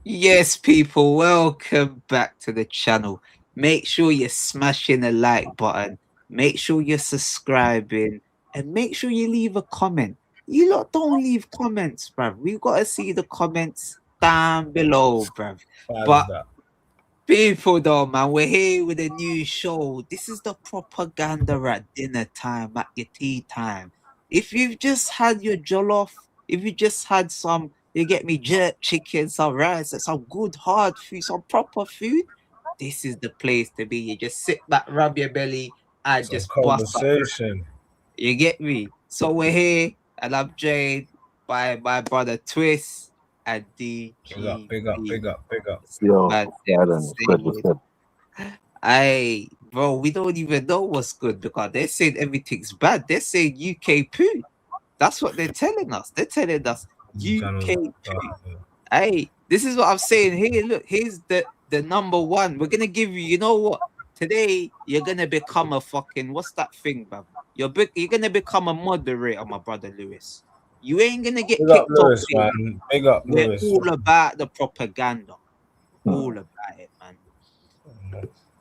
Yes, people, welcome back to the channel. Make sure you're smashing the like button, make sure you're subscribing, and make sure you leave a comment. You lot don't leave comments, bruv. We've got to see the comments down below, bruv. Bad as But that. people, though, man, we're here with a new show. This is the propaganda at dinner time, at your tea time. If you've just had your jollof, if you just had some, you get me, jerk chicken, some rice, and some good hard food, some proper food, this is the place to be. You just sit back, rub your belly, and Some just bust up. conversation. You get me? So we're here, and I'm joined by my brother Twist and Big up, DGB. big up, big up, big up. Yo, Man, yeah, then it's good. It's good. I bro, we don't even know what's good because they're saying everything's bad. They're saying UK poo. That's what they're telling us. They're telling us UK Channel. poo. Hey, this is what I'm saying here. Look, here's the number one. We're gonna give you. You know what? Today you're gonna become a fucking what's that thing, bro? You're gonna become a moderator, my brother Lewis. You ain't gonna get Big up kicked off Lewis, here. man. Big up We're Lewis. all about the propaganda. All about it, man.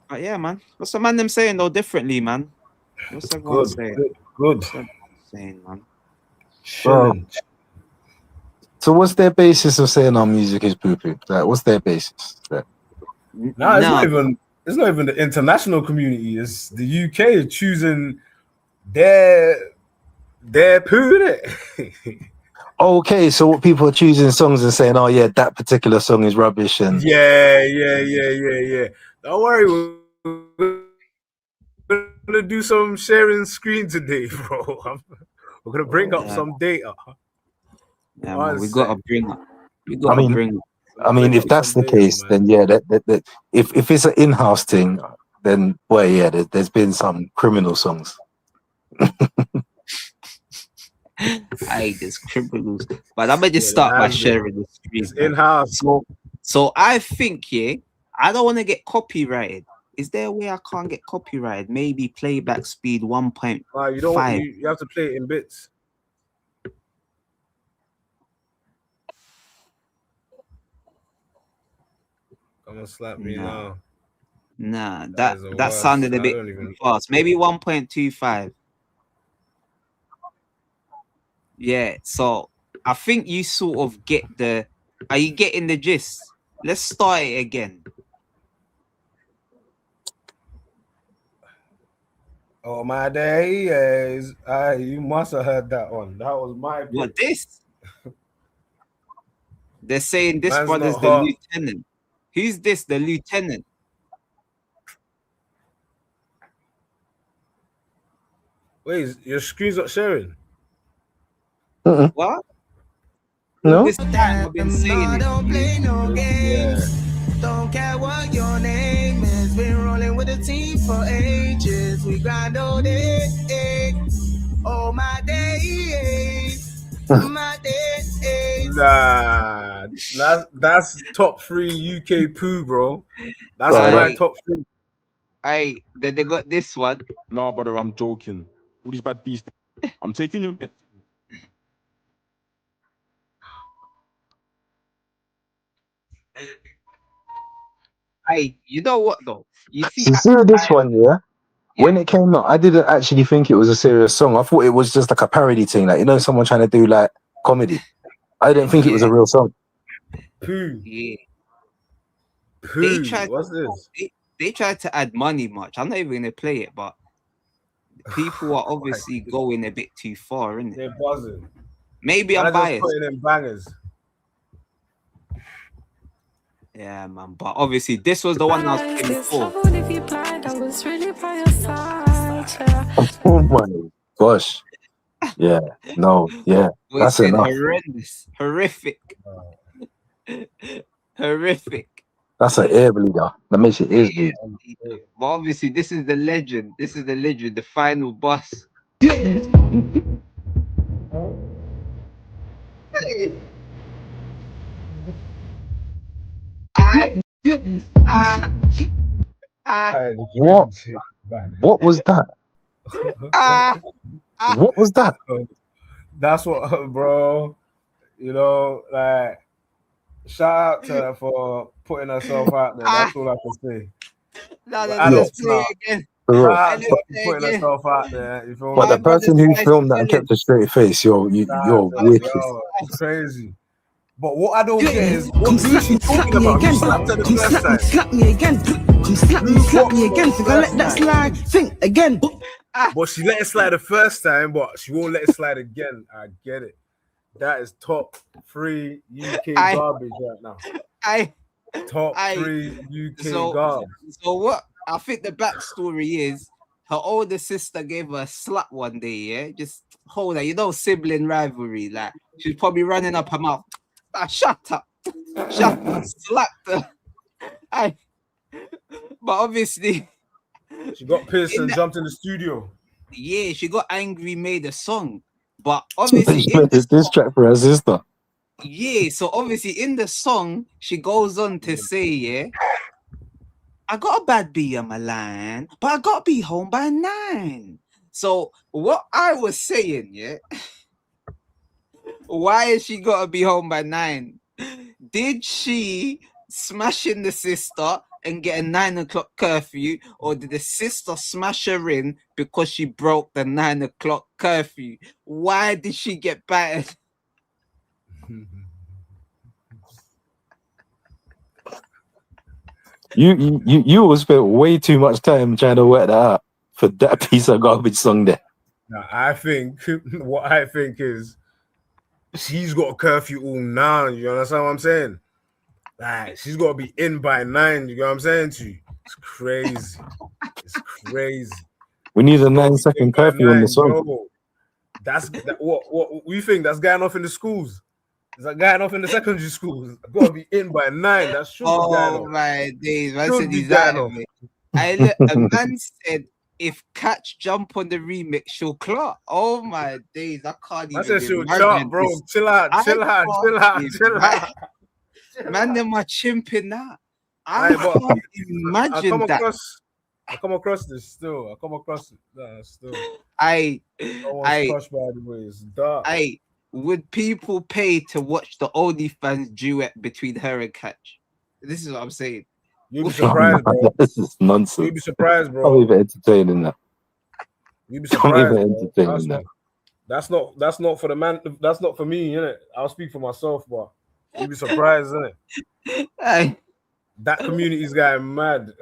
But yeah, man. What's the man them saying though differently, man? What's everyone Good, saying? good, good. What's everyone saying, man? Chilling. So what's their basis of saying our music is poo-poo? Like, what's their basis? Like, Nah, it's not even the international community. It's the UK choosing their poo, innit? okay, so what people are choosing songs and saying, oh yeah, that particular song is rubbish, and Yeah. Don't worry, we're gonna do some sharing screen today, bro. We're gonna bring up some data. Yeah, man, we gotta bring up. We gotta bring up. I mean, if that's the case, then yeah, that if it's an in-house thing, then boy, yeah, there's been some criminal songs. There's criminals. But I'm gonna just start by sharing the screen. It's in-house. So I think, yeah, I don't want to get copyrighted. Is there a way I can't get copyrighted? Maybe playback speed 1.5. You don't. You have to play it in bits. Come on, slap me now. Nah, that sounded a bit fast. Maybe 1.25. Yeah, so I think you sort of get the. Are you getting the gist? Let's start it again. Oh my days! You must have heard that one. That was my. What this? They're saying this brother's the lieutenant. Who's this? The lieutenant. Wait, your screen's not sharing. What? No. This time I've been saying don't play no games. Don't care what your name is. Been rolling with the team for ages. We grind all day. Oh my days. My days. Nah, that's top 3 UK poo, bro. That's my top 3. Hey, then they got this one. No, brother, I'm joking. All these bad beasts. I'm taking you. Hey, you know what though? You see this one, yeah. When it came out, I didn't actually think it was a serious song. I thought it was just like a parody thing, like someone trying to do like comedy. I didn't think it was a real song. Poo. Yeah. Poo. What's this? They tried to add money much. I'm not even gonna play it, but people are obviously going a bit too far, isn't it? They're buzzing. Maybe I'm biased. Putting in bangers. Yeah, man. But obviously, this was the one I was playing before. Oh my gosh. Yeah. No. Yeah. That's enough. Horrendous. Horrific. Horrific. That's an air bleeder. That makes it ears bleed. But obviously, this is the legend. This is the legend. The final boss. What was that? What was that? That's what, bro. Like Shout out to her for putting herself out there. That's all I can say. No, But no, no, let's adults play now. it again. For Shout real. out Hey, to let's her play for it putting again. herself out there. You feel But me? the My brother person who Slice filmed that and Chilling. kept a straight face, Shout out you're to My her. wicked. brother Yo, it's Slice. crazy. But what I don't Do get it. is what Come who's she slap talking me about? Who again. slapped her the Come first time? slap me again. Come slap Who me boxed her again. the Think I let first that time? slide. Think again. Ah, But she let it slide the first time, but she won't let it slide again. I get it. That is top 3 UK I, garbage right now. I, Top I. 3 UK So, garbage. so what? I think the backstory is her older sister gave her a slap one day. Yeah, just hold her. You know, sibling rivalry. Like she's probably running up her mouth. Ah, shut up, shut up. Slapped her. I, but obviously, She got pissed in and the jumped in the studio. yeah, she got angry, made a song. But obviously, She in made the this track for her sister. yeah, so obviously in the song, she goes on to say, yeah, I got a bad B on my line, but I got to be home by 9. So what I was saying, yeah, why has she got to be home by 9? Did she smash in the sister and get a 9 o'clock curfew, or did the sister smash her in because she broke the 9 o'clock curfew? Why did she get battered? You all spent way too much time trying to work that out for that piece of garbage song there. Now, I think what I think is she's got a curfew all now. You understand what I'm saying? Like she's got to be in by 9. You know what I'm saying to you? It's crazy. It's crazy. We need a She's got to be 9-second in by curfew on the 9, song. yo. That's that, what we think that's going off in the schools. Is that going off in the secondary schools? Got to be in by 9. That should be going Oh off. my days, man Should said be he's out going of off. it. I look, a man said if Catch jump on the remix, she'll clock. Oh my days, I can't I even said she'll chart, imagine bro. this. Chill out, I chill out, can't chill out, chill out. man, them are chimping that. I Aye, but can't I imagine that. come across this still. I come across it. Nah, still. I, Someone's crushed by the way. It's dark. would people pay to watch the OnlyFans duet between her and Catch? This is what I'm saying. You'd be surprised, bro. This is nonsense. You'd be surprised, I'm bro. even entertaining that. You'd be I'm surprised, even bro. entertaining that. That's not for the man. That's not for me, innit? I'll speak for myself, but you'd be surprised, innit? Aye. That community's going mad.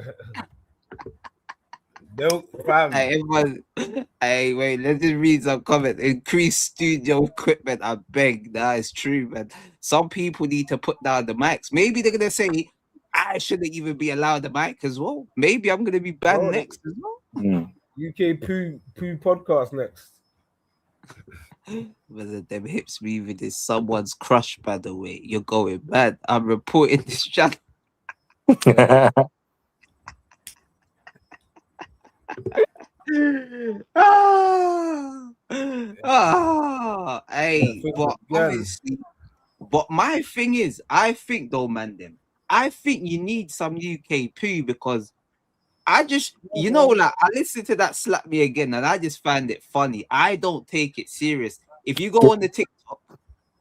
They'll fam. Hey, everyone, hey, wait, let's just read some comments. Increase studio equipment, I beg. That is true, man. Some people need to put down the mics. Maybe they're gonna say I shouldn't even be allowed the mic as well. Maybe I'm gonna be banned Bro, next as well. UK poo podcast next. Whether them hips moving is someone's crush, by the way. You're going mad. I'm reporting this channel. Hey, but obviously, but my thing is, I think though, man, I think you need some UK poo because I just, you know, like I listened to that slap me again and I just find it funny. I don't take it serious. If you go on the TikTok,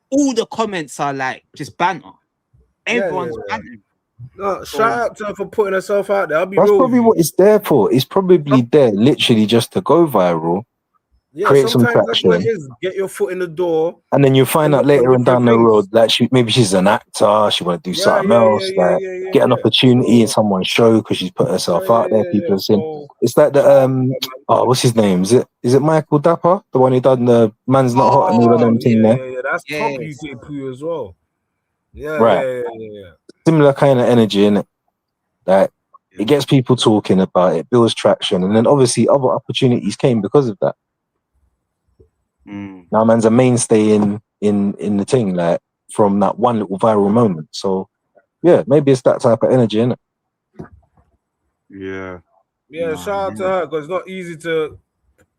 all the comments are like just banter. Everyone's banter. No, shout out to her for putting herself out there. I'll be That's real probably with you. what it's there for. It's probably there literally just to go viral, Yeah, create some sometimes that's what it traction, is. Get your foot in the door. and then you find out later on different down the things. road that maybe she's an actor. She want to do something else, get an opportunity in someone's show because she's put herself out there. People are saying it's like the what's his name? Is it Michael Dapper, the one who done the Man's Not Hot and all of them thing there? Yeah, that's top UK poo as well. Yeah, Right. yeah. Similar kind of energy in it. Like it gets people talking about it, builds traction, and then obviously other opportunities came because of that. Now man's a mainstay in the thing, like from that one little viral moment. So yeah, maybe it's that type of energy, innit? Yeah. Yeah, shout out to her because it's not easy to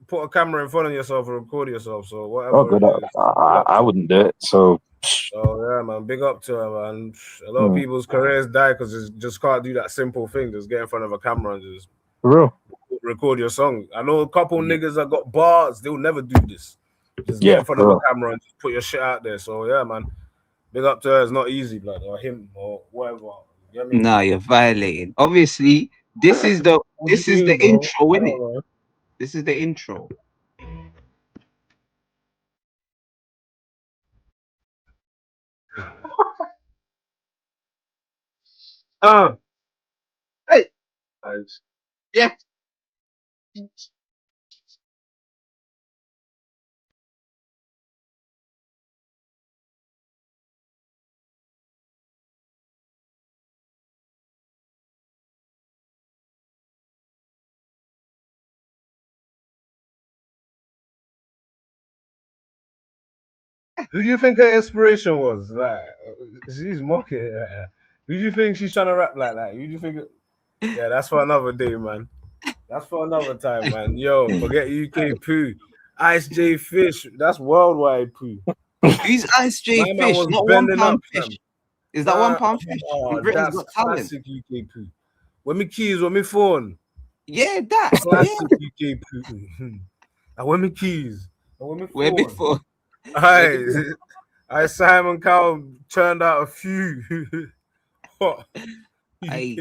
put a camera in front of yourself and record yourself. So whatever. Oh, good. I wouldn't do it. So. Oh yeah, man. Big up to her, man. A lot of people's careers die because they just can't do that simple thing. Just get in front of a camera and just For real. record your song. I know a couple niggas that got bars. They'll never do this. Just get in front of a camera and just put your shit out there. So yeah, man. big up to her. It's not easy, blood, or him or whatever. You get me? Nah, you're violating. Obviously, this is the What do you mean, bro? intro, I isn't don't it? know. This is the intro. Oh, hey. Yeah. Who do you think her inspiration was? Like, she's mocking it. Who do you think she's trying to rap like that? Who do you think? Yeah, that's for another day, man. That's for another time, man. Yo, forget UK poo. Ice J Fish, that's worldwide poo. Who's Ice J My man Fish? was Not one bending pound up, fish. fam. Is that one Nah, pound fish oh, on Britain's that's Got Talent? classic UK poo. When me keys, when me phone, Yeah, that. Yeah. classic UK poo. And when me keys, and when me Where phone. before? Aye, Simon Cowell turned out a few. What? Hey, UK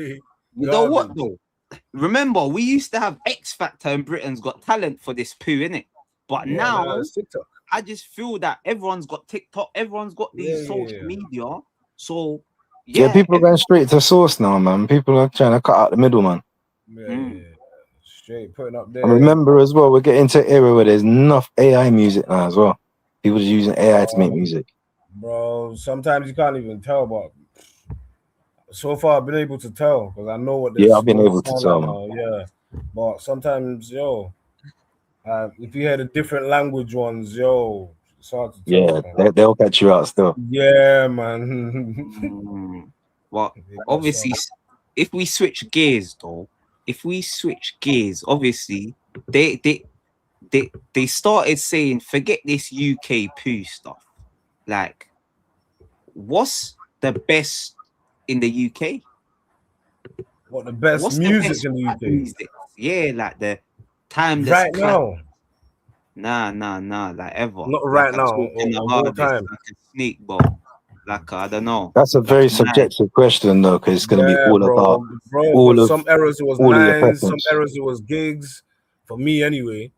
you know what garbage. though? Remember, we used to have X Factor and Britain's Got Talent for this poo, innit? But Yeah, now nah, it's TikTok. I just feel that everyone's got TikTok, everyone's got these Yeah, social yeah. media. So Yeah, yeah, people are going straight to source now, man. People are trying to cut out the middleman. Yeah. Straight putting up And there. remember as well, we're getting to an era where there's enough AI music now as well. People just using AI to make music. Bro, sometimes you can't even tell, but so far I've been able to tell because I know what Yeah, this I've been what it able to sound tell, like man. now. Yeah, but sometimes, if you hear the different language ones, it's hard to tell. Yeah, Man. they'll catch you out still. Yeah, man. Well, They got obviously, some- if we switch gears, though, obviously they started saying forget this UK poo stuff. Like, what's the best in the UK? What the best What's the music best in the rap UK music? Yeah, like the timeless right classic. now? Nah, like ever. Not Like right a now, talk in the of all harvest, time. like a snake bowl. Like I don't know. That's a very subjective question though, because it's going to be Yeah, all about bro. all Because of some errors it was all of your nines, some preference. errors it was gigs. For me, anyway.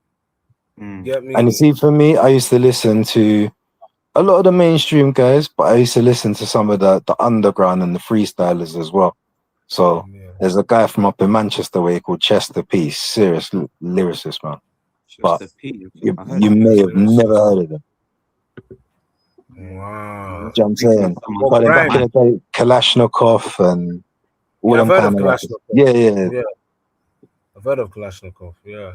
Get me? And you see, for me, I used to listen to a lot of the mainstream guys, but I used to listen to some of the underground and the freestylers as well. So there's a guy from up in Manchester where he called Chester P. Serious lyricist, man. But you may have never heard of him. Wow. Do you know what I'm saying? But then back in the day, Kalashnikov and all I've them heard of kind of Kalashnikov. yeah. I've heard of Kalashnikov, yeah.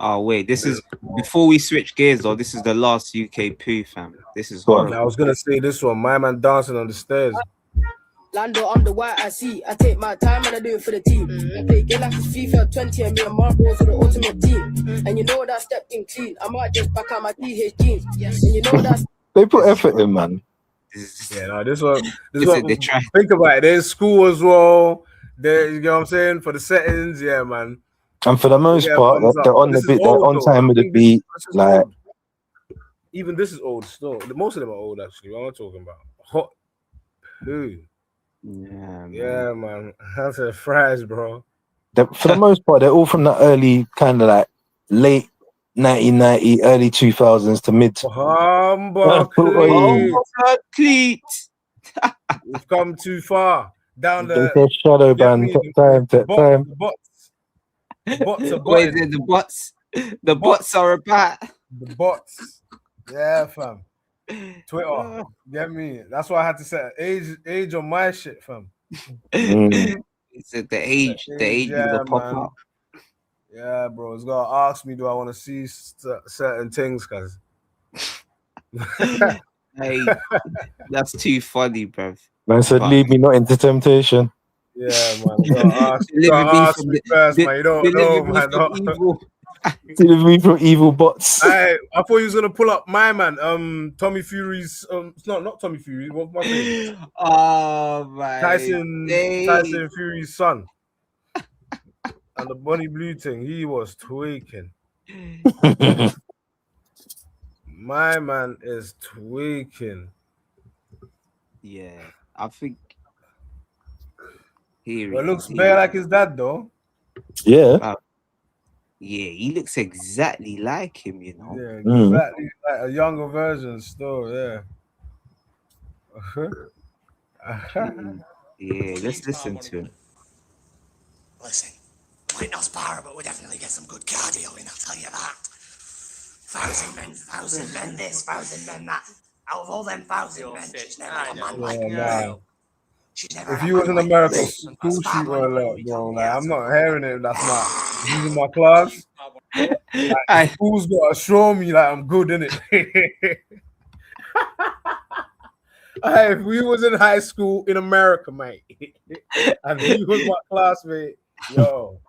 Oh wait, this is before we switch gears though. This is the last UK poo, fam. This is horrible. I was gonna say this one. My man dancing on the stairs. Lando, I'm the white I see. I take my time and I do it for the team. Play game like it's FIFA 20 and me and Marlboro for the ultimate team. And you know that stepped in clean. I might just back out my TH jeans. And you know that they put effort in, man. Yeah, no, this one. Think about it. There's school as well. There, you know what I'm saying? For the settings, yeah, man. And for the most part, they're on the beat. They're on time with the beat. Like old. Even this is old still. Most of them are old actually. What am I talking about? Hot poo. Yeah, man. That's a fries, bro. For the most part, they're all from the early kind of like late 1990, early 2000s to mid. Cleat. We've come too far down the shadow band. Time. The bots. Wait, the bots. The bots are about. The bots. Yeah, fam. Twitter. Get me? That's why I had to set age on my shit, fam. It's the age yeah, pop out. Yeah, bro. It's gotta ask me, do I want to see certain things, cause hey, that's too funny, bruv. Man said, "Lead me not into temptation." Yeah, man. You gotta ask me first, man. You don't know, man. Deliver me from evil bots. I thought he was gonna pull up my man, Tommy Fury's. Not Tommy Fury. What's my favorite? Oh my Tyson Fury's son. And the Bonnie Blue thing, he was tweaking. My man is tweaking. Yeah, I think here But it it is. looks bare like his dad, though. Yeah. Wow. Yeah, he looks exactly like him, you know. Yeah, Mm. exactly. Like a younger version, still. Yeah. Yeah, let's listen to him. Listen, might not spar, but we'll definitely get some good cardio in, I'll tell you that. 1,000 men this, 1,000 men that. Out of all them 1,000 men, she's never had a man like me. Nah. She's never If had a you was man in like America, me. school Spar shooter one, alert, bro. Like, I'm not hearing it. That's not. He's in my class. Like, the I, school's gotta show me like I'm good in it. Hey, if we was in high school in America, mate, and he was my classmate, yo,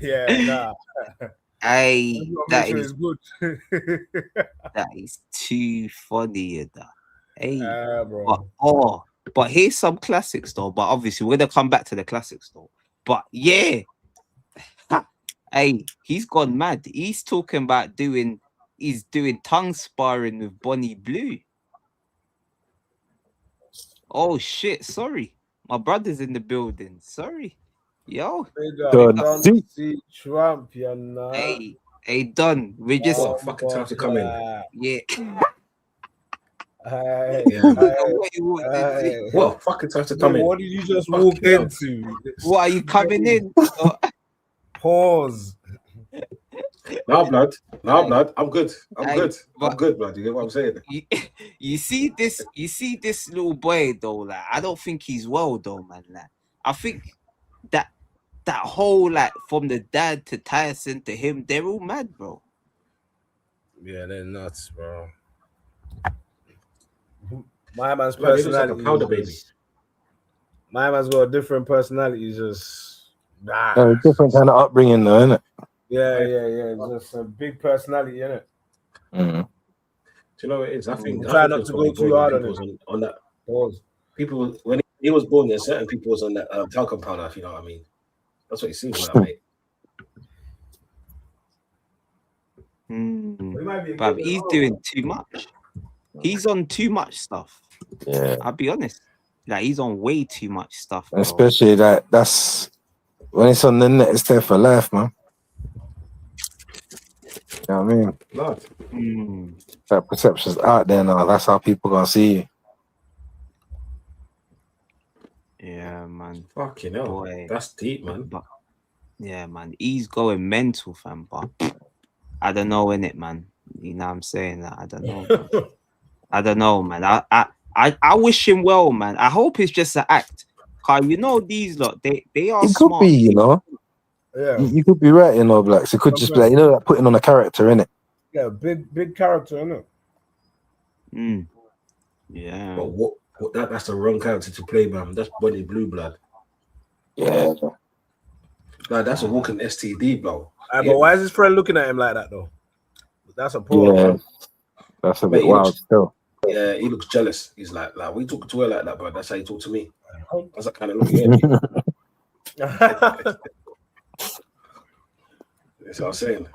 yeah, nah. I, Make that sure is it's good. that is too funny, you know. Hey, but Bro. but here's some classics though. But obviously we're gonna come back to the classics though. But yeah, hey, he's gone mad. He's talking about he's doing tongue sparring with Bonnie Blue. Oh shit, sorry. My brother's in the building. Sorry. Yo, Big Done. up, don't see Trump, you know. hey, done. We're just What fucking time to come in? yeah. Hey, Yeah. What you want to say? hey. What fucking time to come Wait, in? what did you just Fucking walk hell. into? What are you coming in? Pause. No, blood. No, blood. I'm good. I'm Aye, good. I'm but- good, blood. You get what I'm saying? you see this little boy though, like I don't think he's well though, man. Like I think that whole like from the dad to Tyson to him, they're all mad, bro. Yeah, they're nuts, bro. My man's Blood, he looks like a personality. powder baby. My man's got a different personality. He's just Different kind of upbringing, though, isn't it? yeah. It's just a big personality, innit? Mm. Do you know what it is? I think Try I not think to it was go probably too born hard when on people it. was on that. Pause. People when he was born, there certain people was on that talcum powder. If you know what I mean. That's what it seems like, mate. But he's doing too much. He's on too much stuff. Yeah. I'll be honest. Like he's on way too much stuff, bro. Especially that's when it's on the net, it's there for life, man. You know what I mean? Blood. That perception's out there now. That's how people gonna see you. Yeah, man. Fucking hell. Boy. That's deep, man. But yeah, man, he's going mental, fam. But I don't know, innit, man. You know what I'm saying? That I don't know. Bro. I don't know, man. I wish him well, man. I hope it's just an act. Cause you know these lot, they are It smart. could be, you know. Yeah, You could be right, you know, Blacks. It could just be like, you know, like putting on a character, innit? yeah, big character, innit? Yeah. But what that's the wrong character to play, man. That's Bonnie Blue, blood. Yeah. Like that's a walking STD, bro. But why is his friend looking at him like that though? That's a pause. Yeah. Man. That's a Mate, bit he wild looks- still. Yeah, he looks jealous. He's like, we talk to her like that, bro. That's how you talk to me. That's that kind of look. Yeah, that's what I'm saying.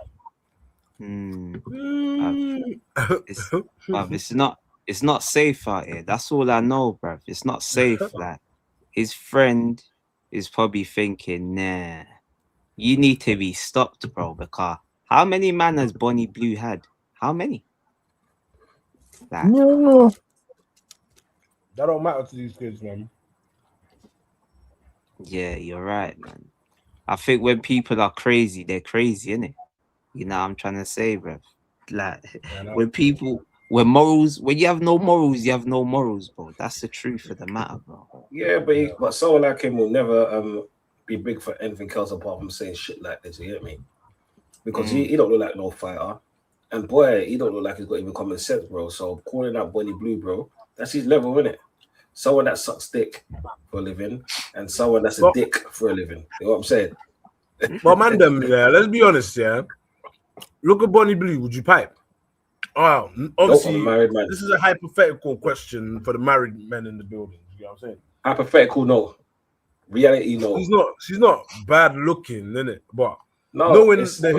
It's not safe out here. That's all I know, bruv. It's not safe. Like his friend is probably thinking, nah, you need to be stopped, bro. Because how many man has Bonnie Blue had? How many? Like, Yeah. That don't matter to these kids, man. yeah, you're right, man. I think when people are crazy, they're crazy, innit? You know what I'm trying to say, bruv? Like when you have no morals, you have no morals, bro. That's the truth of the matter, bro. Yeah, but someone like him will never be big for anything else apart from saying shit like this. You get me? Because he don't look like no fighter, and boy, he don't look like he's got even common sense, bro. So calling out Bonnie Blue, bro, that's his level, innit? Someone that sucks dick for a living, and someone that's a dick for a living. You know what I'm saying? But man, yeah, let's be honest, yeah. Look at Bonnie Blue, would you pipe? Oh, obviously, Nope, I'm a married man. This is a hypothetical question for the married men in the building. You know what I'm saying? Hypothetical, no. Reality, no. She's not bad looking, innit? But No, knowing the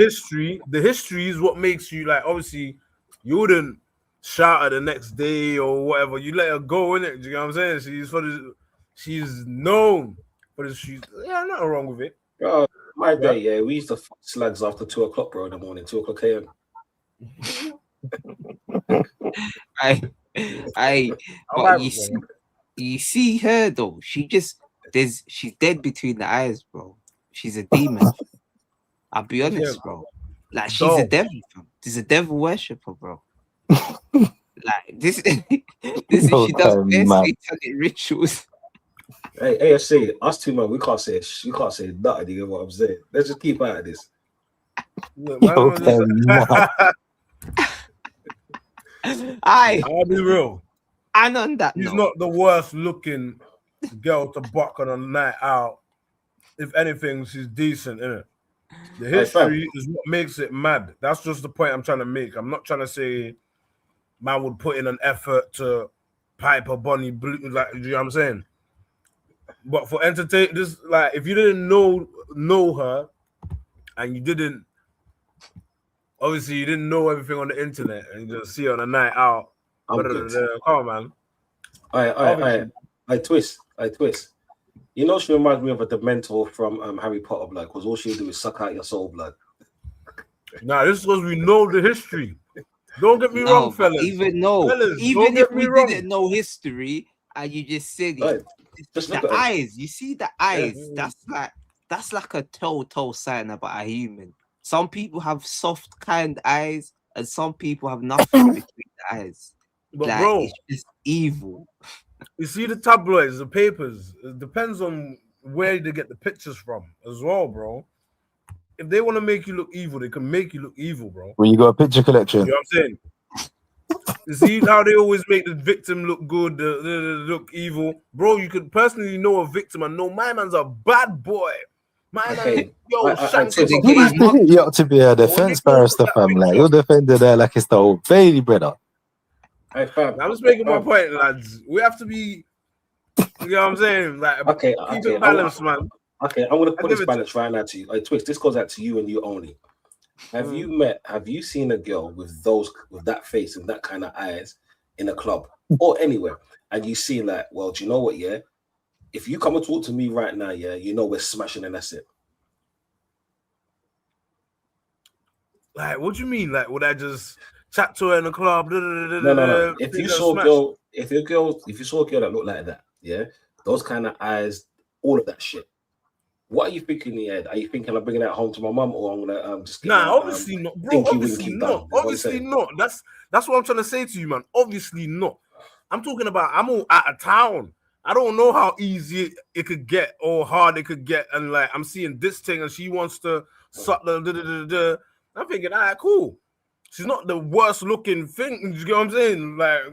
history is what makes you like. Obviously, you wouldn't shout her the next day or whatever. You let her go, innit? Do you know what I'm saying? She's known for this. Nothing wrong with it. Bro, my day, yeah, we used to fuck slugs after 2 o'clock, bro, in the morning, 2 o'clock a.m. But you see her though. She's dead between the eyes, bro. She's a demon. I'll be honest, bro. Like she's a devil. She's a devil worshipper, bro. Like this is she does best satanic rituals. Hey, AFC, us two, man, we can't say nothing. You get what I'm saying? Let's just keep out of this. I'll be real. And on that she's note, not the worst looking girl to buck on a night out. If anything, she's decent, innit? The history is what makes it mad. That's just the point I'm trying to make. I'm not trying to say man would put in an effort to pipe a Bonnie Blue, like, you know what I'm saying? But for entertain, this, like, if you didn't know her, and you didn't know everything on the internet, and you just see her on a night out. Come on, man. I twist. You know, she reminds me of a Dementor from Harry Potter, blood, because all she do is suck out your soul, blood. Nah, this is because we know the history. Don't get me wrong, fellas. Even if we didn't know history and you just said it, the eyes, you see the eyes, that's like a telltale sign about a human. Some people have soft, kind eyes, and some people have nothing between the eyes. But like, bro, it's just evil. You see the tabloids, the papers, it depends on where they get the pictures from as well, bro. If they want to make you look evil, they can make you look evil, bro. Well, you got a picture collection. You know what I'm saying? You see how they always make the victim look good, look evil, bro. You could personally know a victim and know my man's a bad boy. My man, you ought to be a defense barrister, fam. Like you're defending there like it's the old Bailey, brother. Hey, fam, I'm just making my point, lads. We have to be, you know what I'm saying? Like, keep it balanced, man. Okay, I'm gonna put this balance right now to you. Like, Twist, this goes out to you and you only. Have you seen a girl with that face and that kind of eyes in a club or anywhere, and you see like, well, do you know what? Yeah, if you come and talk to me right now, yeah, you know we're smashing and that's it. Like, what do you mean? Like, would I just chat to her in the club? No. If you saw a girl that looked like that, yeah, those kind of eyes, all of that shit. What are you thinking in the head? Are you thinking I'm bringing that home to my mum, or I'm gonna just get obviously not, bro. Obviously not. Obviously not. That's what I'm trying to say to you, man. Obviously not. I'm talking about I'm all out of town. I don't know how easy it could get or hard it could get, and like I'm seeing this thing, and she wants to suck the. I'm thinking, all right, cool. She's not the worst looking thing. You get what I'm saying? Like,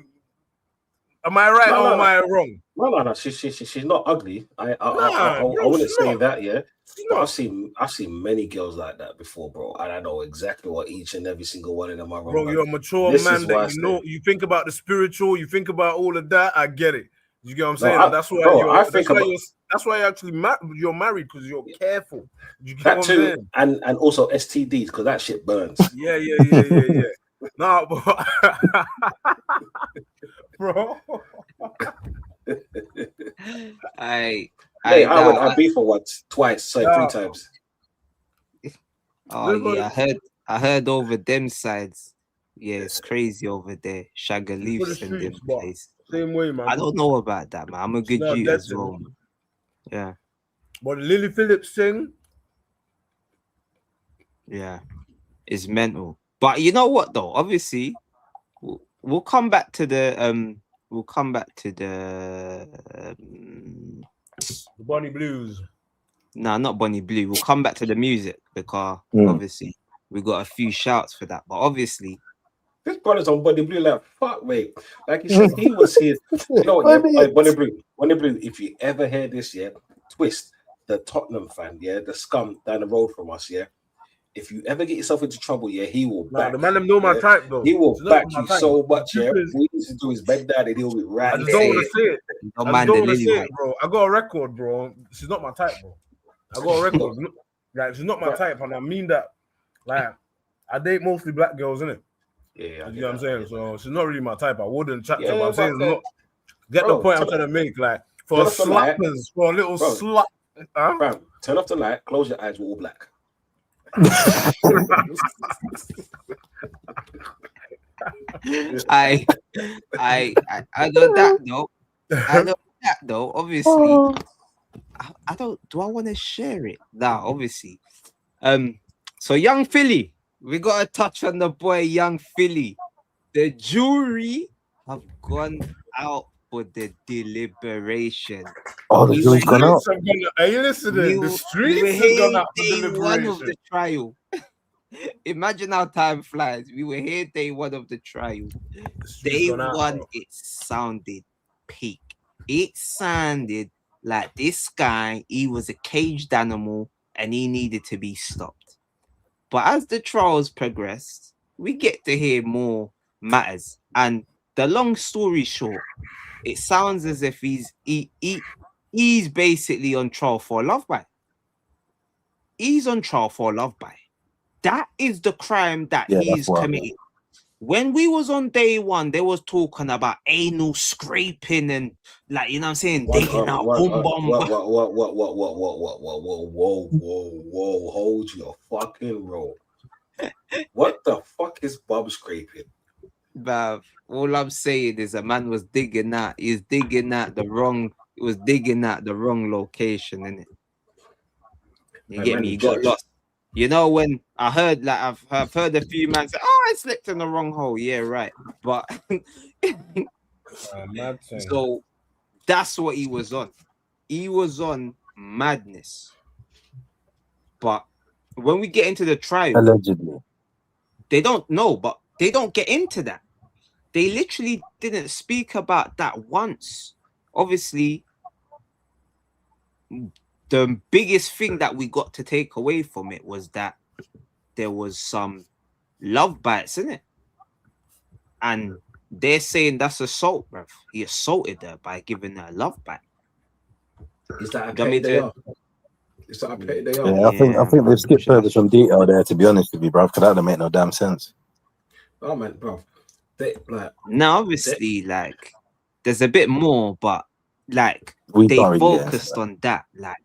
am I right or am I wrong? No. She's not ugly. I wouldn't say that. Yeah, but I've seen many girls like that before, bro. And I know exactly what each and every single one of them are. Bro, you're a mature man. That you know, you think about the spiritual. You think about all of that. I get it. You get what I'm saying? That's why you're married, because you're careful. You get that too, and also STDs, because that shit burns. Yeah. No, bro. I beef for once, twice, 3 times. Oh yeah, I heard over them sides. Yeah, it's crazy over there. Shagaleafs and them place. Same way, man. I don't know about that, man. I'm a good Jew as well. Man. Yeah. But the Lily Phillips thing, yeah, it's mental. But you know what though? Obviously, we'll come back to the Bonnie Blues. No, not Bonnie Blue. We'll come back to the music because obviously we got a few shouts for that. But obviously, this brother's on Bonnie Blue like fuck, mate. Like he said, he was here. You know what? Yeah, Bonnie Blue. If you ever hear this, yeah, Twist, the Tottenham fan, yeah, the scum down the road from us, yeah. If you ever get yourself into trouble, yeah, he will back. The man them know my type though. He will back you so much, yeah. We used to do his bed down and he'll be right. I just don't want to say it. I don't want to say it, bro. I got a record, bro. She's not my type, bro. I got a record. Like, she's not my type, and I mean that. Like, I date mostly black girls, innit? Yeah, You know what I'm saying? So she's not really my type. I wouldn't chat to her, but Yeah, I'm saying but not get the bro, point I'm trying to make. Like for turn off the light. slappers, for a little Bro. slap. Huh? Bro, turn off the light, close your eyes, we're all black. I know that though. I know that though. Obviously, I don't. Do I want to share it? Nah, obviously. So young Philly, we got to touch on the boy, young Philly. The jury have gone out for the deliberation. Oh, the We were jury's gone here. out. Are you listening? The We were streets have gone here out for day one of deliberation. the trial. Imagine how time flies. We were here day one of the trial. The streets Day gone out, one, bro. it sounded peak. It sounded like this guy, he was a caged animal and he needed to be stopped. But as the trials progressed, we get to hear more matters. And the long story short, it sounds as if he's basically on trial for a love bite. He's on trial for a love bite. That is the crime that Yeah, that's he's what. committed. When we was on day one, they was talking about anal scraping and like you know what I'm saying, digging out boom bomb. Whoa, hold your fucking roll. What the fuck is bum scraping? Bruv, all I'm saying is a man was digging out. He's digging out the wrong. He was digging out the wrong location, innit? You get me? He got lost. You know when I heard like I've heard a few men say, "Oh, I slipped in the wrong hole." Yeah, right. But so that's what he was on. He was on madness. But when we get into the trial, Allegedly. they don't know, but they don't get into that. They literally didn't speak about that once. Obviously, the biggest thing that we got to take away from it was that there was some love bites in it. And they're saying that's assault, bruv. He assaulted her by giving her a love bite. Is that a petty they are? Is that a petty they are? Yeah, I think they've skipped over some detail there, to be honest with you, bro, because that don't make no damn sense. Oh man, bro. They like now obviously like there's a bit more, but like We they don't really focused answer on that. Like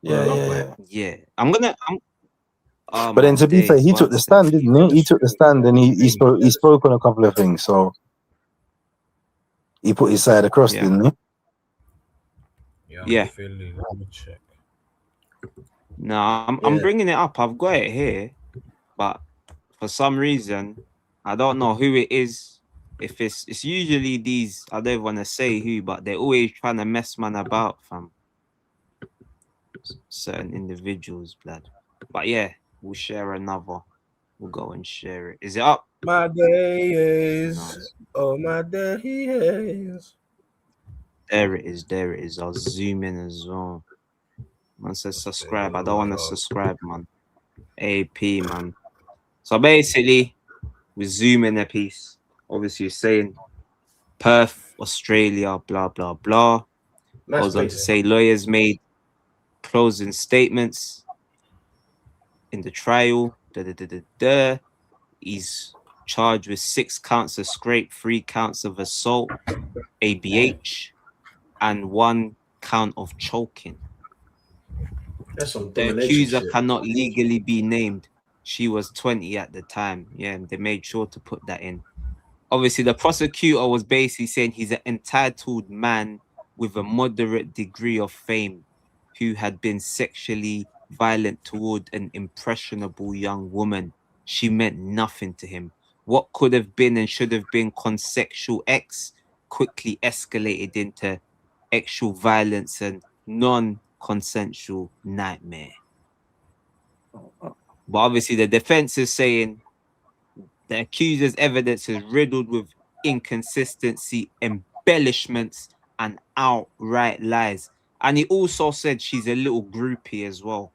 yeah. I'm But then to be fair, he took the stand, didn't he? He took the stand and he spoke on a couple of things, so he put his side across, didn't he? Yeah. Philly, let me check. No, I'm bringing it up. I've got it here, but for some reason, I don't know who it is. If it's usually these, I don't want to say who, but they're always trying to mess man about from certain individuals, blood. But yeah, we'll share another. We'll go and share it. Is it up? My days, oh my days. There it is. There it is. I'll zoom in as well. Man says subscribe. I don't want to subscribe, man. AP, man. So basically, we zoom in a piece. Obviously, you're saying Perth, Australia, blah, blah, blah. Goes on to say lawyers made closing statements in the trial. He's charged with 6 counts of scrape, 3 counts of assault, ABH, and 1 count of choking. The accuser cannot legally be named. She was 20 at the time. Yeah, they made sure to put that in. Obviously, the prosecutor was basically saying he's an entitled man with a moderate degree of fame who had been sexually violent toward an impressionable young woman. She meant nothing to him. What could have been and should have been consensual acts quickly escalated into actual violence and non-consensual nightmare. But obviously, the defense is saying the accuser's evidence is riddled with inconsistency, embellishments, and outright lies. And he also said she's a little groupie as well.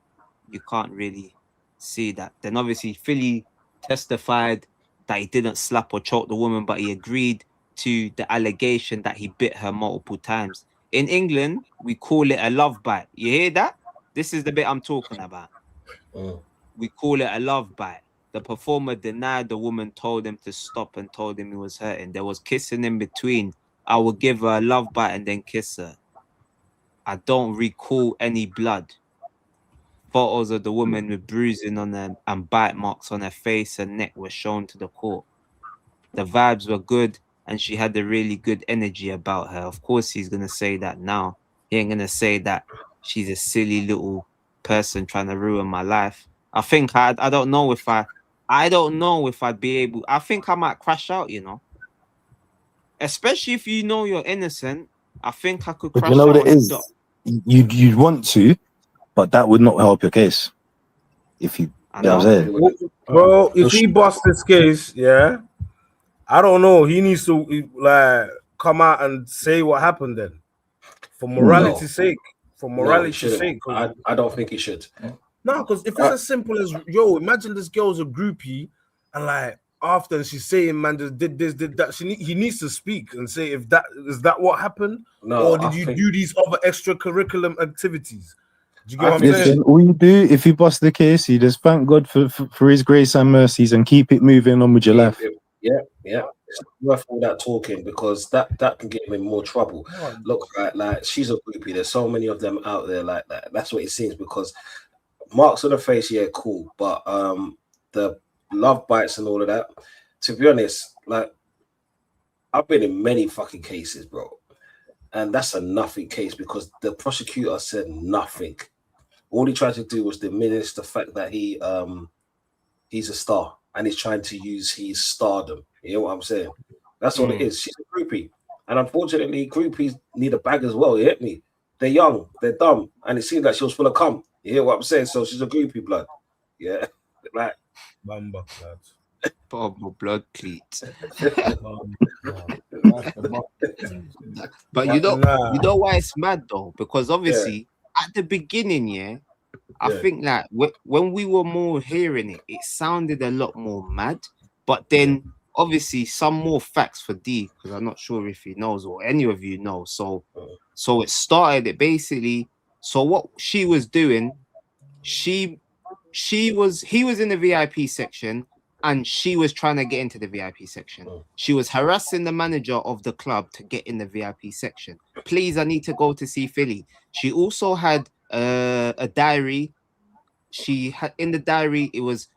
You can't really see that. Then obviously, Philly testified that he didn't slap or choke the woman, but he agreed to the allegation that he bit her multiple times. In England, we call it a love bite. You hear that? This is the bit I'm talking about. We call it a love bite. The performer denied the woman told him to stop and told him he was hurting. There was kissing in between. I would give her a love bite and then kiss her. I don't recall any blood. Photos of the woman with bruising on her and bite marks on her face and neck were shown to the court. The vibes were good and she had a really good energy about her. Of course, he's going to say that now. He ain't going to say that she's a silly little person trying to ruin my life. I think I don't know if I'd be able. I think I might crash out, you know. Especially if you know you're innocent. I think I could But crash you know out what it on the is? dot. You'd want to, but that would not help your case. If you, I you know what know. I'm saying? Bro, if he busts this case, yeah, I don't know. He needs to like come out and say what happened then, for morality's sake. For No, he morality's shouldn't. sake. I don't think he should. No, because if it's as simple as imagine this girl's a groupie, and like after she's saying, man, just did this, did that. He needs to speak and say if that is that what happened, No, or did you do these other extracurricular activities? Do you get what I'm Listen, saying? all you do if you bust the case, you just thank God for His grace and mercies and keep it moving on with your life. Yeah. It's worth all that talking because that can get him in more trouble. Look, like she's a groupie. There's so many of them out there like that. That's what it seems because marks on the face, yeah, cool. But the love bites and all of that, to be honest, like I've been in many fucking cases, bro. And that's a nothing case because the prosecutor said nothing. All he tried to do was diminish the fact that he's a star and he's trying to use his stardom. You know what I'm saying? That's all it is. She's a groupie. And unfortunately, groupies need a bag as well. You get me? They're young, they're dumb, and it seems like she was full of cum. You hear what I'm saying? So she's a groupie blood. Yeah. Like Bamba, blood. Bubble blood cleat. But you know why it's mad though? Because obviously at the beginning, I think like when we were more hearing it, it sounded a lot more mad. But then obviously some more facts for D, because I'm not sure if he knows or any of you know. So it started it basically. So what she was doing, he was in the VIP section and she was trying to get into the VIP section. She was harassing the manager of the club to get in the VIP section. Please, I need to go to see Philly. She also had a diary. She had in the diary, it was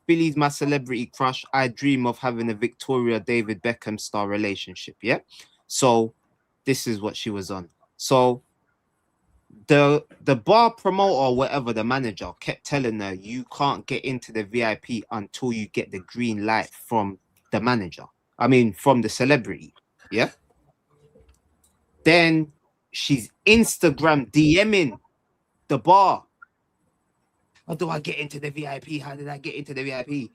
Philly's my celebrity crush. I dream of having a Victoria David Beckham star relationship. Yeah. So this is what she was on. So the bar promoter or whatever, the manager kept telling her you can't get into the VIP until you get the green light from the manager. I mean from the celebrity. Yeah. Then she's Instagram DMing the bar. How do I get into the VIP? How did I get into the VIP?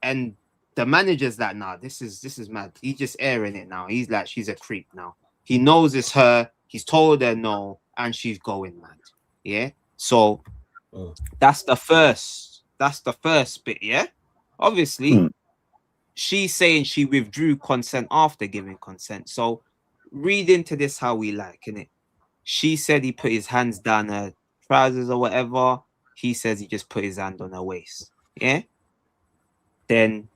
And the manager's like, nah, this is mad. He's just airing it now. He's like, she's a creep now. He knows it's her. He's told her no, and she's going mad. Yeah. So that's the first bit. Yeah. Obviously, she's saying she withdrew consent after giving consent. So read into this how we like, innit? She said he put his hands down her trousers or whatever. He says he just put his hand on her waist. Yeah. Then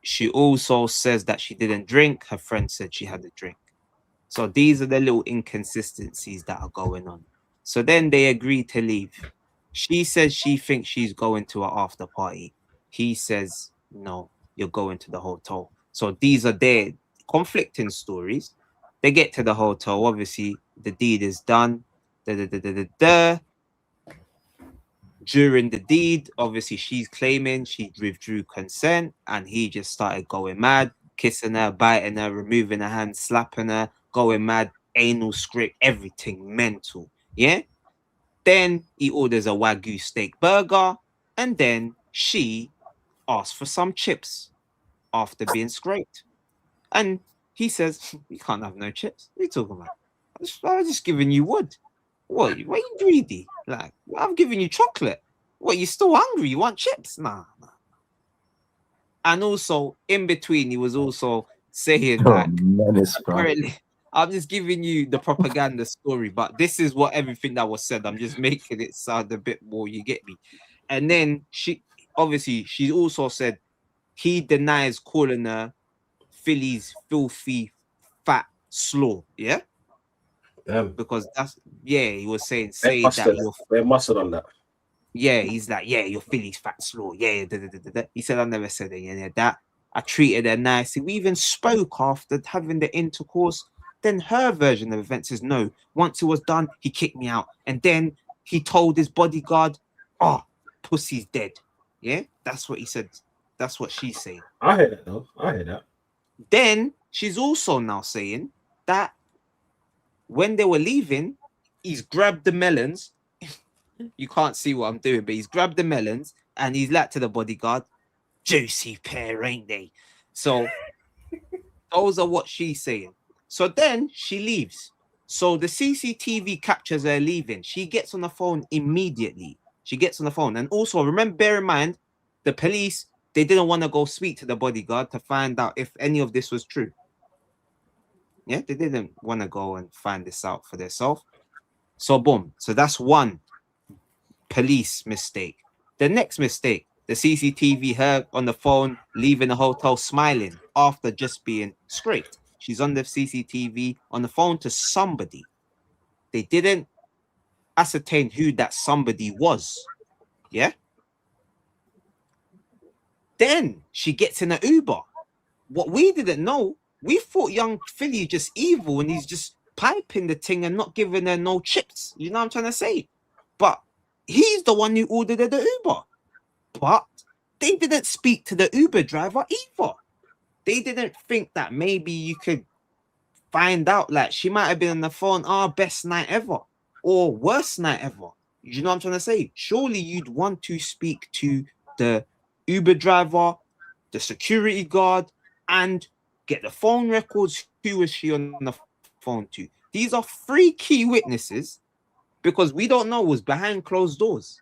she also says that she didn't drink. Her friend said she had a drink. So these are the little inconsistencies that are going on. So then they agree to leave. She says she thinks she's going to an after party. He says, no, you're going to the hotel. So these are their conflicting stories. They get to the hotel. Obviously, the deed is done. During the deed, obviously, she's claiming she withdrew consent and he just started going mad, kissing her, biting her, removing her hand, slapping her, going mad, anal script, everything mental. Yeah. Then he orders a Wagyu steak burger and then she asks for some chips after being scraped. And he says, you can't have no chips. What are you talking about? I was just giving you wood. What are you greedy? Like, I'm giving you chocolate. What, you still hungry? You want chips? Nah. And also, in between, he was also saying, apparently, I'm just giving you the propaganda story, but this is what everything that was said. I'm just making it sound a bit more, you get me? And then obviously she also said he denies calling her Philly's filthy fat slaw. Yeah, Damn. because that's he was saying They say that mustard. you're They mustard on that. he's like you're Philly's fat slaw. He said I never said it. Yeah, that I treated her nicely. We even spoke after having the intercourse. Then her version of events is no. Once it was done, he kicked me out, and then he told his bodyguard, "Oh, pussy's dead." Yeah, that's what he said. That's what she's saying. I hear that though. I hear that. Then she's also now saying that when they were leaving, he's grabbed the melons. You can't see what I'm doing, but he's grabbed the melons and he's like to the bodyguard, "Juicy pair, ain't they?" So those are what she's saying. So then she leaves. So the CCTV captures her leaving. She gets on the phone immediately. She gets on the phone. And also, remember, bear in mind, the police, they didn't want to go speak to the bodyguard to find out if any of this was true. Yeah, they didn't want to go and find this out for themselves. So boom. So that's one police mistake. The next mistake, the CCTV her on the phone leaving the hotel smiling after just being scraped. She's on the CCTV on the phone to somebody. They didn't ascertain who that somebody was. Yeah. Then she gets in an Uber. What we didn't know, we thought young Philly just evil and he's just piping the thing and not giving her no chips. You know what I'm trying to say? But he's the one who ordered her the Uber. But they didn't speak to the Uber driver either. They didn't think that maybe you could find out, like she might have been on the phone, best night ever or worst night ever. You know what I'm trying to say? Surely you'd want to speak to the Uber driver, the security guard, and get the phone records. Who was she on the phone to? These are 3 key witnesses because we don't know what's behind closed doors.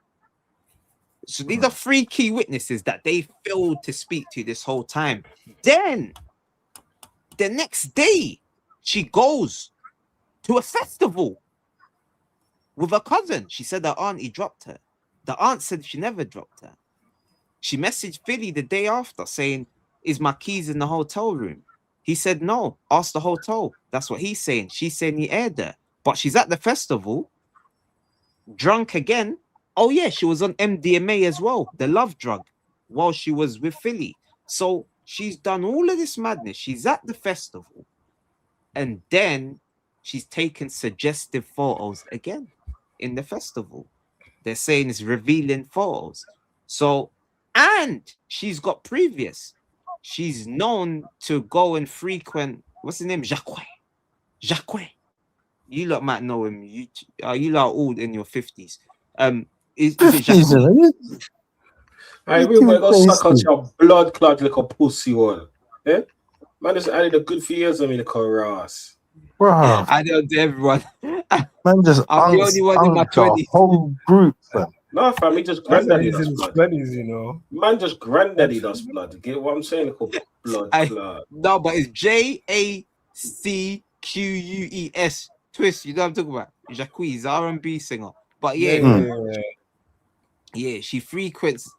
So these are 3 key witnesses that they failed to speak to this whole time. Then the next day, she goes to a festival with her cousin. She said her auntie dropped her. The aunt said she never dropped her. She messaged Philly the day after saying, "Is my keys in the hotel room?" He said, "No, ask the hotel." That's what he's saying. She's saying he aired her. But she's at the festival, drunk again. Oh, yeah, she was on MDMA as well, the love drug, while she was with Philly. So she's done all of this madness. She's at the festival. And then she's taken suggestive photos again in the festival. They're saying it's revealing photos. So, and she's got previous. She's known to go and frequent, what's his name? Jacques. You lot might know him. You lot all in your 50s. Is it Jacques? I really go suck out your blood clot like a pussy one. Eh? Man, just added a good few years on me, like a ass. Bro, I don't do everyone. man, just I'm the only one in my 20s. Whole group, man. No, fam, he just That's granddaddy in does his blood. 20s, you know. Man, just granddaddy does blood. Get what I'm saying? Like a blood clot. No, but it's JACQUES. Twist, you know what I'm talking about? Jacques, R&B singer. But yeah, she frequents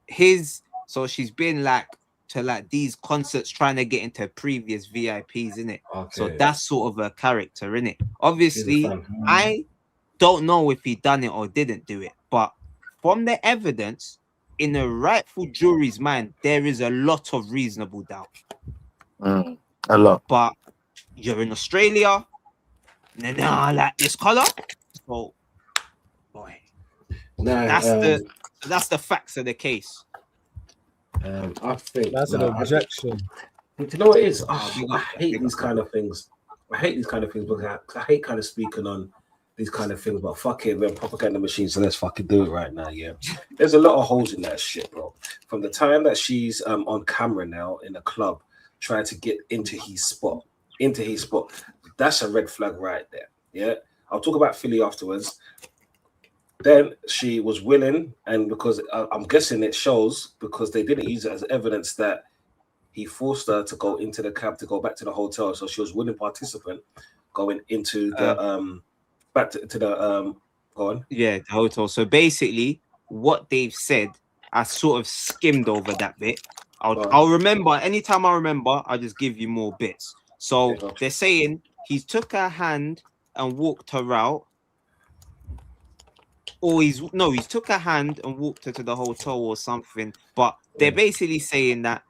his, so she's been like to like these concerts trying to get into previous VIPs, innit? Okay. So that's sort of a character, innit? Obviously, I don't know if he done it or didn't do it, but from the evidence, in a rightful jury's mind, there is a lot of reasonable doubt. A lot. But you're in Australia, nah, like this color. So, boy, that's the facts of the case. I think That's an objection. Do you know what it is? I hate these kind of things. I hate these kind of things because I hate kind of speaking on these kind of things. But fuck it, we're a propaganda machine, so let's fucking do it right now. Yeah, there's a lot of holes in that shit, bro. From the time that she's on camera now in a club, trying to get into his spot, that's a red flag right there. Yeah, I'll talk about Philly afterwards. Then she was willing, and because I'm guessing it shows because they didn't use it as evidence that he forced her to go into the cab to go back to the hotel. So she was willing participant going into the back to the go on. Yeah, the hotel. So basically, what they've said I sort of skimmed over that bit. I'll remember anytime I remember. I'll just give you more bits. So they're saying he took her hand and walked her out, or he's took her hand and walked her to the hotel or something. But they're basically saying that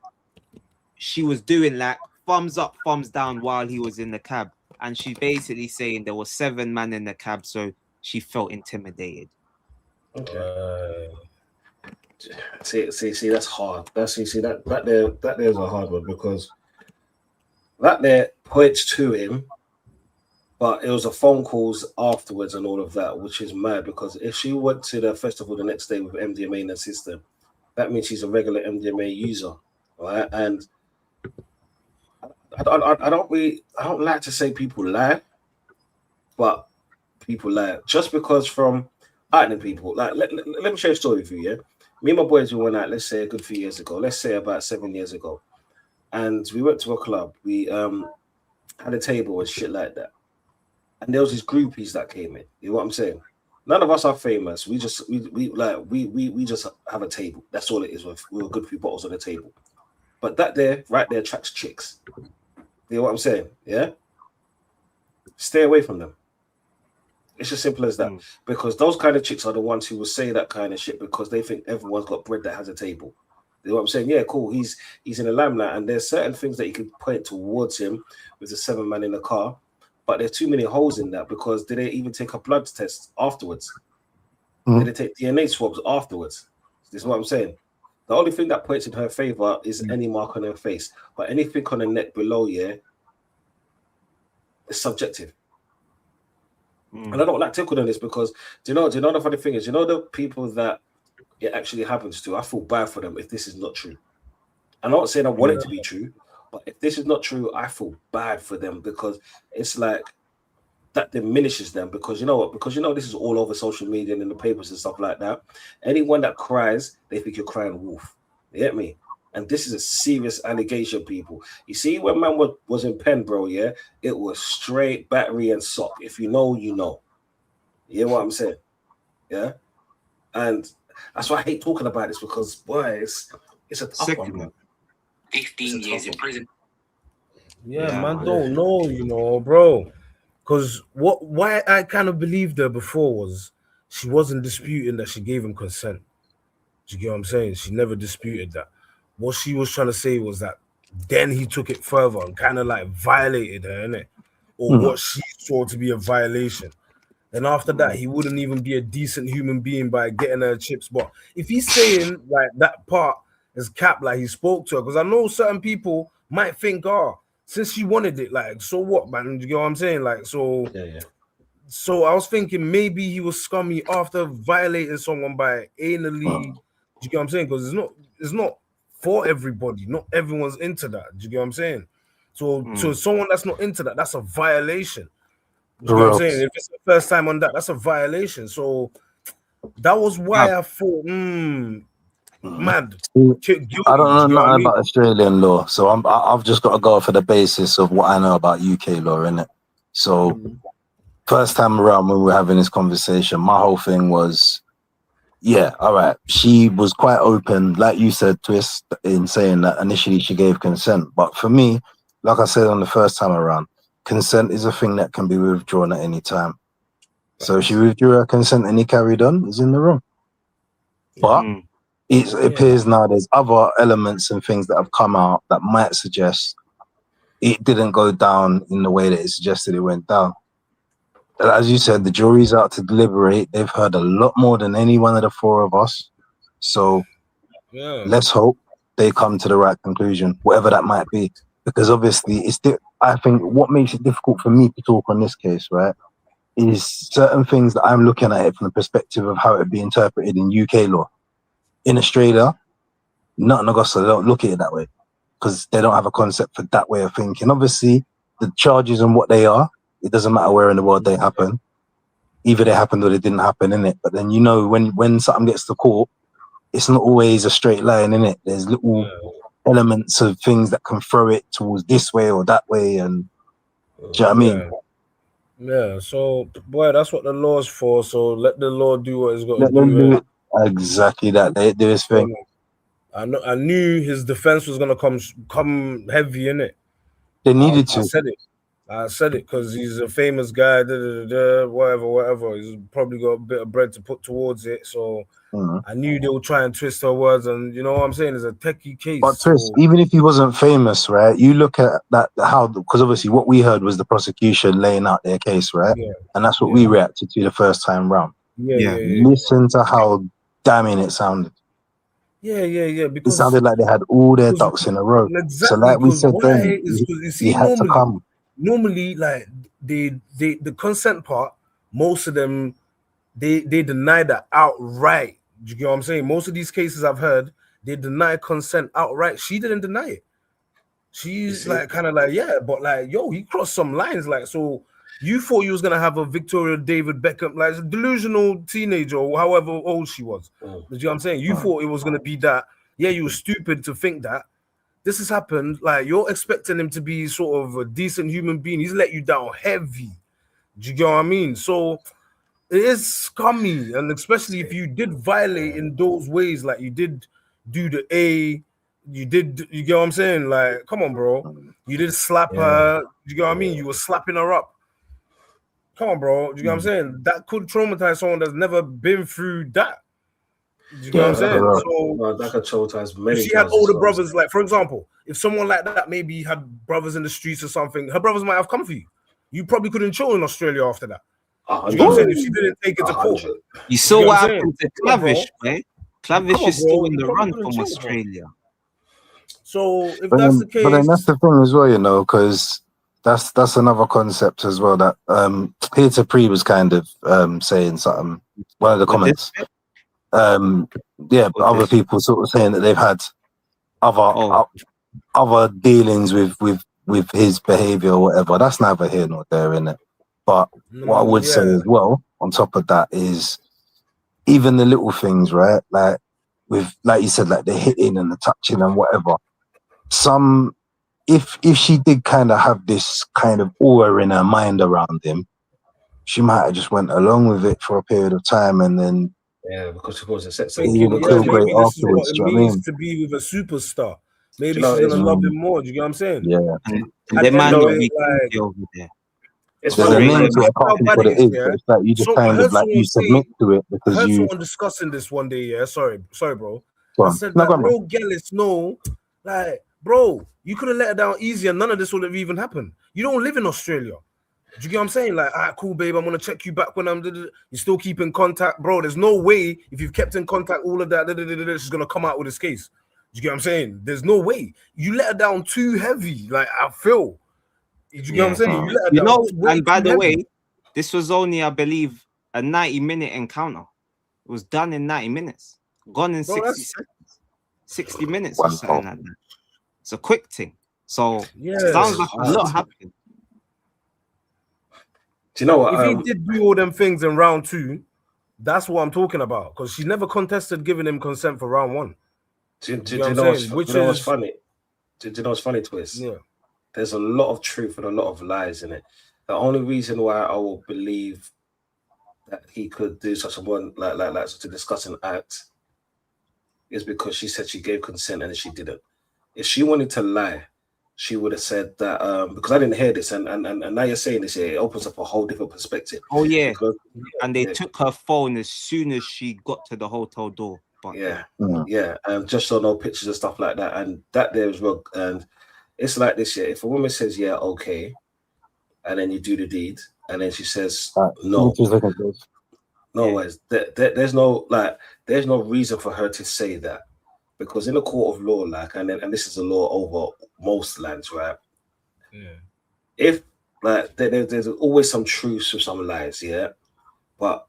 she was doing like thumbs up, thumbs down while he was in the cab, and she's basically saying there was 7 men in the cab, so she felt intimidated. Okay. See, that's hard. That there's a hard one, because that there points to him, but it was a phone calls afterwards and all of that, which is mad, because if she went to the festival the next day with MDMA in her system, that means she's a regular MDMA user, right? And I don't like to say people lie, but people lie just because from acting people. Like, let me share a story with you, yeah? Me and my boys, we went out, let's say a good few years ago, let's say about 7 years ago. And we went to a club. We had a table and shit like that. And there was these groupies that came in. You know what I'm saying? None of us are famous. We just have a table. That's all it is. We were good few bottles on the table. But that there, right there, attracts chicks. You know what I'm saying? Yeah? Stay away from them. It's as simple as that. Because those kind of chicks are the ones who will say that kind of shit because they think everyone's got bread that has a table. You know what I'm saying? Yeah, cool. He's in the limelight, and there's certain things that you can point towards him with the 7 man in the car, but there's too many holes in that, because did they even take a blood test afterwards? Did they take DNA swabs afterwards? This is what I'm saying. The only thing that points in her favor is any mark on her face, but anything on the neck below, yeah, it's subjective. And I don't like tickled on this, because do you know the funny thing is, you know, the people that it actually happens to, I feel bad for them if this is not true. I'm not saying I want it to be true, but if this is not true, I feel bad for them, because it's like that diminishes them. Because you know what? Because you know this is all over social media and in the papers and stuff like that. Anyone that cries, they think you're crying wolf. You get me? And this is a serious allegation, people. You see, when man was in pen, bro, yeah, it was straight battery and sock. If you know, you know. You know what I'm saying? Yeah. And that's why I hate talking about this, because boy, it's a tough one, man. 15 years in prison. Yeah, man, don't know, you know, bro. Because why I kind of believed her before was she wasn't disputing that she gave him consent. Do you get what I'm saying? She never disputed that. What she was trying to say was that then he took it further and kind of like violated her, innit? Or what she saw to be a violation. And after that, he wouldn't even be a decent human being by getting her chips. But if he's saying like that part is cap, like he spoke to her, because I know certain people might think, since she wanted it, like, so what, man? Do you get what I'm saying? Like, so So I was thinking maybe he was scummy after violating someone by anally. Do you get what I'm saying? Because it's not for everybody. Not everyone's into that. Do you get what I'm saying? So someone that's not into that, that's a violation. Do you get what I'm saying? If it's the first time on that, that's a violation. So that was why I thought, mad. Guilty, I don't know nothing about Australian law, so I've just got to go for the basis of what I know about UK law, innit? So first time around when we were having this conversation, my whole thing was, yeah, all right, she was quite open, like you said, Twist, in saying that initially she gave consent. But for me, like I said on the first time around, consent is a thing that can be withdrawn at any time. So if she withdrew her consent and he carried on, he's in the wrong. But it appears now there's other elements and things that have come out that might suggest it didn't go down in the way that it suggested it went down. As you said, the jury's out to deliberate. They've heard a lot more than any one of the four of us. So let's hope they come to the right conclusion, whatever that might be. Because obviously, I think what makes it difficult for me to talk on this case, right, is certain things that I'm looking at it from the perspective of how it would be interpreted in UK law. In Australia, not in Augusta, they don't look at it that way because they don't have a concept for that way of thinking. Obviously, the charges and what they are, it doesn't matter where in the world they happen. Either they happened or they didn't happen, innit? But then, you know, when something gets to court, it's not always a straight line, innit? There's little elements of things that can throw it towards this way or that way. And do you know what I mean? Yeah, so, boy, that's what the law's for. So let the law do what it's got to do. Exactly that. They do his thing. I knew his defense was gonna come heavy in it. They needed to. I said it because he's a famous guy. Whatever. He's probably got a bit of bread to put towards it. So I knew they would try and twist her words, and you know what I'm saying? It's a techie case. But Chris, even if he wasn't famous, right? You look at that because obviously what we heard was the prosecution laying out their case, right? Yeah. And that's what we reacted to the first time round. Listen to how damning it sounded. Yeah. Because it sounded like they had all their ducks in a row. Exactly. So like we said then, you had to come. Normally, like the consent part, most of them they deny that outright. Do you get what I'm saying? Most of these cases I've heard, they deny consent outright. She didn't deny it. She's like kind of like, yeah, but like, yo, he crossed some lines. Like, so you thought you was gonna have a Victoria David Beckham, like a delusional teenager or however old she was. Do you know what I'm saying? You thought it was gonna be that. Yeah, you were stupid to think that. This has happened. Like, you're expecting him to be sort of a decent human being. He's let you down heavy. Do you get what I mean? So it is scummy, and especially if you did violate in those ways, like you did do the A, you get what I'm saying? Like, come on, bro. You did slap her. You get what I mean? You were slapping her up. Come on, bro. You get what I'm saying? That could traumatize someone that's never been through that. You know what I'm saying? So that could traumatize many. If she had older brothers, like for example, if someone like that maybe had brothers in the streets or something, her brothers might have come for you. You probably couldn't chill in Australia after that. You know what I'm saying? If she didn't take it to court. You saw what happened to Clavish, right? Clavish is still in the run from Australia. So if that's the case, but then that's the thing as well, you know, because that's another concept as well that Peter Pre was kind of saying something. One of the comments. But other people sort of saying that they've had other dealings with his behavior or whatever. That's neither here nor there, innit? But what I would say as well, on top of that, is even the little things, right? Like you said, like the hitting and the touching and whatever. If she did kind of have this kind of aura in her mind around him, she might have just went along with it for a period of time and then. Yeah, because she was a sex. Maybe this is what it means to be with a superstar. Maybe she's gonna love him more. Do you get what I'm saying? Yeah. And they might not be over there. It's there's a name to it. I can't think what it is. But it's like you just kind of like you submit to it because I heard you. someone discussing this one day. Yeah, sorry, bro. I said that real Gellis, no, like, bro, you could have let her down easier. None of this would have even happened. You don't live in Australia. Do you get what I'm saying? Like, all right, cool, babe. I'm gonna check you back when I'm. You still keep in contact, bro. There's no way if you've kept in contact, all of that, she's gonna come out with this case. Do you get what I'm saying? There's no way. You let her down too heavy. Like, I feel. Do you get what I'm saying? You let her down. And by the way, this was only, I believe, a 90-minute encounter. It was done in 90 minutes. Gone in 60 seconds. 60 minutes or something like that. It's a quick thing. So it sounds like a lot happened. Do you know what? If he did do all them things in round 2, that's what I'm talking about. Because she never contested giving him consent for round 1. Do you know what's funny? Do you know what's funny, Twist? Yeah. There's a lot of truth and a lot of lies in it. The only reason why I will believe that he could do such a one like such a disgusting act is because she said she gave consent and she didn't. If she wanted to lie, she would have said that because I didn't hear this, and now you're saying this, it opens up a whole different perspective. Oh yeah, and they took her phone as soon as she got to the hotel door. But just so no pictures and stuff like that, and that there is wrong. And it's like this, yeah. If a woman says yeah, okay, and then you do the deed, and then she says no, there's no reason for her to say that. Because in the court of law, like, and this is a law over most lands, right? Yeah. If like there's always some truths or some lies, yeah. But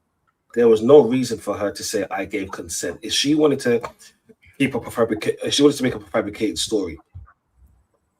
there was no reason for her to say I gave consent. If she wanted to keep up she wanted to make up a fabricated story,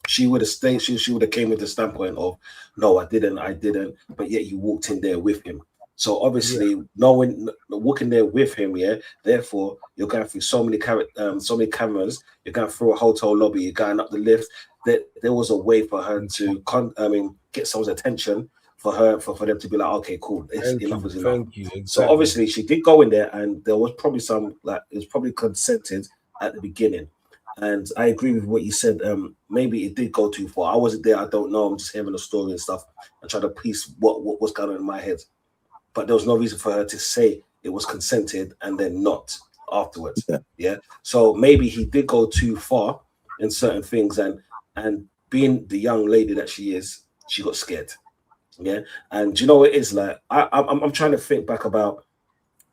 she would have stayed. She would have came with the standpoint of no, I didn't. But yet you walked in there with him. So obviously, walking there with him, yeah. Therefore, you're going through so many cameras. You're going through a hotel lobby. You're going up the lift. There was a way for her to, get someone's attention for them to be like, okay, cool, enough is enough. Thank you. Exactly. So obviously she did go in there, and there was probably some, like, it was probably consented at the beginning. And I agree with what you said. Maybe it did go too far. I wasn't there. I don't know. I'm just hearing the story and stuff and trying to piece what was going on in my head. But there was no reason for her to say it was consented and then not afterwards. Yeah. So maybe he did go too far in certain things, and being the young lady that she is, she got scared. Yeah. And you know what it is like? I'm trying to think back about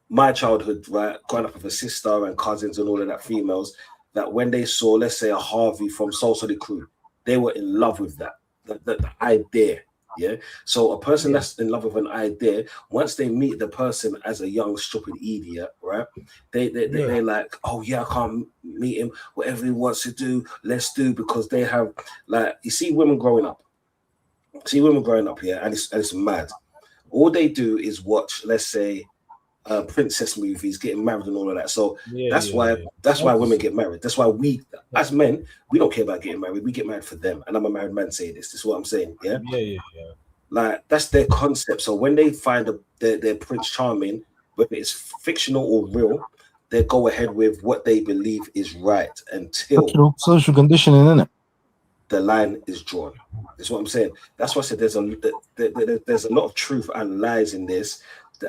my childhood, right? Growing up with a sister and cousins and all of that, females, that when they saw, let's say, a Harvey from Soul Solid Crew, they were in love with that, the idea. Yeah. So a person that's in love with an idea, once they meet the person as a young, stupid idiot, right? They're like, oh yeah, I can't meet him. Whatever he wants to do, let's do, because they have, like, you see women growing up. And it's mad. All they do is watch, let's say, princess movies, getting married and all of that. So that's why women get married. That's why we, as men, we don't care about getting married. We get married for them. And I'm a married man saying this. This is what I'm saying. Yeah. Like, that's their concept. So when they find their Prince Charming, whether it's fictional or real, they go ahead with what they believe is right until social conditioning, isn't it? The line is drawn. That's what I'm saying. That's why I said there's a lot of truth and lies in this.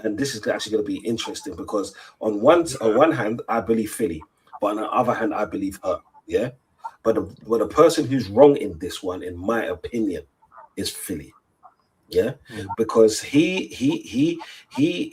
And this is actually going to be interesting, because on one hand, I believe Philly, but on the other hand, I believe her. Yeah. But the person who's wrong in this one, in my opinion, is Philly. Yeah. Because he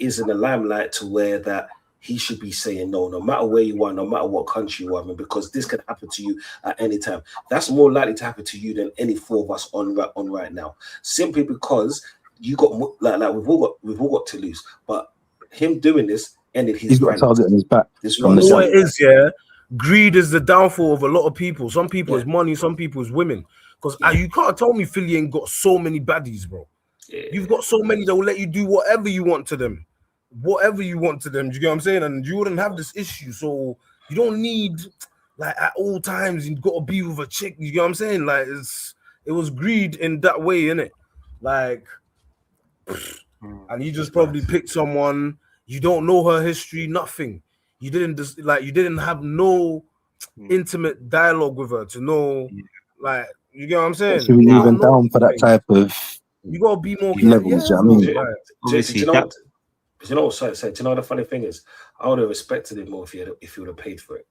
is in the limelight to where that he should be saying no matter where you are, no matter what country you are in, because this can happen to you at any time. That's more likely to happen to you than any four of us on right now, simply because you got like we've all got to lose. But him doing this ended his. He's got a target on his back. This one it is, yeah. Greed is the downfall of a lot of people. Some people is money, some people is women. Because you can't tell me Philly ain't got so many baddies, bro. You've got so many that will let you do whatever you want to them. Whatever you want to them. Do you get what I'm saying? And you wouldn't have this issue. So you don't need, like, at all times you've got to be with a chick. You get what I'm saying? Like, it was greed in that way, innit? Like, and you just probably picked someone, you don't know her history, nothing. You didn't have no intimate dialogue with her to know, like, you get what I'm saying? Should we even down for that type of, you gotta be more levels, careful. I mean, do you know the funny thing is, I would have respected him more if he would have paid for it.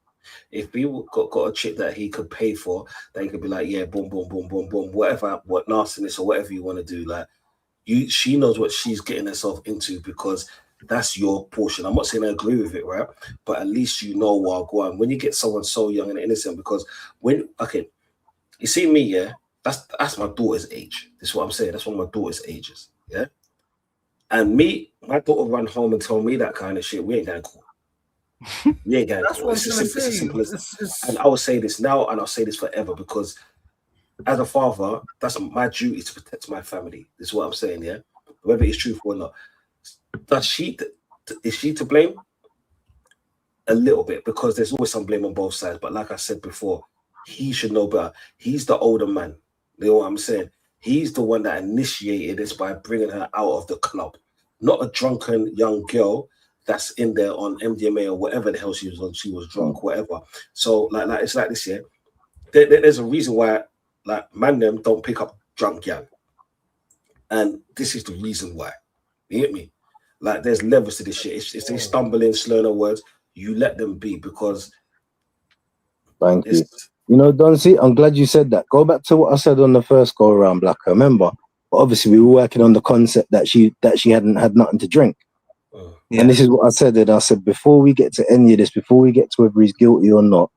If he got a chick that he could pay for, that he could be like, yeah, boom, boom, boom, boom, boom, whatever, what nastiness or whatever you want to do, like, she knows what she's getting herself into, because that's your portion. I'm not saying I agree with it, right? But at least you know what I'll go on. When you get someone so young and innocent, because you see me, yeah, that's my daughter's age. This is what I'm saying. That's one of my daughter's ages, yeah. And my daughter run home and tell me that kind of shit. We ain't going cool. We ain't going cool. It's as simple as that. And I will say this now, and I'll say this forever, because as a father, that's my duty to protect my family. This is what I'm saying, yeah? Whether it's truthful or not. Is she to blame? A little bit, because there's always some blame on both sides. But like I said before, he should know better. He's the older man. You know what I'm saying? He's the one that initiated this by bringing her out of the club. Not a drunken young girl that's in there on MDMA or whatever the hell she was on. She was drunk, whatever. So like it's like this, yeah? There's a reason why, like, man them don't pick up drunk young. And this is the reason why. You get me? Like, there's levels to this shit. If they stumbling, slurring words, you let them be, because thank you. You know, Donzi, I'm glad you said that. Go back to what I said on the first go around, Black. Remember, but obviously we were working on the concept that she hadn't had nothing to drink. And this is what I said. And I said, before we get to any of this, before we get to whether he's guilty or not,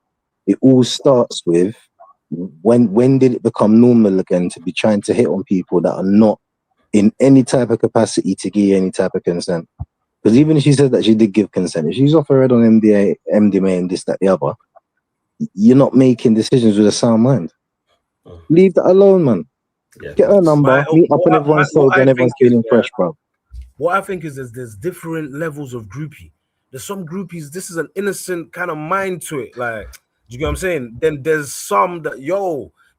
it all starts with when did it become normal again to be trying to hit on people that are not in any type of capacity to give any type of consent? Because even if she said that she did give consent, if she's off her head on MDMA and this, that, the other, you're not making decisions with a sound mind. Leave that alone, man. Get her number, meet up on everyone's soul, and everyone's feeling fresh, bro. What I think is there's different levels of groupie. There's some groupies, this is an innocent kind of mind to it. Like, do you get what I'm saying? Then there's some that,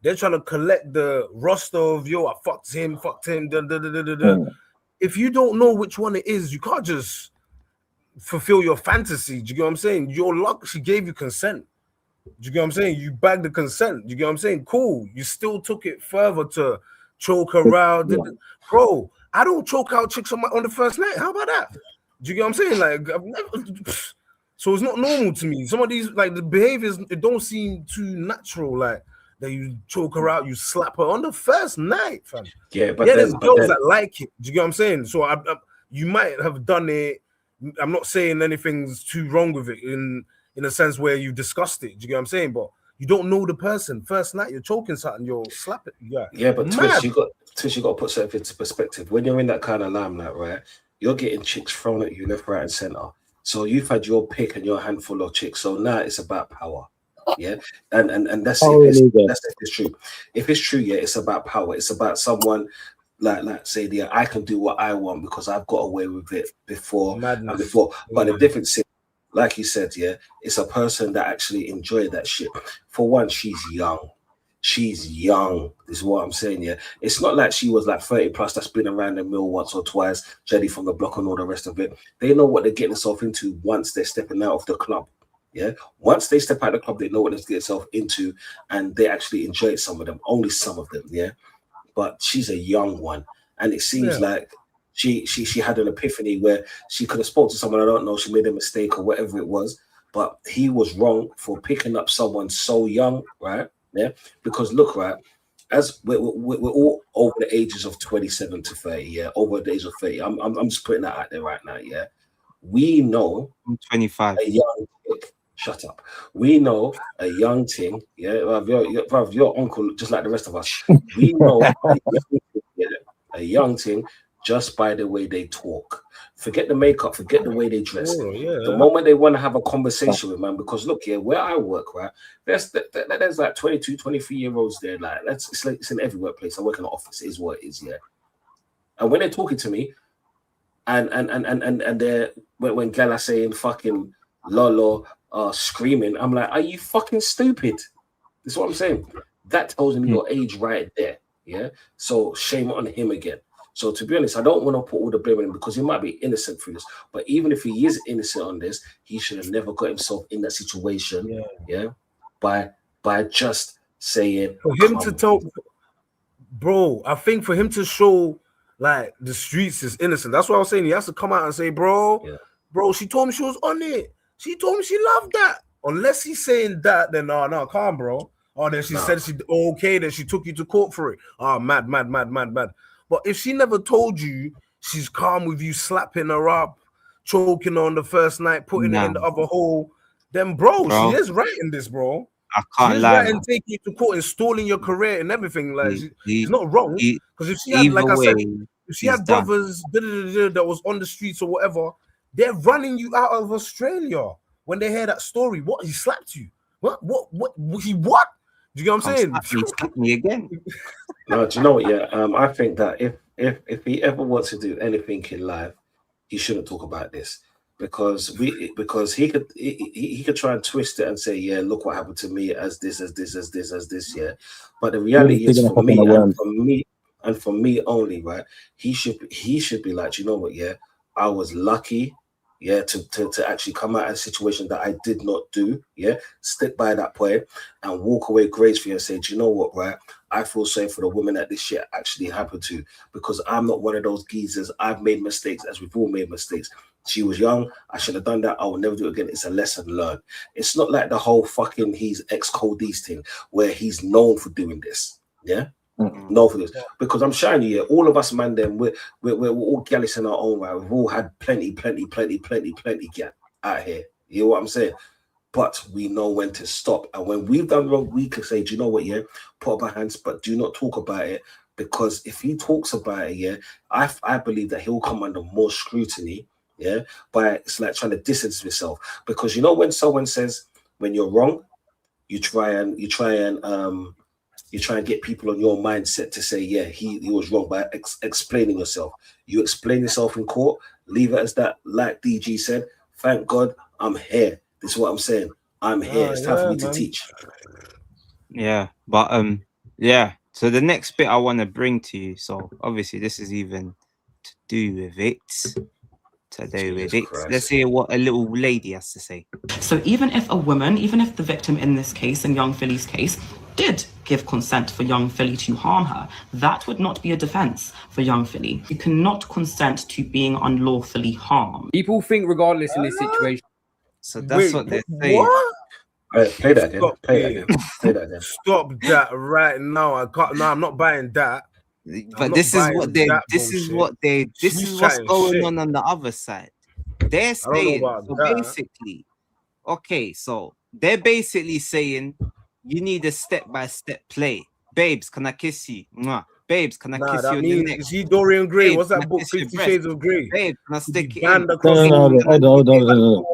they're trying to collect the roster of I fucked him, da, da, da, da, da, da. If you don't know which one it is, you can't just fulfill your fantasy. Do you get what I'm saying? Your luck, she gave you consent. Do you get what I'm saying? You bagged the consent. Do you get what I'm saying? Cool. You still took it further to choke her out. Bro, I don't choke out chicks on the first night. How about that? Do you get what I'm saying? Like, I've never. So it's not normal to me. Some of these, like the behaviors, it don't seem too natural. Like that you choke her out, you slap her on the first night, fam. Yeah, but there's girls that like it. Do you get what I'm saying? So you might have done it. I'm not saying anything's too wrong with it in a sense where you discussed it. Do you get what I'm saying? But you don't know the person. First night, you're choking something, you'll slap it. Yeah, but Twitch, you got to put something into perspective. When you're in that kind of limelight, right? You're getting chicks thrown at you left, right, and center. So you've had your pick and your handful of chicks. So now it's about power. Yeah. And that's that's if it's true. If it's true, yeah, it's about power. It's about someone like say, yeah, I can do what I want because I've got away with it before. Madness. And before. But the difference is, like you said, yeah, it's a person that actually enjoyed that shit. For one, she's young. She's young, is what I'm saying. Yeah, it's not like she was like 30 plus that's been around the mill once or twice, Jenny from the block and all the rest of it. They know what they're getting themselves into once they're stepping out of the club. Yeah, once they step out of the club, they know what they're getting themselves into, and they actually enjoy it. Some of them, only some of them. Yeah, but she's a young one, and it seems like she had an epiphany where she could have spoke to someone. I don't know. She made a mistake or whatever it was, but he was wrong for picking up someone so young, right? Yeah, because look, right, as we're all over the ages of 27 to 30, yeah, over the age of 30. I'm just putting that out there right now, yeah. We know I'm 25. A young chick, shut up. We know a young thing, yeah, your uncle, just like the rest of us. We know a young thing just by the way they talk. Forget the makeup, forget the way they dress. The moment they want to have a conversation with man, because look here, where I work, right, there's like 22, 23-year-olds there. Like it's in every workplace. I work in an office, it is what it is, yeah. And when they're talking to me, and they're when gal are saying fucking lolo, screaming, I'm like, are you fucking stupid? That's what I'm saying. That tells me your age right there. Yeah. So shame on him again. So to be honest, I don't want to put all the blame on him because he might be innocent for this. But even if he is innocent on this, he should have never got himself in that situation. Yeah. By just saying for him to tell, bro, I think for him to show like the streets is innocent. That's what I was saying. He has to come out and say, bro, she told me she was on it. She told me she loved that. Unless he's saying that, then no, calm, bro. Oh, then she said she okay, then she took you to court for it. Oh, mad. But if she never told you she's calm with you slapping her up, choking her on the first night, putting it in the other hole, then bro, she is right in this, bro. I can't she is lie, right in taking you to court, installing your career and everything. Like she's not wrong. Because if she had, like I said, if she had brothers that was on the streets or whatever, they're running you out of Australia when they hear that story. What? He slapped you? What? He what? Do you get what I'm saying? He slapped me again. No, do you know what? Yeah, I think that if he ever wants to do anything in life, he shouldn't talk about this because he could try and twist it and say, yeah, look what happened to me as this, yeah. But the reality is for me only, right? He should be like, you know what? Yeah, I was lucky. Yeah, to actually come out of a situation that I did not do, yeah, stick by that point and walk away gracefully and say, do you know what, right? I feel sorry for the woman that this shit actually happened to because I'm not one of those geezers. I've made mistakes, as we've all made mistakes. She was young. I should have done that. I will never do it again. It's a lesson learned. It's not like the whole fucking he's ex-Codees thing where he's known for doing this, yeah? No, for this because I'm showing you, all of us, man. Then we're all gallus in our own right. We've all had plenty gal out here. You know what I'm saying? But we know when to stop, and when we've done wrong, we can say, do you know what? Yeah, put up our hands, but do not talk about it because if he talks about it, yeah, I believe that he'll come under more scrutiny. Yeah, by it's like trying to distance himself because you know when someone says when you're wrong, you try and get people on your mindset to say, yeah, he was wrong by explaining yourself. You explain yourself in court, leave it as that, like DG said, thank God I'm here. This is what I'm saying. I'm here. It's time for me to teach. Yeah, but Yeah. So the next bit I want to bring to you. So obviously this is even to do with it. Jesus Christ. Let's hear what a little lady has to say. So even if a woman, even if the victim in this case, in young Philly's case, did give consent for young Philly to harm her, that would not be a defense for young Philly. You cannot consent to being unlawfully harmed. People think regardless in this situation. So that's what they're saying. What? Play that again. Stop Play it. that again. Play that again. Stop that right now. I can't. No, I'm not buying that. But this is what they. This is what they. This She's is what's chatting going shit. on the other side. They're I don't know saying about so that. basically. Okay, so they're basically saying you need a step-by-step play. Babes, can I kiss you? Mwah. Babes, can I Nah, kiss that you on the means neck? is he Dorian Gray? Babes, What's can that I book? kiss your 50 breast? Shades of Grey. Babe, can I stick it Banned in? across No.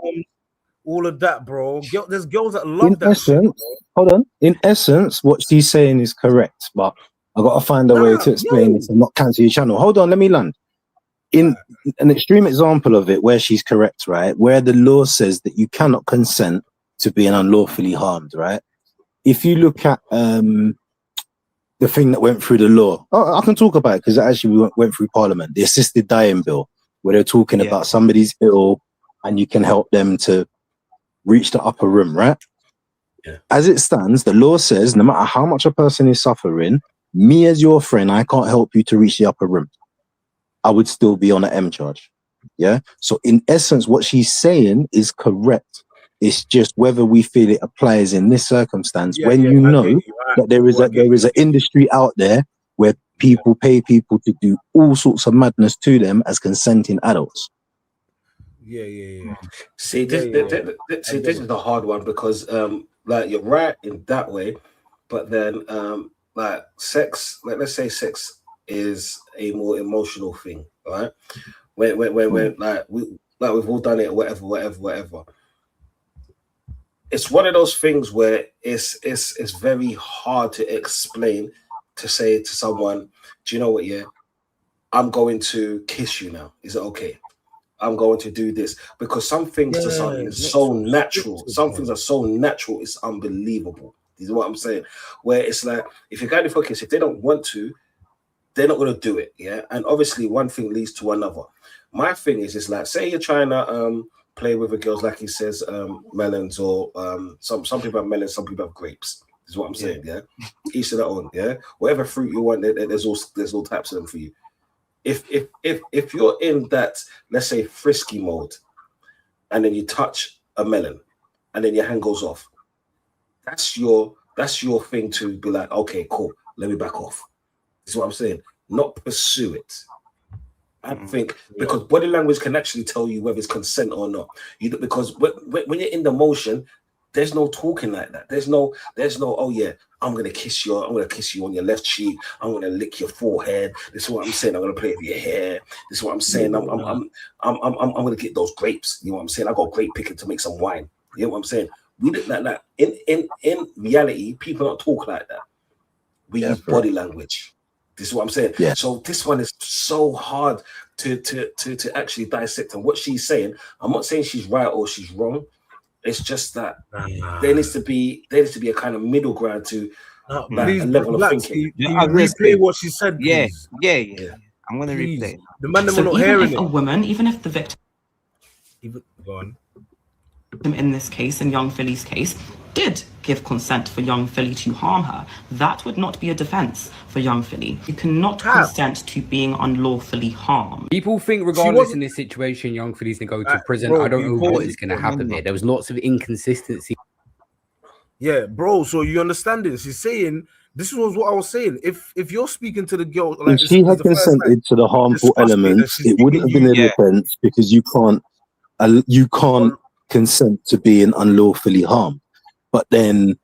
all of that, bro. There's girls that In love that shit. essence, hold on. In essence, what she's saying is correct, but I got to find a way to explain this and not cancel your channel. Hold on, let me land. In an extreme example of it, where she's correct, right? Where the law says that you cannot consent to being unlawfully harmed, right? If you look at the thing that went through the law, I can talk about it because it actually went through Parliament, the assisted dying bill, where they're talking about somebody's ill and you can help them to reach the upper room, right? Yeah. As it stands, the law says no matter how much a person is suffering, me as your friend, I can't help you to reach the upper room. I would still be on an M charge. Yeah. So in essence, what she's saying is correct. It's just whether we feel it applies in this circumstance when you know that there is an industry out there where people pay people to do all sorts of madness to them as consenting adults. Yeah. See, this is the hard one because like you're right in that way, but then like sex, like let's say sex is a more emotional thing, right? When like we've all done it, whatever. It's one of those things where it's very hard to explain, to say to someone, do you know what? Yeah, I'm going to kiss you now. Is it okay? I'm going to do this because some things to something is so natural. Some things are so natural, it's unbelievable. Is what I'm saying. Where it's like if you're going for a kiss, if they don't want to, they're not going to do it. Yeah, and obviously one thing leads to another. My thing is like, say you're trying to play with a girls, like he says, melons or some people have melons, some people have grapes. Is what I'm saying. Yeah, each to their own. Yeah, whatever fruit you want, there's all types of them for you. If you're in that, let's say, frisky mode, and then you touch a melon, and then your hand goes off, that's your thing to be like, okay, cool, let me back off. Is what I'm saying. Not pursue it. I think because body language can actually tell you whether it's consent or not. Because when you're in the motion, there's no talking like that. There's no. Oh yeah, I'm gonna kiss you on your left cheek. I'm gonna lick your forehead. This is what I'm saying. I'm gonna play with your hair. This is what I'm saying. I'm gonna get those grapes. You know what I'm saying? I got grape picking to make some wine. You know what I'm saying? We did like that. In reality, people don't talk like that. We use body language. This is what I'm saying. Yeah. So this one is so hard to actually dissect. And what she's saying, I'm not saying she's right or she's wrong. It's just that there needs to be a kind of middle ground to a level of thinking. Can you replay what she said, please? Yeah. I'm gonna replay. The man So not even hearing if it. a woman, even if the victim Go on. in this case, in young Philly's case, did give consent for young Philly to harm her, that would not be a defense for young Philly. You cannot consent to being unlawfully harmed. People think regardless in this situation, young Philly's going to go to prison. bro, I don't know you what is going to happen there. There was lots of inconsistency. Yeah, bro. So you understand this? She's saying this was what I was saying. If you're speaking to the girl, like if she had consented to the harmful elements, it wouldn't have been a defense because you can't consent to being unlawfully harmed. But then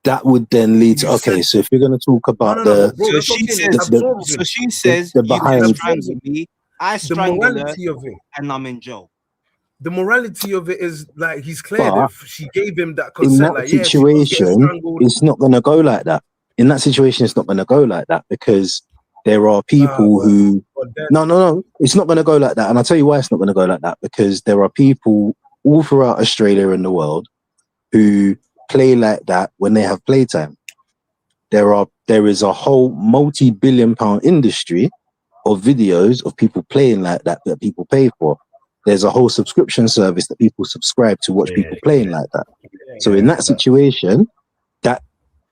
that would then lead to so if you're going to talk about so she says the you behind can strangle me, I strangle her, of it. and I'm in jail. The morality of it is like he's clear that she gave him that consent. In that like, situation, it's not going to go like that. In that situation, it's not going to go like that because there are people who. No, it's not going to go like that. And I'll tell you why it's not going to go like that because there are people all throughout Australia and the world who play like that when they have playtime. there is a whole multi-billion-pound industry of videos of people playing like that people pay for. There's a whole subscription service that people subscribe to watch people playing like that. So in that situation, that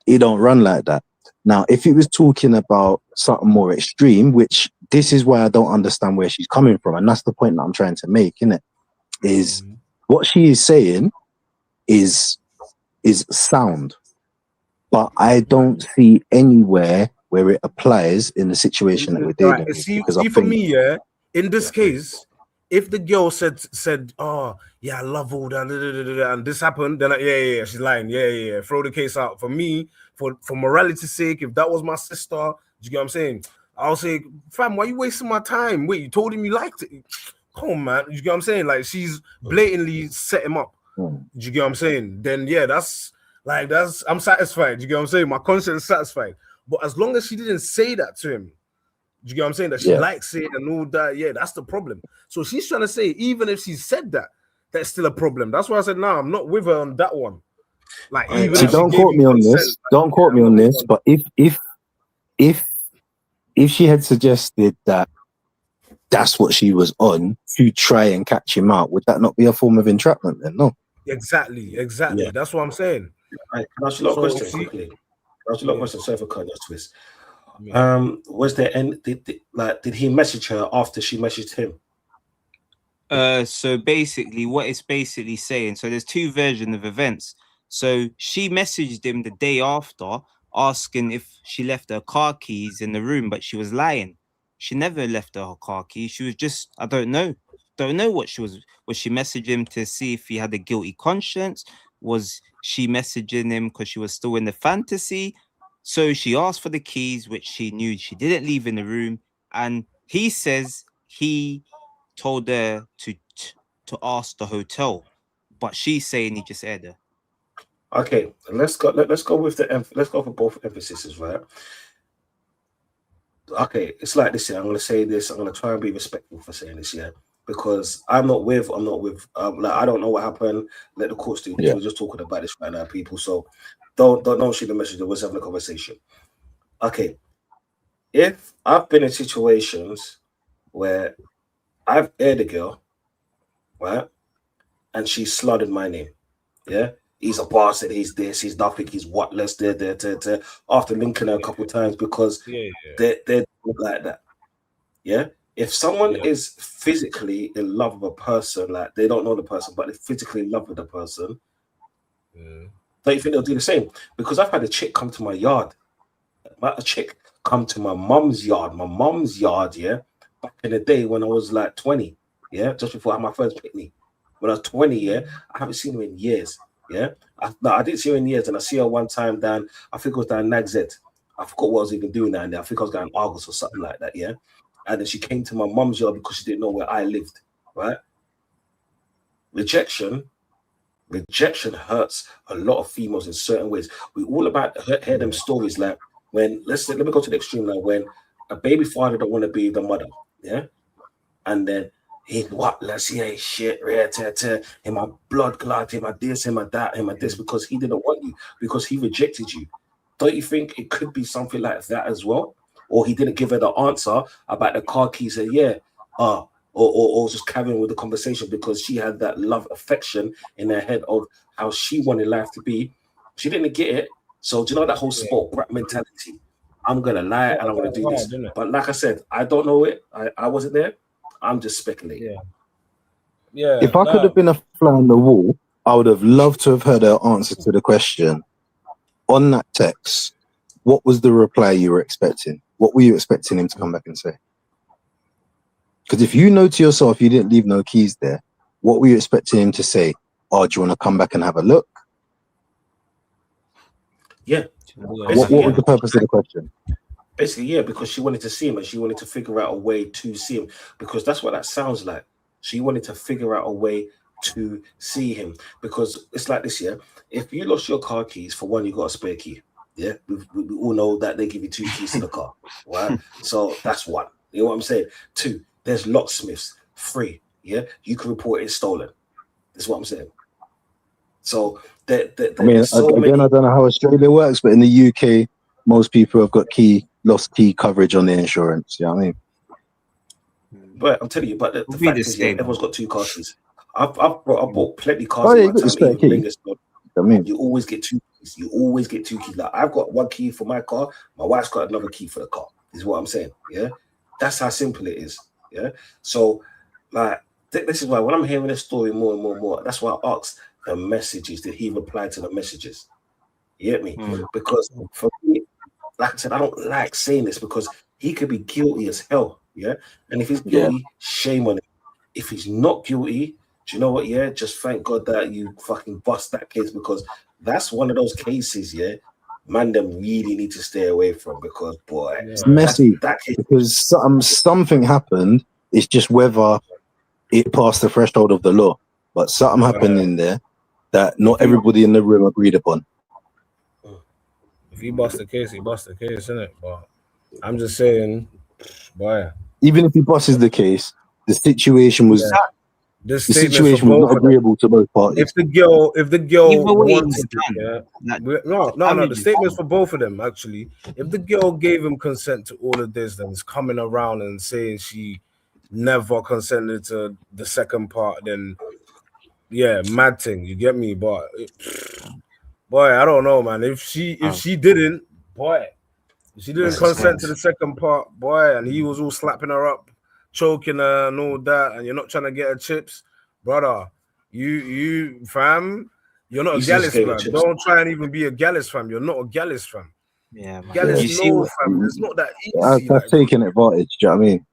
it don't run like that. Now, if it was talking about something more extreme, which this is why I don't understand where she's coming from, and that's the point that I'm trying to make, innit? Is what she is saying is sound, but I don't see anywhere where it applies in the situation that we're dealing with. See, Because I for think, me, yeah, in this case, if the girl said, oh yeah, I love all that, and this happened, then yeah, she's lying. Yeah, throw the case out. For me, for morality's sake, if that was my sister, do you get what I'm saying? I'll say, fam, why you wasting my time? Wait, you told him you liked it. Come on, man. You get what I'm saying? Like, she's blatantly set him up. Do you get what I'm saying? Then yeah, I'm satisfied. Do you get what I'm saying? My conscience is satisfied. But as long as she didn't say that to him, do you get what I'm saying? That she likes it and all that. Yeah, that's the problem. So she's trying to say, even if she said that, that's still a problem. That's why I said, nah, I'm not with her on that one. Like, even if don't quote me on this. Don't quote me on this. But if she had suggested that that's what she was on to try and catch him out, would that not be a form of entrapment then? No. Exactly. Yeah. That's what I'm saying. Right, can I ask you a question quickly? Can I ask you a question? Sorry for cutting your twist. Was there any did he message her after she messaged him? So basically, what it's basically saying, so there's two versions of events. So she messaged him the day after, asking if she left her car keys in the room, but she was lying. She never left her car keys. She was just, I don't know what she was. Was she messaging him to see if he had a guilty conscience? Was she messaging him because she was still in the fantasy? So she asked for the keys, which she knew she didn't leave in the room, and he says he told her to ask the hotel, but she's saying he just aired her. Okay, let's go with let's go for both emphases, right? Okay, it's like this. Yeah, I'm gonna say this. I'm gonna try and be respectful for saying this. Yeah, because I'm not with. Like, I don't know what happened. Let the courts do this. Yeah. We're just talking about this right now, people. So don't shoot the message. We're having a conversation. Okay, if I've been in situations where I've aired a girl, right, and she slotted my name, yeah. He's a bastard, he's this, he's nothing, he's whatless, there. After linking her a couple times because they're like that. Yeah. If someone is physically in love with a person, like they don't know the person, but they're physically in love with the person, don't you think they'll do the same? Because I've had a chick come to my yard. A chick come to my mom's yard. My mom's yard, yeah. Back in the day when I was like 20, yeah, just before I had my first picnic. When I was 20, yeah, I haven't seen her in years. Yeah, I didn't see her in years, and I see her one time down. I think it was down Nagzed. I forgot what I was even doing down there. I think I was going Argos or something like that. Yeah, and then she came to my mum's yard because she didn't know where I lived. Right? Rejection hurts a lot of females in certain ways. We all about hear them stories like when let me go to the extreme now. When a baby father don't want to be the mother, yeah, and then he he ain't shit, him my blood clot, him my this, him my that, him my this, because he didn't want you, because he rejected you. Don't you think it could be something like that as well? Or he didn't give her the answer about the car keys, and or just carrying with the conversation because she had that love affection in her head of how she wanted life to be. She didn't get it. So do you know that whole sport brat mentality? I'm gonna lie and I'm gonna do this. But like I said, I don't know it. I wasn't there. I'm just speculating. Yeah. If I could have been a fly on the wall, I would have loved to have heard her answer to the question on that text. What was the reply you were expecting? What were you expecting him to come back and say? Because if you know to yourself you didn't leave no keys there, what were you expecting him to say? Oh, do you want to come back and have a look? Yeah. What was the purpose of the question? Basically, yeah, because she wanted to see him and she wanted to figure out a way to see him, because that's what that sounds like. She wanted to figure out a way to see him, because it's like this, yeah. If you lost your car keys, for one, you got a spare key. Yeah, we all know that they give you 2 keys to the car, right? So that's one. You know what I'm saying? 2, there's locksmiths. 3, yeah, you can report it stolen. That's what I'm saying. So I mean, again, I don't know how Australia works, but in the UK, most people have got lost key coverage on their insurance. You know what I mean? But I'm telling you, but the fact is, yeah, everyone's got 2 car keys. I've bought plenty cars Oh, yeah, in you my got your time, spare even key. Lingus. I mean, You always get 2 keys. You always get 2 keys. Like I've got 1 key for my car. My wife's got another key for the car. Is what I'm saying. Yeah, that's how simple it is. Yeah. So, like, this is why when I'm hearing this story more and more, that's why I asked the messages. Did he reply to the messages? You get me? Because for me, like I said, I don't like saying this because he could be guilty as hell. Yeah. And if he's guilty, shame on him. If he's not guilty, do you know what? Yeah, just thank God that you fucking bust that case, because that's one of those cases, yeah, man, them really need to stay away from, because boy, it's messy that case, because something happened. It's just whether it passed the threshold of the law, but something happened in there that not everybody in the room agreed upon. If he bust the case, he bust the case, innit? But I'm just saying, boy. Even if he busts the case, the situation was the situation was not agreeable to both parties. If the girl wanted it, no, the statements for both of them actually. If the girl gave him consent to all of this, then it's coming around and saying she never consented to the second part, then yeah, mad thing. You get me? But boy, I don't know, man. If she didn't, boy, if she didn't consent to the second part, boy, and he was all slapping her up, choking her and all that, and you're not trying to get her chips, brother. You fam, you're not a Gallus fam. Don't try and even be a Gallus fam. You're not a Gallus fam. Yeah, man. Gallus, no fam. It's not that easy. That's taking advantage. Do you know what I mean?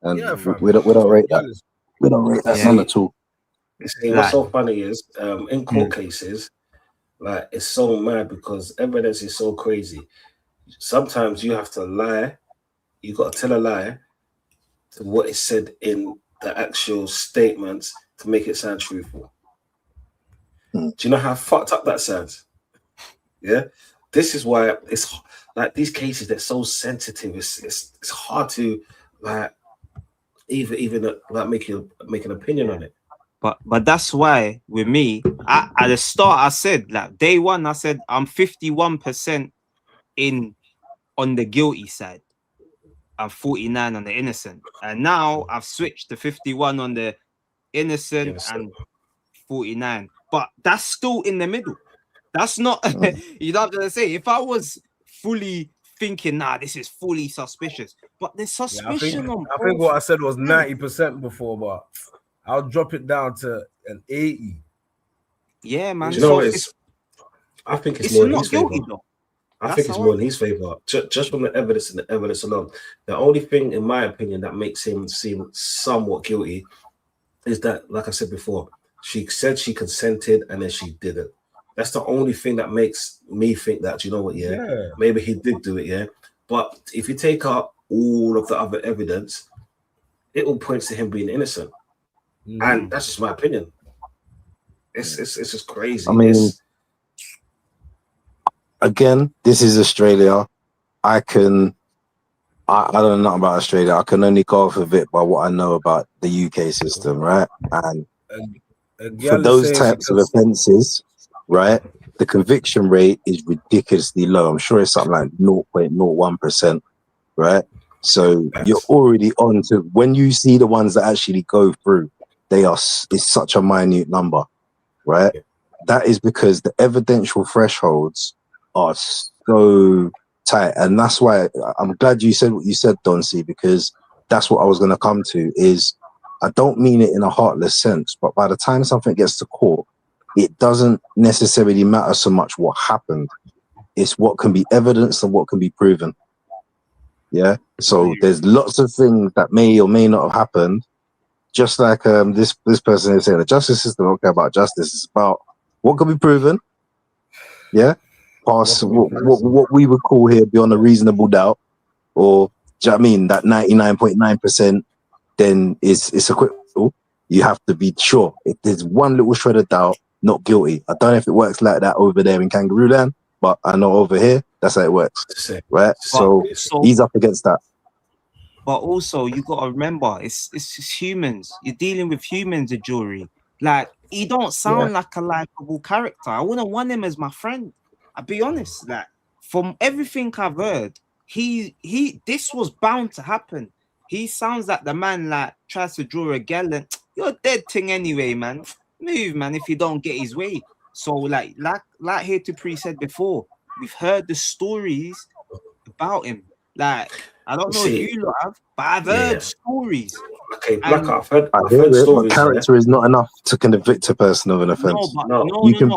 And yeah, fam. We don't rate that. We don't rate that none at all. See, what's so funny is in court cases, like, it's so mad because evidence is so crazy. Sometimes you have to lie. You got to tell a lie to what is said in the actual statements to make it sound truthful. Do you know how fucked up that sounds? Yeah, this is why it's like these cases, they're so sensitive. It's hard to like even like make an opinion on it. But that's why with me, at the start I said, like, day one, I said I'm 51% on the guilty side. I'm 49 on the innocent. And now I've switched to 51 on the innocent and 49. But that's still in the middle. That's not, you know what I'm saying? If I was fully thinking, this is fully suspicious, but the suspicion I think what I said was 90% before, but I'll drop it down to an 80. Yeah, man. Do you know what it is? I think it's more in his favor. I think it's more in his favor, just from the evidence and the evidence alone. The only thing, in my opinion, that makes him seem somewhat guilty is that, like I said before, she said she consented and then she didn't. That's the only thing that makes me think that, you know what, maybe he did do it, But if you take out all of the other evidence, it all points to him being innocent. And that's just my opinion. It's just crazy. I mean, again, this is Australia. I don't know nothing about Australia. I can only go off of it by what I know about the UK system, right? And for those types of offences, right, the conviction rate is ridiculously low. I'm sure it's something like 0.01%, right? So you're already on to, when you see the ones that actually go through, it's such a minute number, right? That is because the evidential thresholds are so tight, and that's why I'm glad you said what you said, Don C, because that's what I was going to come to. Is I don't mean it in a heartless sense, but by the time something gets to court, it doesn't necessarily matter so much what happened. It's what can be evidenced and what can be proven. Yeah. So there's lots of things that may or may not have happened. Just like this person is saying, the justice system don't care about justice. It's about what can be proven. Yeah. Pass what we would call here beyond a reasonable doubt, or do you know what I mean, that 99.9%, then it's acquittal. You have to be sure. If there's one little shred of doubt, not guilty. I don't know if it works like that over there in Kangaroo Land, but I know over here that's how it works, right? So he's up against that. But also, you gotta remember, it's humans. You're dealing with humans, a jury. Like, he don't sound like a likable character. I wouldn't want him as my friend. I'll be honest. Like, from everything I've heard, this was bound to happen. He sounds like the man like tries to draw a gal and you're dead thing anyway, man. Move, man, if you don't get his way. So like here to pre said before, we've heard the stories about him. Like, I don't know if you lot have, but I've heard stories. Okay, Black, I've heard it, stories. But character is not enough to convict a person of an offense. You can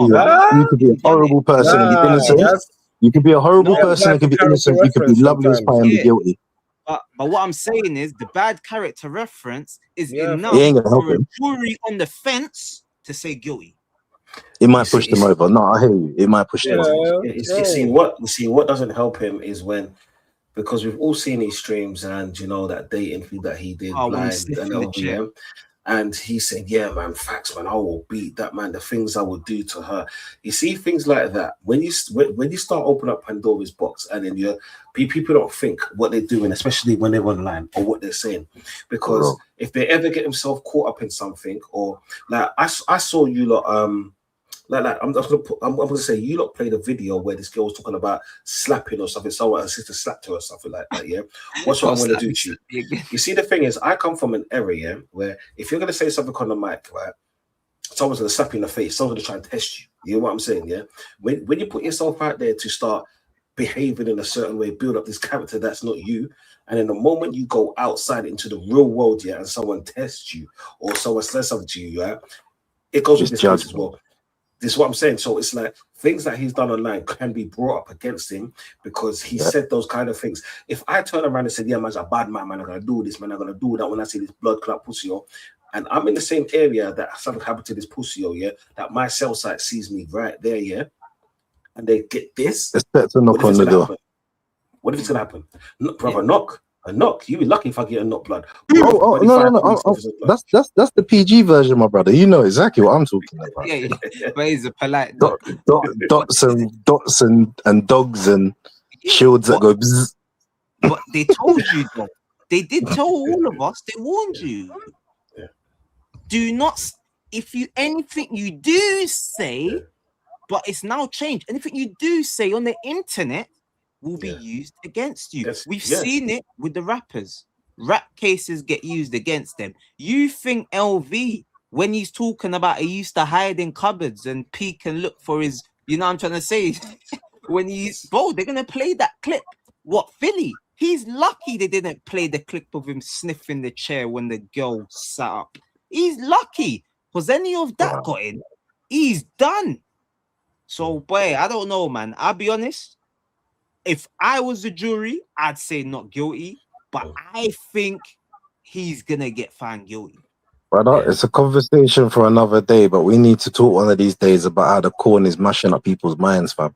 be a horrible person and be innocent. You can be a horrible person and can be innocent. You can be lovely as pie and be guilty. But what I'm saying is the bad character reference is enough ain't gonna help for a him. jury on the fence to say guilty. It might push them over. No, I hear you. It might push them over. You see what doesn't help him is when, because we've all seen his streams and you know that dating thing that he did blind and LVM. And he said, yeah, man, facts, man, I will beat that, man, the things I will do to her. You see things like that. When you start opening up Pandora's box and then people don't think what they're doing, especially when they're online or what they're saying. Because if they ever get themselves caught up in something, or like I saw you lot, I'm gonna say you lot played a video where this girl was talking about slapping or something. Someone her sister slapped her or something like that. Yeah, what's what I'm gonna do to you? You see, the thing is, I come from an area where if you're gonna say something on the mic, right, someone's gonna slap you in the face. Someone's gonna try and test you. You know what I'm saying? Yeah. When you put yourself out there to start behaving in a certain way, build up this character that's not you, and then the moment you go outside into the real world, yeah, and someone tests you or someone says something to you, yeah, it goes with this as well. This is what I'm saying. So it's like things that he's done online can be brought up against him because he said those kind of things. If I turn around and said, yeah, man's a bad man, I'm gonna do this, man, I'm gonna do that when I see this blood clot pussy, and I'm in the same area that something happened to this pussy, yeah, that my cell site sees me right there, yeah, and they get this. Expect a knock on the door. What if it's gonna happen? No, brother, knock. A knock. You be lucky if I get a knock blood. No. That's the PG version, my brother. You know exactly what I'm talking about. Yeah, but he's a polite dots and dogs and shields that go bzzz. But they told you though. They did tell all of us. They warned you. Yeah. Do not. Anything you do say, but it's now changed. Anything you do say on the internet will be used against you. We've seen it with the rappers. Rap cases get used against them. You think LV, when he's talking about he used to hide in cupboards and peek and look for his, you know what I'm trying to say? When they're gonna play that clip. What, Philly? He's lucky they didn't play the clip of him sniffing the chair when the girl sat up. He's lucky. Was any of that got in? He's done. So, boy, I don't know, man. I'll be honest. If I was the jury, I'd say not guilty, but I think he's gonna get found guilty. Brother, it's a conversation for another day, but we need to talk one of these days about how the corn is mashing up people's minds, fam.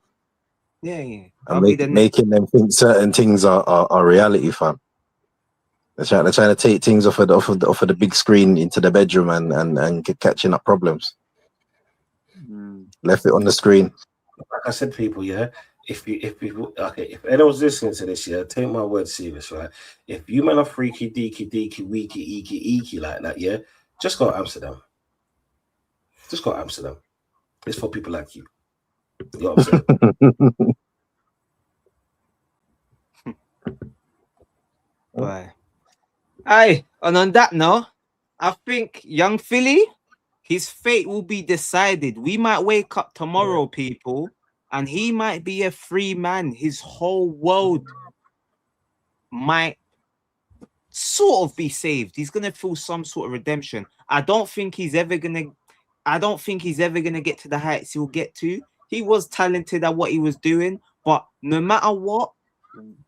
Yeah. And making them think certain things are reality, fam. They're trying to take things off of the big screen into the bedroom and catching up problems. Left it on the screen. Like I said, people, yeah. If anyone's listening to this, yeah, take my word serious, right? If you man are freaky, deaky, weaky, eeky like that, yeah, just go to Amsterdam. Just go to Amsterdam. It's for people like you. You know what I'm saying? Right. Aye, and on that note, I think young Philly, his fate will be decided. We might wake up tomorrow, people, and he might be a free man. His whole world might sort of be saved. He's gonna feel some sort of redemption. I don't think he's ever gonna get to the heights he'll get to. He was talented at what he was doing, but no matter what,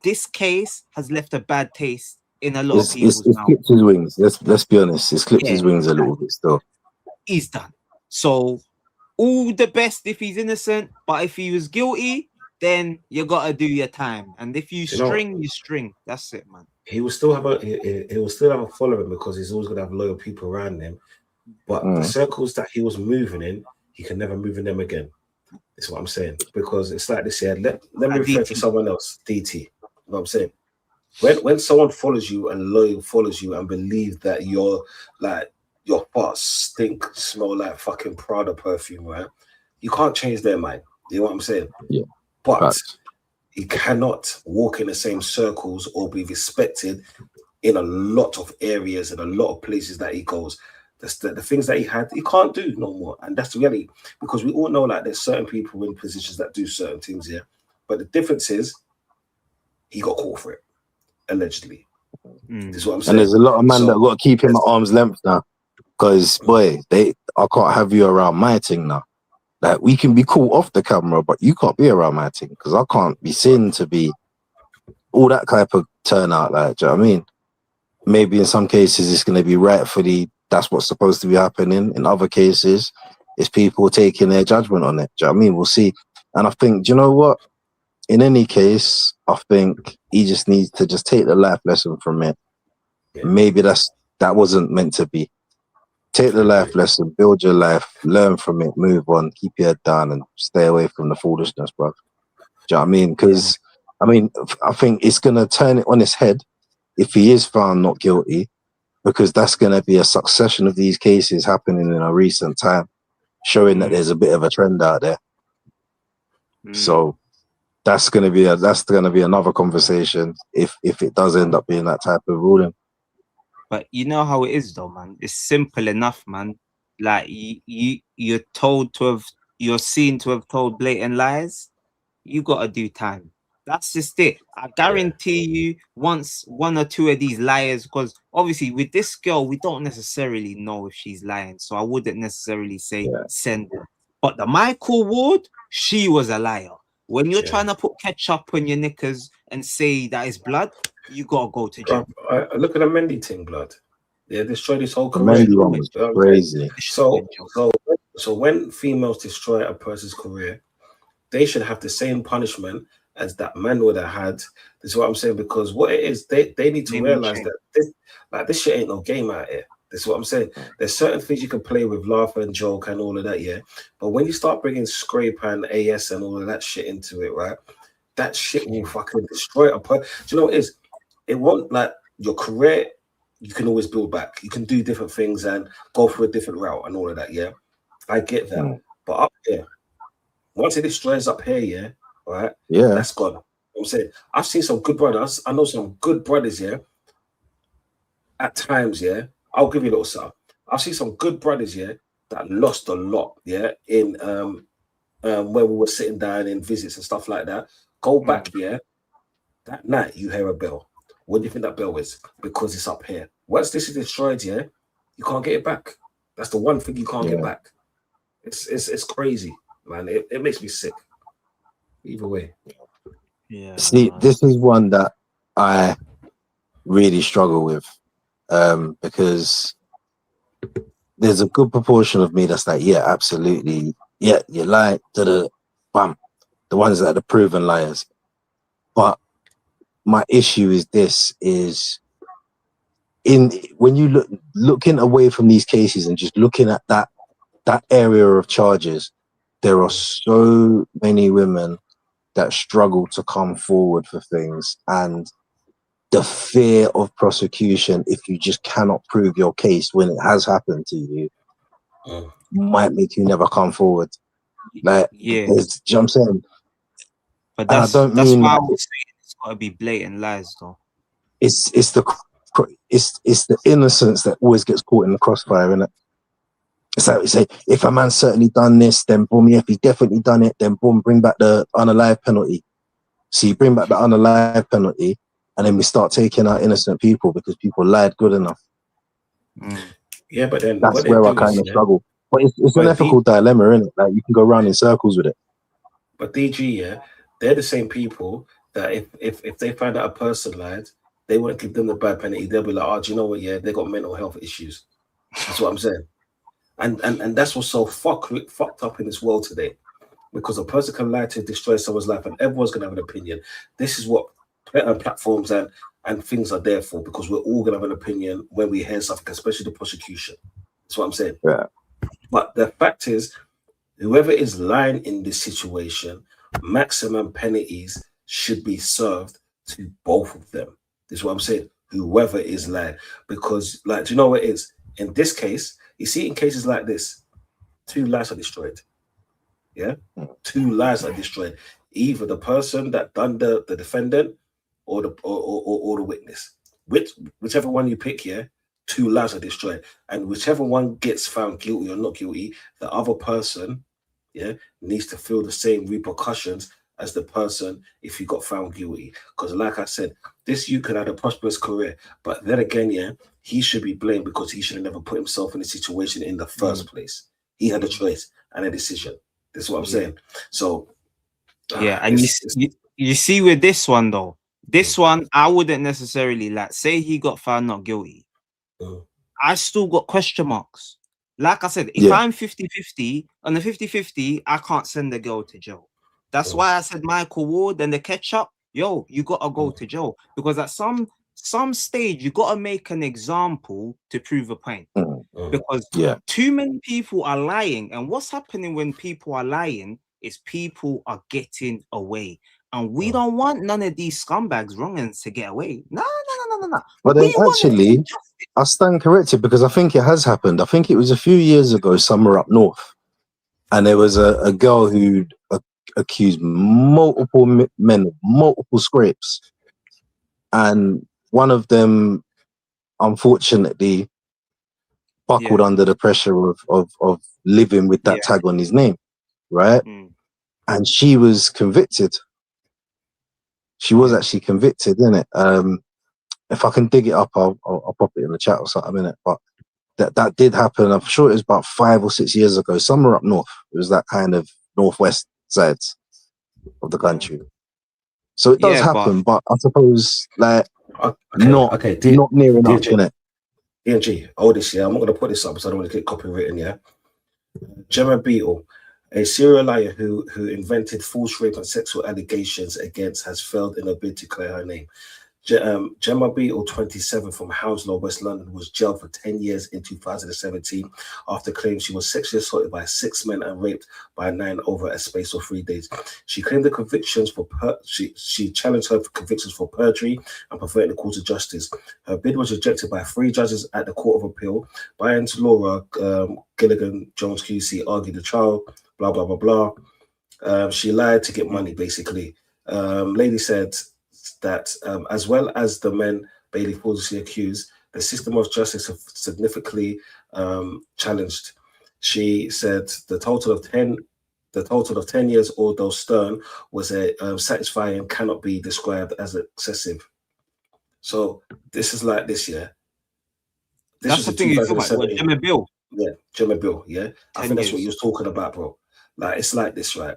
this case has left a bad taste in a lot of people's mouths. It's clipped his wings. Let's be honest. It's clipped his wings a little bit still. He's done. So all the best if he's innocent, but if he was guilty, then you gotta do your time. And if you string, you string. That's it, man. He will still have a following because he's always gonna have loyal people around him. But the circles that he was moving in, he can never move in them again. That's what I'm saying. Because it's like this here. Let me refer to someone else, DT. You know what I'm saying? When someone follows you and loyal follows you and believe that you're like your farts stink, smell like fucking Prada perfume, right? You can't change their mind. You know what I'm saying? Yeah. But He cannot walk in the same circles or be respected in a lot of areas and a lot of places that he goes. The things that he had, he can't do no more. And that's the reality. Because we all know like there's certain people in positions that do certain things here. But the difference is he got caught for it, allegedly. This is what I'm saying. And there's a lot of men that got to keep him at arm's length now. Because boy, I can't have you around my thing now. Like we can be cool off the camera, but you can't be around my thing because I can't be seen to be all that type of turnout. Like, do you know what I mean? Maybe in some cases it's going to be rightfully that's what's supposed to be happening. In other cases, it's people taking their judgment on it. Do you know what I mean? We'll see. And I think, do you know what? In any case, I think he just needs to just take the life lesson from it. Yeah. Maybe that wasn't meant to be. Take the life lesson, build your life, learn from it, move on, keep your head down, and stay away from the foolishness, bro. Do you know what I mean? Because, I mean, I think it's going to turn it on its head if he is found not guilty, because that's going to be a succession of these cases happening in a recent time, showing that there's a bit of a trend out there. So that's going to be another conversation if it does end up being that type of ruling. But you know how it is, though, man. It's simple enough, man. Like you're seen to have told blatant lies. You gotta do time. That's just it. I guarantee you, once one or two of these liars, because obviously with this girl, we don't necessarily know if she's lying, so I wouldn't necessarily say send her. But the Michael Ward, she was a liar. When you're trying to put ketchup on your knickers and say that is blood, you gotta go to jail. Look at the Mendy thing, blood. They destroyed his whole The career. Mendy one was crazy. So when females destroy a person's career, they should have the same punishment as that man would have had. This is what I'm saying, because what it is, they need to realize that this shit ain't no game out here. This is what I'm saying. There's certain things you can play with, laugh and joke and all of that, yeah. But when you start bringing scrape and AS and all of that shit into it, right? That shit will fucking destroy a person. Do you know what it is? It won't, like, your career, you can always build back. You can do different things and go for a different route and all of that, yeah. I get that. But up here, once it destroys up here, yeah, all right, that's gone. You know what I'm saying? I've seen some good brothers. I know some good brothers, yeah. At times, yeah, I'll give you a little something. I've seen some good brothers, yeah, that lost a lot, yeah, in when we were sitting down in visits and stuff like that. Go back, yeah. That night you hear a bell. What do you think that bell is? Because it's up here. Once this is destroyed, yeah, you can't get it back. That's the one thing you can't get back. It's crazy, man. It makes me sick. Either way. Yeah. See, this is one that I really struggle with, because there's a good proportion of me that's like, yeah, absolutely, yeah, you lie, bam, the ones that are the proven liars. But my issue is this: when you looking away from these cases and just looking at that area of charges, there are so many women that struggle to come forward for things, and the fear of prosecution, if you just cannot prove your case when it has happened to you, might make you never come forward. Like, you know what I'm saying? But that's why I would say it's got to be blatant lies, though. It's the innocence that always gets caught in the crossfire, innit? It's like we say, if a man's certainly done this, then boom, if he's definitely done it, then boom, bring back the unalive penalty. So you bring back the unalive penalty, and then we start taking out innocent people because people lied good enough. Yeah, but then that's where I kind of struggle. But it's an ethical dilemma, isn't it? Like, you can go around in circles with it. But DG, yeah, they're the same people that if they find out a person lied, they won't give them the bad penalty. They'll be like, oh, do you know what? Yeah, they got mental health issues. That's what I'm saying. And that's what's so fucked up in this world today, because a person can lie to destroy someone's life, and everyone's gonna have an opinion. This is what platforms and things are there for, because we're all gonna have an opinion when we hear something, especially the prosecution. That's what I'm saying. Yeah. But the fact is, whoever is lying in this situation, maximum penalties should be served to both of them. This is what I'm saying. Whoever is lying, because, like, do you know what it is? In this case, you see, in cases like this, 2 lives are destroyed. Yeah, 2 lives are destroyed. either the person that done the defendant or the witness. Whichever one you pick, yeah, 2 lives are destroyed, and whichever one gets found guilty or not guilty, the other person, yeah, needs to feel the same repercussions as the person if he got found guilty. Because, like I said, this you could have a prosperous career, but then again, yeah, he should be blamed because he should have never put himself in a situation in the first place. He had a choice and a decision. That's what I'm saying. So, yeah, and you see with this one though, this one I wouldn't necessarily like. Say he got found not guilty, I still got question marks. Like I said, if I'm 50-50 on the 50-50, I can't send the girl to jail. That's why I said Michael Ward and the ketchup. Yo, you gotta go to jail because at some stage you gotta make an example to prove a point. Because too many people are lying, and what's happening when people are lying is people are getting away, and we don't want none of these scumbags wrongins to get away. No. But then actually, I stand corrected because I think it has happened. I think it was a few years ago, somewhere up north, and there was a girl who accused multiple men of multiple scrapes, and one of them, unfortunately, buckled under the pressure of living with that tag on his name, right? And she was convicted. She was actually convicted, innit? If I can dig it up, I'll pop it in the chat or something, innit? But that did happen. I'm sure it was about 5 or 6 years ago, somewhere up north. It was that kind of northwest side of the country. So it does happen, but I suppose like not near enough, innit? DNG, this, yeah, I'm not going to put this up because I don't want to get copywritten, yeah? Gemma Beetle, a serial liar who invented false rape and sexual allegations against, has failed in a bid to clear her name. Gemma Beetle, 27, from Hounslow, West London, was jailed for 10 years in 2017 after claiming she was sexually assaulted by 6 men and raped by 9 over a space of 3 days. She claimed the convictions for she challenged her convictions for perjury and perverting the course of justice. Her bid was rejected by 3 judges at the Court of Appeal. Brian's Laura Gilligan Jones QC argued the trial, blah blah blah blah. She lied to get money, basically. Lady said that as well as the men Bailey falsely accused, the system of justice have significantly challenged. She said the total of 10 years, although stern, was a satisfying and cannot be described as excessive. So this is like this, yeah. That's the thing you're talking about. Gemma Bill. Yeah, Gemma Bill. Yeah, I think that's what you was talking about, bro. Like it's like this, right?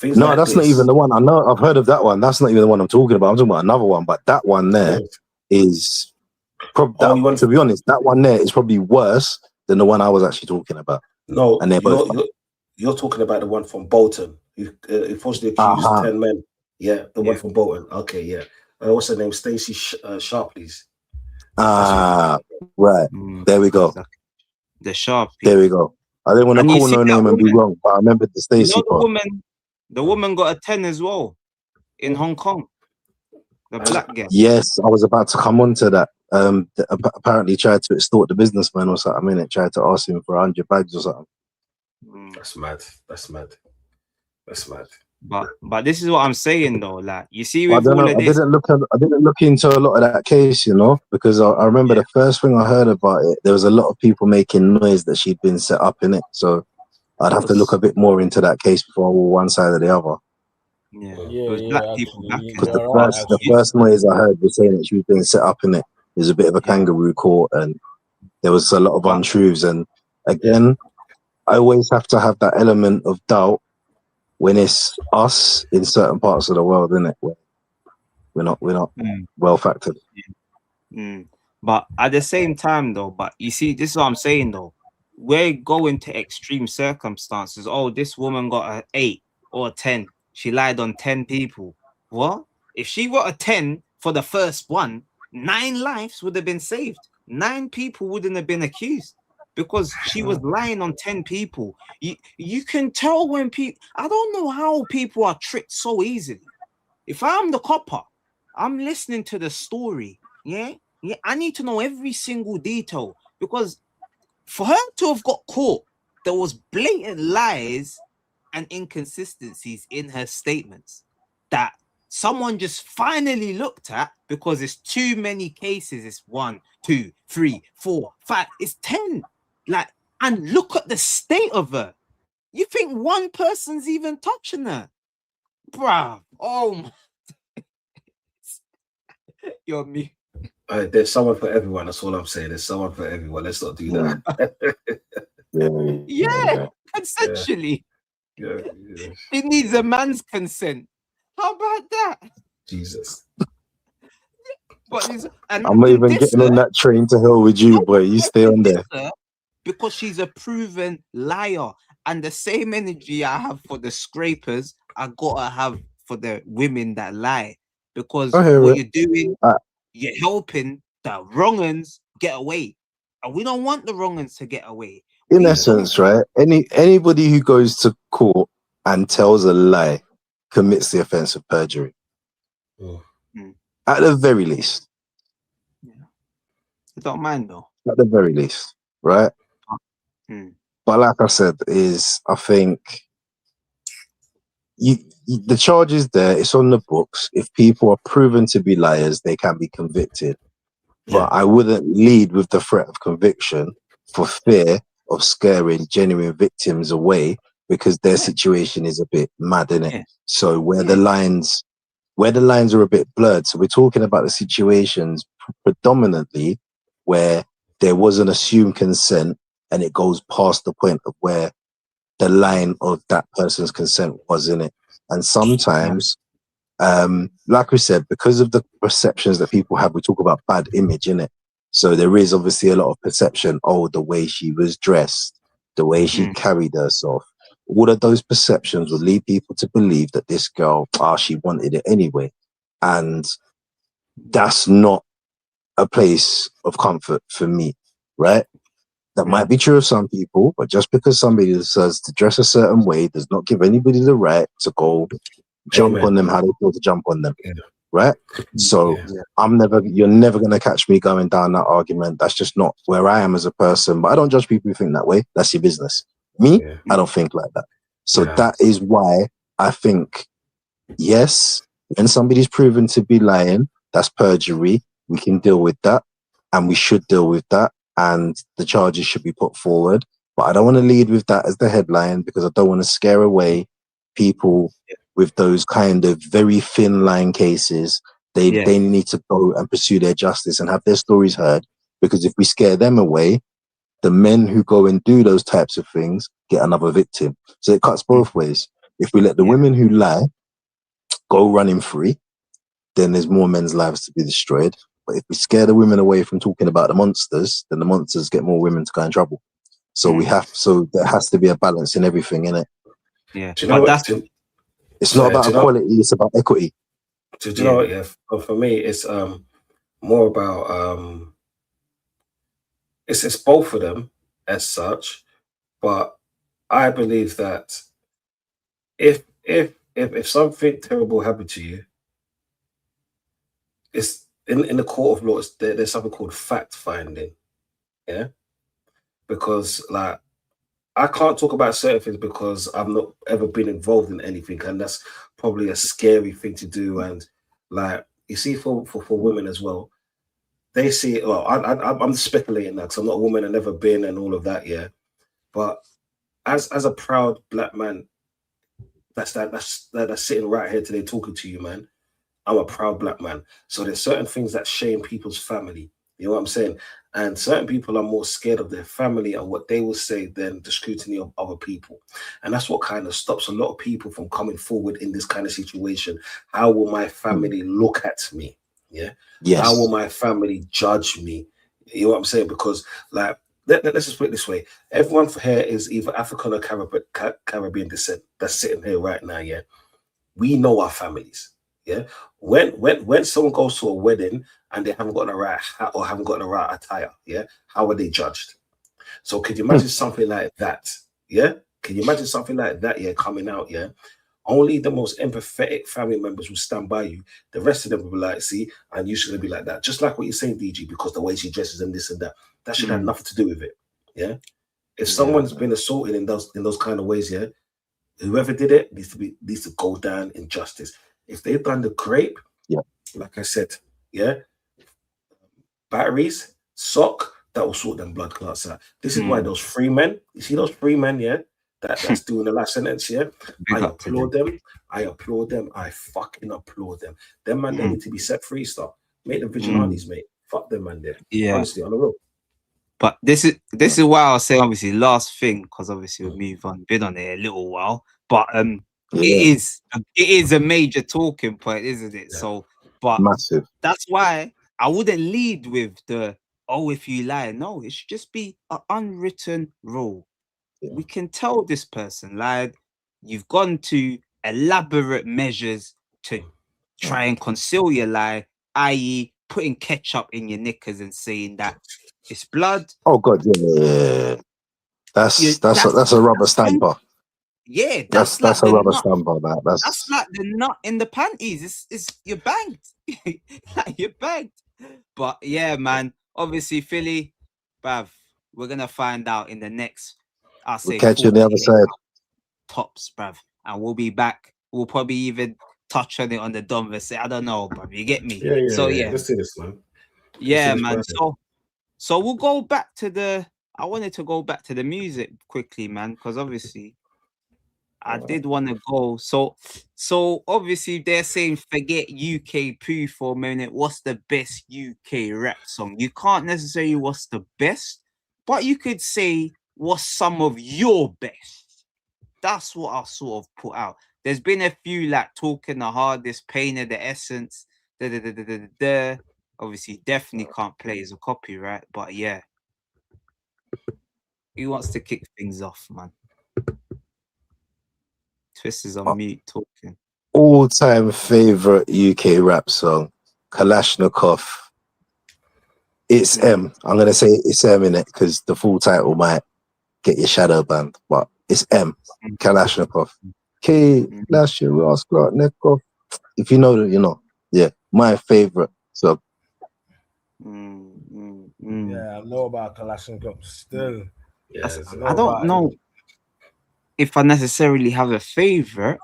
No, like that's not even the one. I know I've heard of that one. That's not even the one I'm talking about. I'm talking about another one. But that one there is probably, to be honest, that one there is probably worse than the one I was actually talking about. No, and they're both. You're talking about the one from Bolton. Who falsely accused 10 men. Yeah, the one from Bolton. Okay, yeah. What's her name? Stacey Sharpley's. Right. There we go. The Sharp. There we go. I didn't want to call no name and be wrong, but I remember the Stacey part. The woman got a 10 as well in Hong Kong. The black girl. Yes, I was about to come on to that. Apparently tried to extort the businessman or something. I mean, it tried to ask him for 100 bags or something. That's mad. That's mad. That's mad. But this is what I'm saying though. Like you see, with I didn't look into a lot of that case, you know, because I remember the first thing I heard about it, there was a lot of people making noise that she'd been set up in it. So I'd have to look a bit more into that case before I were one side or the other. It was black people back. Because the first noise I heard was saying that she was being set up in it. It was a bit of a kangaroo court, and there was a lot of untruths. And again, I always have to have that element of doubt when it's us in certain parts of the world, isn't it? We're not well factored. But at the same time, though, but you see, this is what I'm saying, though. We're going to extreme circumstances. Oh, this woman got an 8 or a 10. She lied on 10 people. What? If she got a 10 for the first one, 9 lives would have been saved. 9 people wouldn't have been accused because she was lying on 10 people. You can tell when people... I don't know how people are tricked so easily. If I'm the copper, I'm listening to the story. Yeah, I need to know every single detail because for her to have got caught, there was blatant lies and inconsistencies in her statements. that someone just finally looked at because it's too many cases. It's 1, 2, 3, 4, 5. It's 10. Like, and look at the state of her. You think one person's even touching her, bruh? Oh my. You're me. There's someone for everyone. That's all I'm saying. There's someone for everyone. Let's not do that. Yeah, consensually. Yeah. It needs a man's consent. How about that? Jesus. But and I'm not even getting on that train to hell with you, boy. You stay on there. Because she's a proven liar. And the same energy I have for the scrapers, I gotta have for the women that lie. Because what you're doing, you're helping the wrong uns get away. And we don't want the wrong uns to get away. In essence, right? Anybody who goes to court and tells a lie commits the offense of perjury. At the very least. I don't mind though. At the very least, right? But like I said, I think the charge is there. It's on the books. If people are proven to be liars, they can be convicted. But I wouldn't lead with the threat of conviction for fear of scaring genuine victims away, because their situation is a bit mad, innit? So where the lines are a bit blurred. So we're talking about the situations predominantly where there was an assumed consent and it goes past the point of where the line of that person's consent was in it. And sometimes, like we said, because of the perceptions that people have, we talk about bad image in it. So there is obviously a lot of perception. Oh, the way she was dressed, the way she carried herself. All of those perceptions will lead people to believe that this girl, she wanted it anyway. And that's not a place of comfort for me, right? That might be true of some people, but just because somebody decides to dress a certain way does not give anybody the right to go jump on them how they feel to jump on them, right? So you're never going to catch me going down that argument. That's just not where I am as a person. But I don't judge people who think that way. That's your business. Me, I don't think like that. So that is why I think, yes, when somebody's proven to be lying, that's perjury. We can deal with that, and we should deal with that, and the charges should be put forward. But I don't want to lead with that as the headline, because I don't want to scare away people with those kind of very thin line cases. They need to go and pursue their justice and have their stories heard, because if we scare them away, the men who go and do those types of things get another victim. So it cuts both ways. If we let the women who lie go running free, then there's more men's lives to be destroyed. But if we scare the women away from talking about the monsters, then the monsters get more women to go in trouble. So there has to be a balance in everything, innit? Yeah. It's not about equality, it's about equity. Do you know what? Yeah, for me, it's more about it's both of them as such, but I believe that if something terrible happened to you, it's in the court of law. There's something called fact finding, because like I can't talk about certain things because I've not ever been involved in anything, and that's probably a scary thing to do. And like you see, for women as well, they see it. Well, I'm speculating now because I'm not a woman, I've never been, and all of that. Yeah, but as a proud black man, that's sitting right here today talking to you, man. I'm a proud black man. So there's certain things that shame people's family. You know what I'm saying? And certain people are more scared of their family and what they will say than the scrutiny of other people. And that's what kind of stops a lot of people from coming forward in this kind of situation. How will my family look at me? Yeah. Yes. How will my family judge me? You know what I'm saying? Because like, let's just put it this way. Everyone here is either African or Caribbean descent that's sitting here right now. Yeah. We know our families. Yeah. When someone goes to a wedding and they haven't got the right hat or haven't got the right attire, yeah, how are they judged? So could you imagine something like that? Yeah. Can you imagine something like that? Yeah, coming out. Yeah. Only the most empathetic family members will stand by you. The rest of them will be like, see, and you should be like that. Just like what you're saying, DG, because the way she dresses and this and that, that should have nothing to do with it. Yeah. If someone's been assaulted in those kind of ways, yeah, whoever did it needs to go down in justice. If they've done the crepe, yeah, like I said, yeah, batteries, sock, that will sort them blood clots out. This is why those free men, you see those free men, yeah, that's doing the last sentence, yeah. I applaud them. I applaud them. I fucking applaud them. Them man, they need to be set free. Stop. Make them vigilantes, mate. Fuck them man there. Yeah. Honestly, on the road. But this is why I'll say obviously last thing, because obviously we'll move on, been on it a little while. But it is a major talking point, isn't it? Yeah. So but massive. That's why I wouldn't lead with the if you lie. No, it should just be an unwritten rule. Yeah. We can tell this person lied. You've gone to elaborate measures to try and conceal your lie, i.e., putting ketchup in your knickers and saying that it's blood. Oh God, yeah. That's a rubber stamper. Yeah, that's like a rubber stamper. That's like the nut in the panties. It's you're banged. Like you're banged. But yeah, man. Obviously, Philly, bruv, we're gonna find out in the next. I'll say we'll catch you on the other side. Tops, bruv, and we'll be back. We'll probably even touch on it on the Donvers. I don't know, bruv. You get me? Yeah. So Let's see this, man. Yeah, man. So we'll go back to the. I wanted to go back to the music quickly, man, because obviously I did want to go. So obviously they're saying forget UK poo for a minute. What's the best UK rap song? You can't necessarily what's the best, but you could say what's some of your best. That's what I sort of put out. There's been a few like Talking the Hardest, Pain of the Essence, Obviously, definitely can't play as a copyright, but yeah. Who wants to kick things off, man? Twist is on mute talking. All-time favorite UK rap song, Kalashnikov. It's M. I'm gonna say it's M in it because the full title might get your shadow banned, but it's M. Kalashnikov. Kalashnikov. If you know that, you know. Yeah, my favorite. So. Yeah, I know about Kalashnikov still. Yeah, I don't know if I necessarily have a favorite,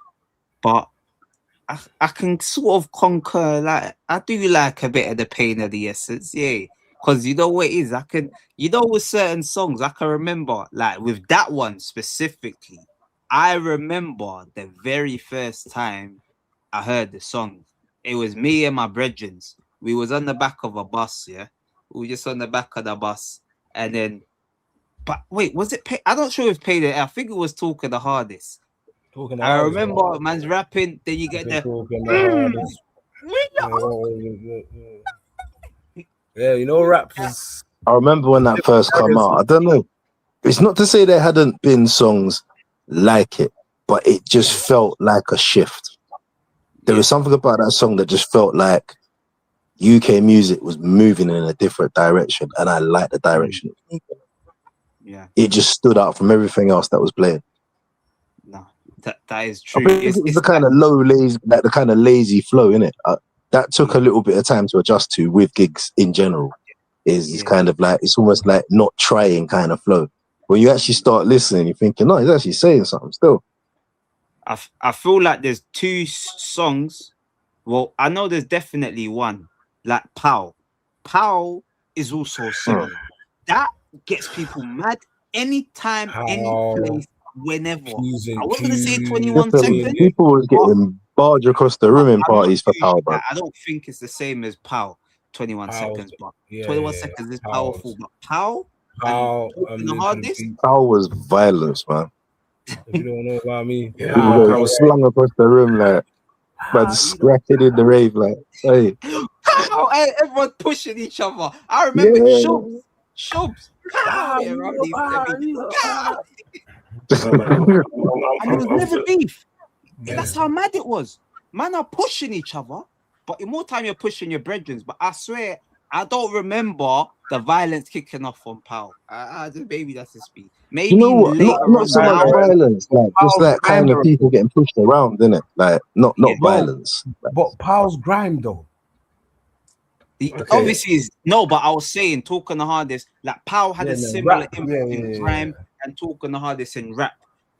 but I can sort of concur. Like I do like a bit of the Pain of the Essence, yeah. Because you know what it is, with certain songs, I can remember, like with that one specifically, I remember the very first time I heard the song. It was me and my brethren. We was on the back of a bus, yeah. We were just on the back of the bus, and then. But wait, was it? I'm not sure if Paid It. I think it was Talking the Hardest. I remember man's rapping. Then you get Yeah, you know, rap is. I remember when that first came out. I don't know. It's not to say there hadn't been songs like it, but it just felt like a shift. There was something about that song that just felt like UK music was moving in a different direction, and I liked the direction. Yeah, it just stood out from everything else that was playing. No, that is true. I think it's the kind of the kind of lazy flow, innit? That took a little bit of time to adjust to with gigs in general. It's kind of like, it's almost like not trying kind of flow. When you actually start listening, you're thinking, no, he's actually saying something still. I feel like there's two songs. Well, I know there's definitely one, like Pow. Pow is also singing. That gets people mad anytime, any place, whenever. I was going to say 21 seconds. People was getting barged across the room in parties for Pow. I don't think it's the same as Pow, 21 seconds, but 21 seconds is powerful. But Pow and the hardest. Pow was violence, man. If you don't know about me, I was slung across the room like, but scratching in the rave, like, hey. Everyone pushing each other. I remember Shubs. And it was never beef. That's how mad it was. Man are pushing each other, but in more time you're pushing your brethren. But I swear, I don't remember the violence kicking off on Pow. Maybe that's a speed. Maybe you know what? Not so much violence, like just that kind of people getting pushed around, innit? Like not violence. But Pow's grime though. Obviously, no, but I was saying, Talking the Hardest, like Pow had a similar influence in grime and Talking the Hardest in rap.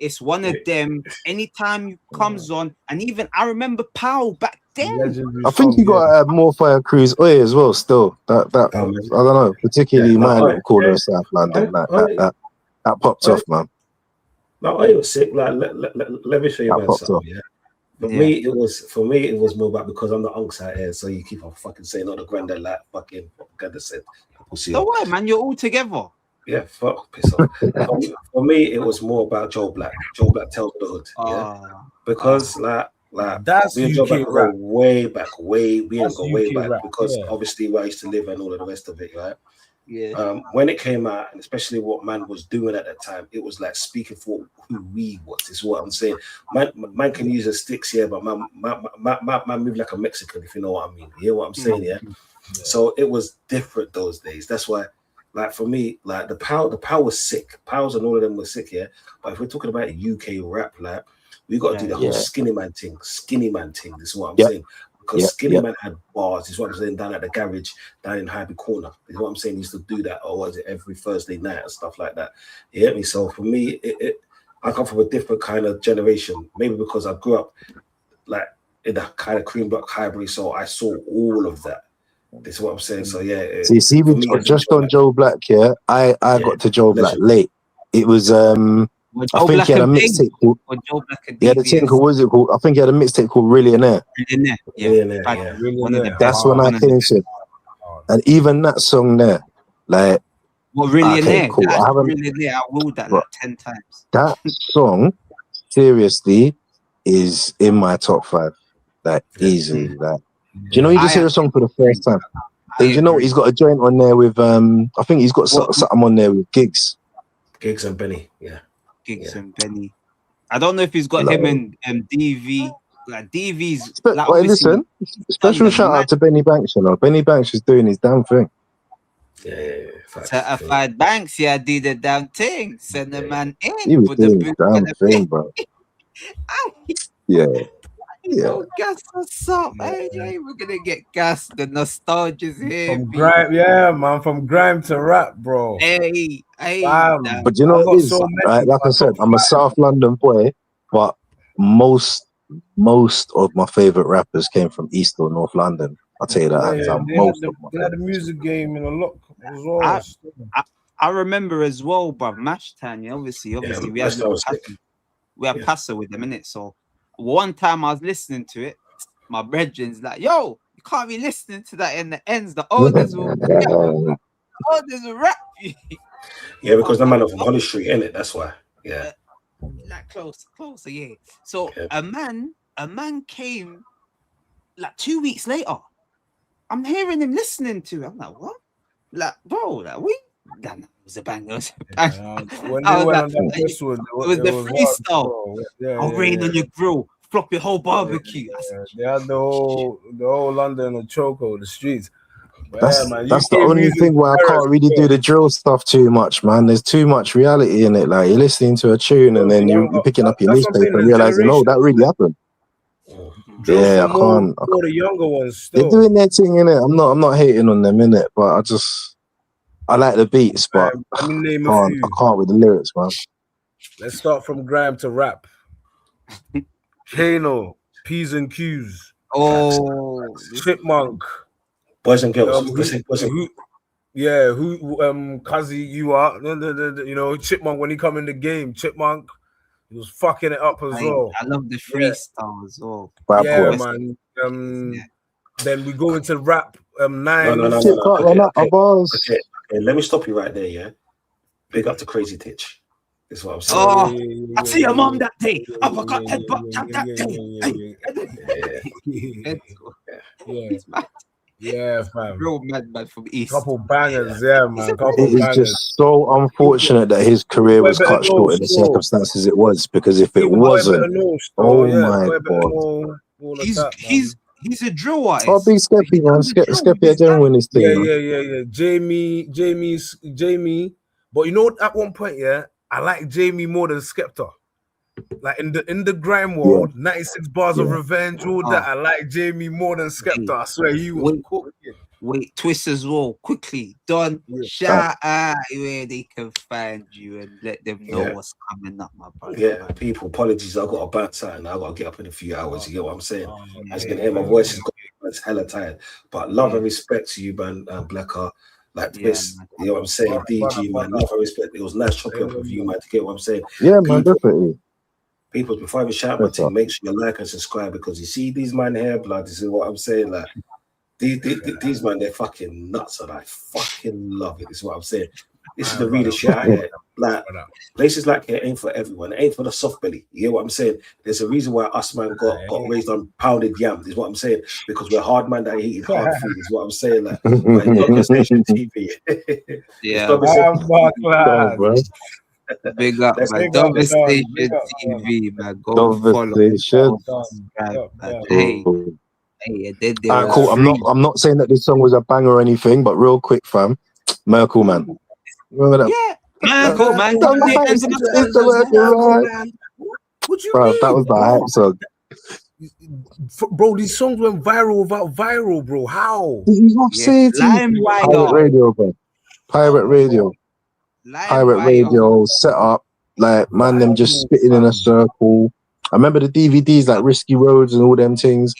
It's one of them. Anytime he comes on, and even I remember Powell back then. I think you got to add more Fire Crews Oi as well. Still, that I don't know. Particularly my little corner of South London, that popped off, man. No, I was sick. Like, let me show you about something. Yeah. For me, it was more about because I'm the unks out here, so you keep on fucking saying all the granddad like fucking granddad said. So what, man? You're all together. Yeah, fuck, piss off. For me, it was more about Joe Black. Joe Black tells the hood, yeah, because like that's me and Joe Black go way back, we didn't go way back rap, because obviously where I used to live and all of the rest of it, right? Yeah. When it came out, and especially what man was doing at that time, it was like speaking for who we was. Is what I'm saying. Man can use the sticks here, but man move like a Mexican, if you know what I mean. You hear what I'm saying? Yeah. So it was different those days. That's why, like for me, like the power was sick. Powers and all of them were sick, yeah. But if we're talking about UK rap, like we got to do the whole skinny man thing. This is what I'm saying. Because Skinny Man had bars, is what I'm saying, down at the garage, down in Highby Corner. Is what I'm saying, he used to do that, or was it every Thursday night and stuff like that. You get me? So for me, I come from a different kind of generation. Maybe because I grew up like in the kind of cream block Highbury, so I saw all of that. This is what I'm saying. So yeah. See, just on Joe Black, I got to Joe Black late. It was I think he had a mixtape called the thing called, what was it called? I think he had a mixtape called Millionaire. That's when I came to. And even that song there, like Millionaire. Cool. I will that like 10 times. That song, seriously, is in my top 5. Like easily. Like, do you know you just hear a song for the first time? And you know he's got a joint on there with I think he's got something on there with Giggs and Benny, Giggs and Benny. I don't know if he's got him and DV. Like DV's. Like, listen, special shout out to Benny Banks. You know, Benny Banks is doing his damn thing. Certified Banks, do the damn thing. Send the man in. He was doing his damn thing, bro. Yo, gas, what's up? Hey, we're gonna get gas. The nostalgia's here. From grime, man. From grime to rap, bro. Hey. But you know what it is? Right? Like I said, I'm a South London boy, but most of my favorite rappers came from East or North London. I'll tell you that. They had the music game in a lot as well. I remember as well, but Mashtan, obviously, we had Passer with them, innit? So one time I was listening to it, my brethren's like, yo, you can't be listening to that in the ends. The olders will rap you. Yeah, because the man are from Holly Street, innit? That's why. Yeah. Like closer, yeah. So a man came like 2 weeks later. I'm hearing him listening to it. I'm like, what? Like, bro, that was a banger. When they went on that festival, it was the freestyle. I'll rain on your grill, flop your whole barbecue. They had the whole London, the choco, the streets. That's the only thing where I can't really do the drill stuff too much, man. There's too much reality in it. Like you're listening to a tune and then you're picking up your newspaper and realizing, oh, that really happened. Yeah, I can't. The younger ones still. They're doing their thing in it. I'm not hating on them in it, but I like the beats, but I can't with the lyrics, man. Let's start from grime to rap. Kano, P's and Q's. Oh, Chipmunk. Boys and girls. Kazi, you are. You know, Chipmunk, when he come in the game, Chipmunk, he was fucking it up as well. I love the freestyle as well. Man. Then we go into rap. Nine. No. Okay, let me stop you right there, yeah? Big up to Crazy Titch. This is what I'm saying. I see your mom that day. I forgot headbutt that day. Yeah, fam. Real madman from East. Couple bangers, man. It's just so unfortunate that his career was cut short in the circumstances it was. Because if it wasn't, my god, he's a drill artist. Oh, big Skeppy, man. Skeppy again win this thing. Yeah. Jamie. But you know, at one point, I like Jamie more than Skepta. Like in the grime world, 96 bars of revenge, all that. I like Jamie more than Skepta. I swear he was cooking. Wait, Twist as well, quickly. Don, shout out where they can find you and let them know what's coming up, my brother. Yeah, people, apologies. I've got a bounce out and I've got to get up in a few hours. You get what I'm saying? As you can hear, my voice is it's hella tired. But love and respect to you, man, Blacker. Like Twist, you know what I'm saying? DG, man, love and respect. It was nice chopping up with you, man, to get what I'm saying. Yeah, man, definitely. People, before I even shout my team, make sure you like and subscribe because you see these man here, blood. This is what I'm saying. Like these man, they're fucking nuts, and I fucking love it. This is what I'm saying. This is the realest shit out here. Like places like here ain't for everyone. It ain't for the soft belly. You hear what I'm saying? There's a reason why us man got raised on pounded yam. Is what I'm saying because we're hard man that eating hard food. Is what I'm saying. Like, but it's not station TV. Yeah, big up my Devastation TV, man. Go follow. Hey, cool. I'm not saying that this song was a banger or anything, but real quick, fam, Merkel, man. Remember that? Yeah, Merkel, man. What you bro, mean? That was the hype song. Bro, these songs went viral without viral, bro. How? Pirate Radio, bro. Pirate Radio. Pirate Radio set up like man, them just spitting in a circle. I remember the DVDs like Risky Roads and all them things.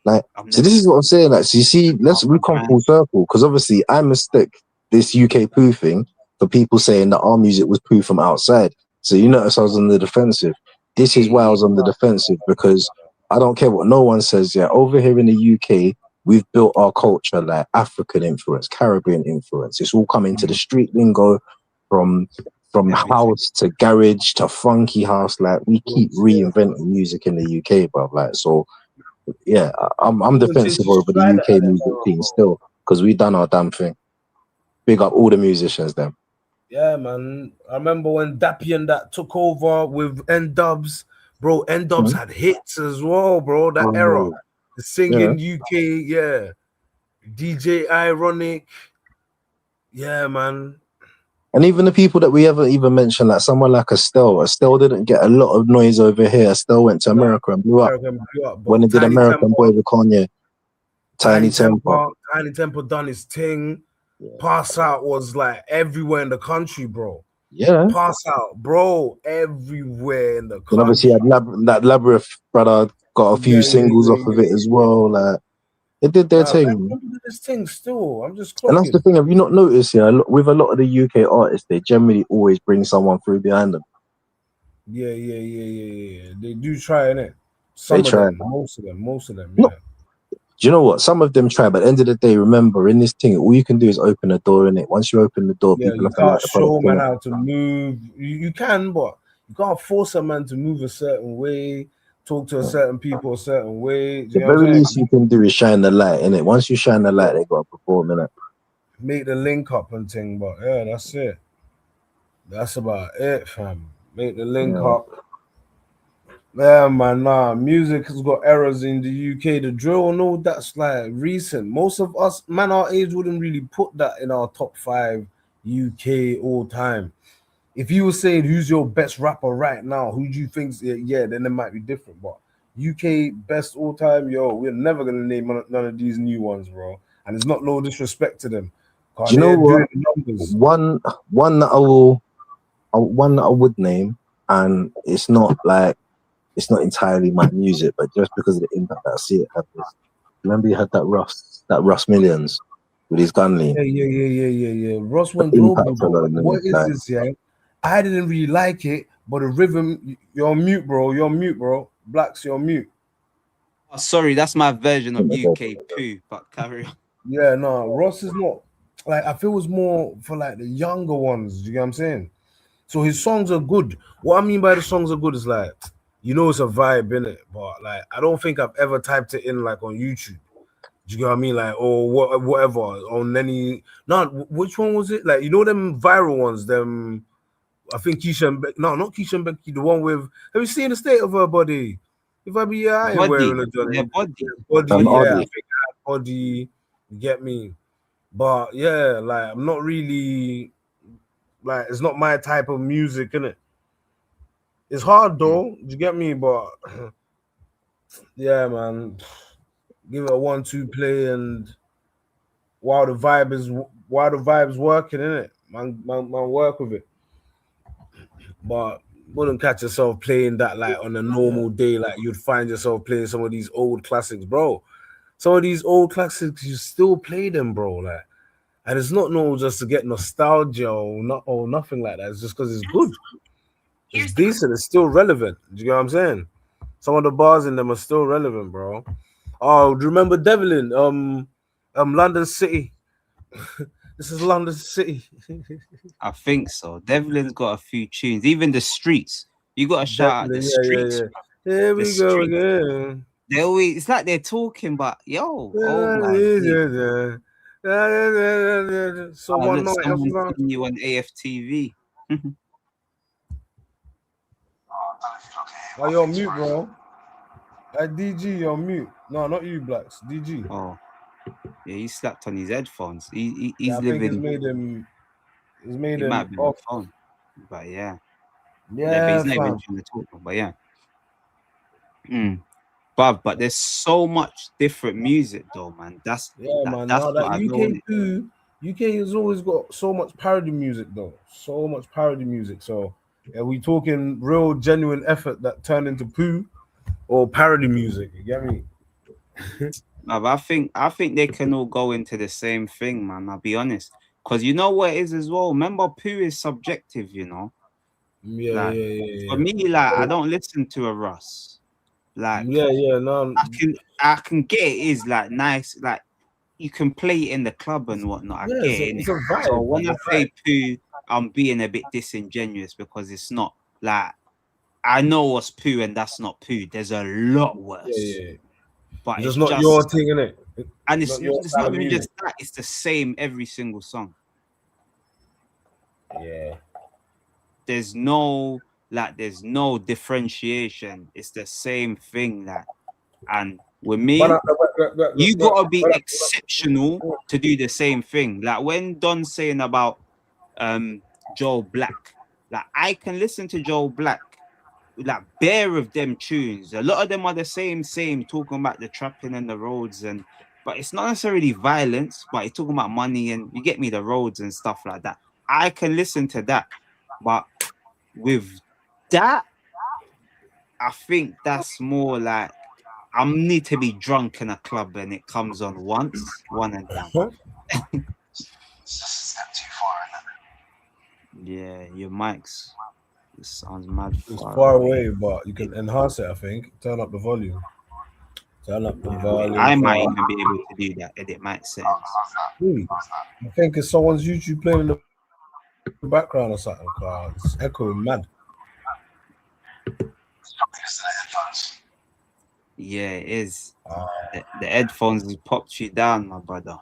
Like, so this is what I'm saying. Like, so you see, we come full circle because obviously I mistake this UK poo thing for people saying that our music was poo from outside. So you notice I was on the defensive. This is why I was on the defensive because I don't care what no one says. Yeah, over here in the UK, we've built our culture like African influence, Caribbean influence. It's all coming to the street lingo from house to garage to funky house. Like we keep reinventing music in the UK, bro. Like so. Yeah, I'm defensive over the UK music team still because we done our damn thing. Big up all the musicians, them. Yeah, man. I remember when Dappy and that took over with N-Dubs, bro. N-Dubs had hits as well, bro. That era, the singing UK, yeah. DJ Ironic, yeah, man. And even the people that we haven't even mentioned, like someone like Estelle didn't get a lot of noise over here. Estelle went to America and blew up. When it did American Boy with Kanye. Tiny Temper. Tiny Temper done his thing. Pass Out was like everywhere in the country, bro. Yeah. Pass Out, bro, everywhere in the country. And obviously that Labyrinth brother got a few singles off of it as well. Like they did their thing. This thing still, I'm just clocking. And that's the thing. Have you not noticed? Yeah, with a lot of the UK artists, they generally always bring someone through behind them. Yeah. They do try, innit? Most of them. Yeah. Do you know what? Some of them try, but at the end of the day, remember, in this thing, all you can do is open a door, innit? Once you open the door, people you can't show man how to move. You can, but you can't force a man to move a certain way, talk to a certain people a certain way. The very least you can do is shine the light, innit? Once you shine the light, they got to perform, innit? Make the link up and thing, but yeah, that's it. That's about it, fam. Make the link up. Yeah, man, music has got errors in the UK. The drill, no, that's like recent. Most of us, man, our age wouldn't really put that in our top 5 UK all time. If you were saying who's your best rapper right now, who do you think? Yeah, then it might be different. But UK best all time, yo, we're never gonna name none of these new ones, bro. And it's not no disrespect to them. Do you know what? One that I would name, and it's not entirely my music, but just because of the impact that I see it have. Remember you had that Russ Millions with his gun lean. Yeah. Russ went global. What is this? Yeah, I didn't really like it, but the rhythm. You're on mute, bro. Blacks, you're on mute. Oh, sorry, that's my version of UK poo. But carry on. Yeah, no, Russ is not like I feel it's more for like the younger ones. You get what I'm saying? So his songs are good. What I mean by the songs are good is like, you know, it's a vibe in it, but like I don't think I've ever typed it in like on YouTube. Do you get what I mean? Like or whatever on any. No, which one was it? Like you know them viral ones. Them, I think Keisha and not Keisha and Becky. The one with. Have you seen the state of her body? If I be I ain't wearing a Johnny. Body. I think I had body. You get me? But yeah, like I'm not really like it's not my type of music, innit? It's hard though, you get me? But yeah, man, give it a 1-2 play and while the vibe's working, innit? Man work with it. But wouldn't catch yourself playing that like on a normal day. Like you'd find yourself playing some of these old classics, bro. Some of these old classics, you still play them, bro. Like, and it's not no just to get nostalgia or nothing like that. It's just because it's good. It's decent. It's still relevant. Do you know what I'm saying? Some of the bars in them are still relevant, bro. Oh, do you remember Devlin? London City. This is London City. I think so. Devlin's got a few tunes. Even the Streets. You got to shout out the Streets. Yeah. Here we The go Streets. again. They always, it's like they're talking, but yo, oh my God. So one Look, night, someone's seeing you on AFTV. Oh, you're on mute, bro. DG, you're on mute. No, not you, Blacks. DG. Oh, yeah, he slapped on his headphones. He's I living. think it's made him might be on off. the phone, but yeah, but Yeah, he's not even trying to talk. But yeah, but there's so much different music though, man. That's man. That's Now what I that UK has always got so much parody music though. So much parody music. So are we talking real genuine effort that turned into poo or parody music? You get me? I think they can all go into the same thing, man. I'll be honest, because you know what it is as well. Remember, poo is subjective, you know. Yeah. For me, like I don't listen to a Russ. Like no, I can get it is like nice, like you can play it in the club and whatnot. I get it. It's a vibe, so when I say poo, I'm being a bit disingenuous because it's not like I know what's poo and that's not poo. There's a lot worse. Yeah. But it's not your thing, innit? And it's not even just that, it's the same every single song. Yeah. There's no differentiation. It's the same thing, like, and with me, you gotta be exceptional to do the same thing. Like when Don's saying about Joe Black, like I can listen to Joe Black, like bare of them tunes. A lot of them are the same, talking about the trapping and the roads, but it's not necessarily violence, but it's talking about money and you get me, the roads and stuff like that. I can listen to that, but with that, I think that's more like I need to be drunk in a club and it comes on one and done. It's just a step too far, isn't it? Yeah, your mics. It sounds mad It's far away, but you can enhance it, I think. Turn up the volume. I might even be able to do that, and it might sense. Really? I think it's someone's YouTube playing in the background or something. It's echoing mad. Yeah, it is. The headphones popped you down, my brother.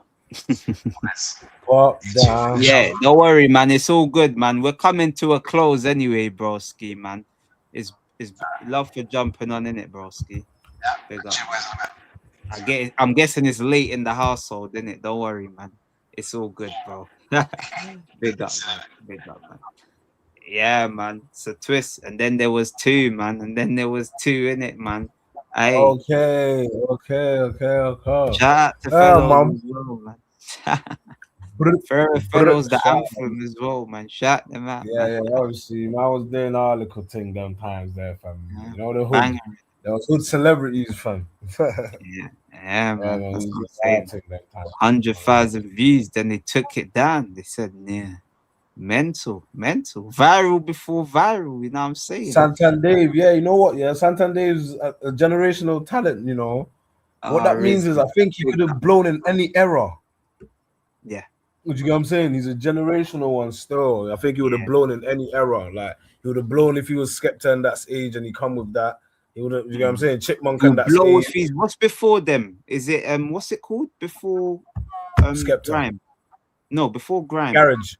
Yeah, don't worry, man. It's all good, man. We're coming to a close anyway, broski, man. It's love for jumping on, innit, broski? I'm guessing it's late in the household, innit? Don't worry, man. It's all good, bro. Big up, man. Yeah, man. It's a twist. And then there was two, man. And then there was two in it, man. Hey. Okay. Shout out to fellows as well, man. Fellows the anthem as well, man. Shout them out. Yeah, obviously. I was doing our little thing them times there, fam. You know the hood. There was good celebrities, fam. Yeah, man. That's what I'm saying. 100,000 views, then they took it down. They said, yeah. Mental. Viral before viral, you know what I'm saying? Santander, yeah, you know what? Yeah, Santander is a generational talent, you know. What that means is I think he could have blown in any era. Yeah. You get what I'm saying? He's a generational one still. I think he would have blown in any era. Like he would have blown if he was Skepta in that age and he come with that. He would have, you know what I'm saying? Chipmunk and that age. What's before them? Is it what's it called? Before Skepta. Grime. No, before Grime. Garage.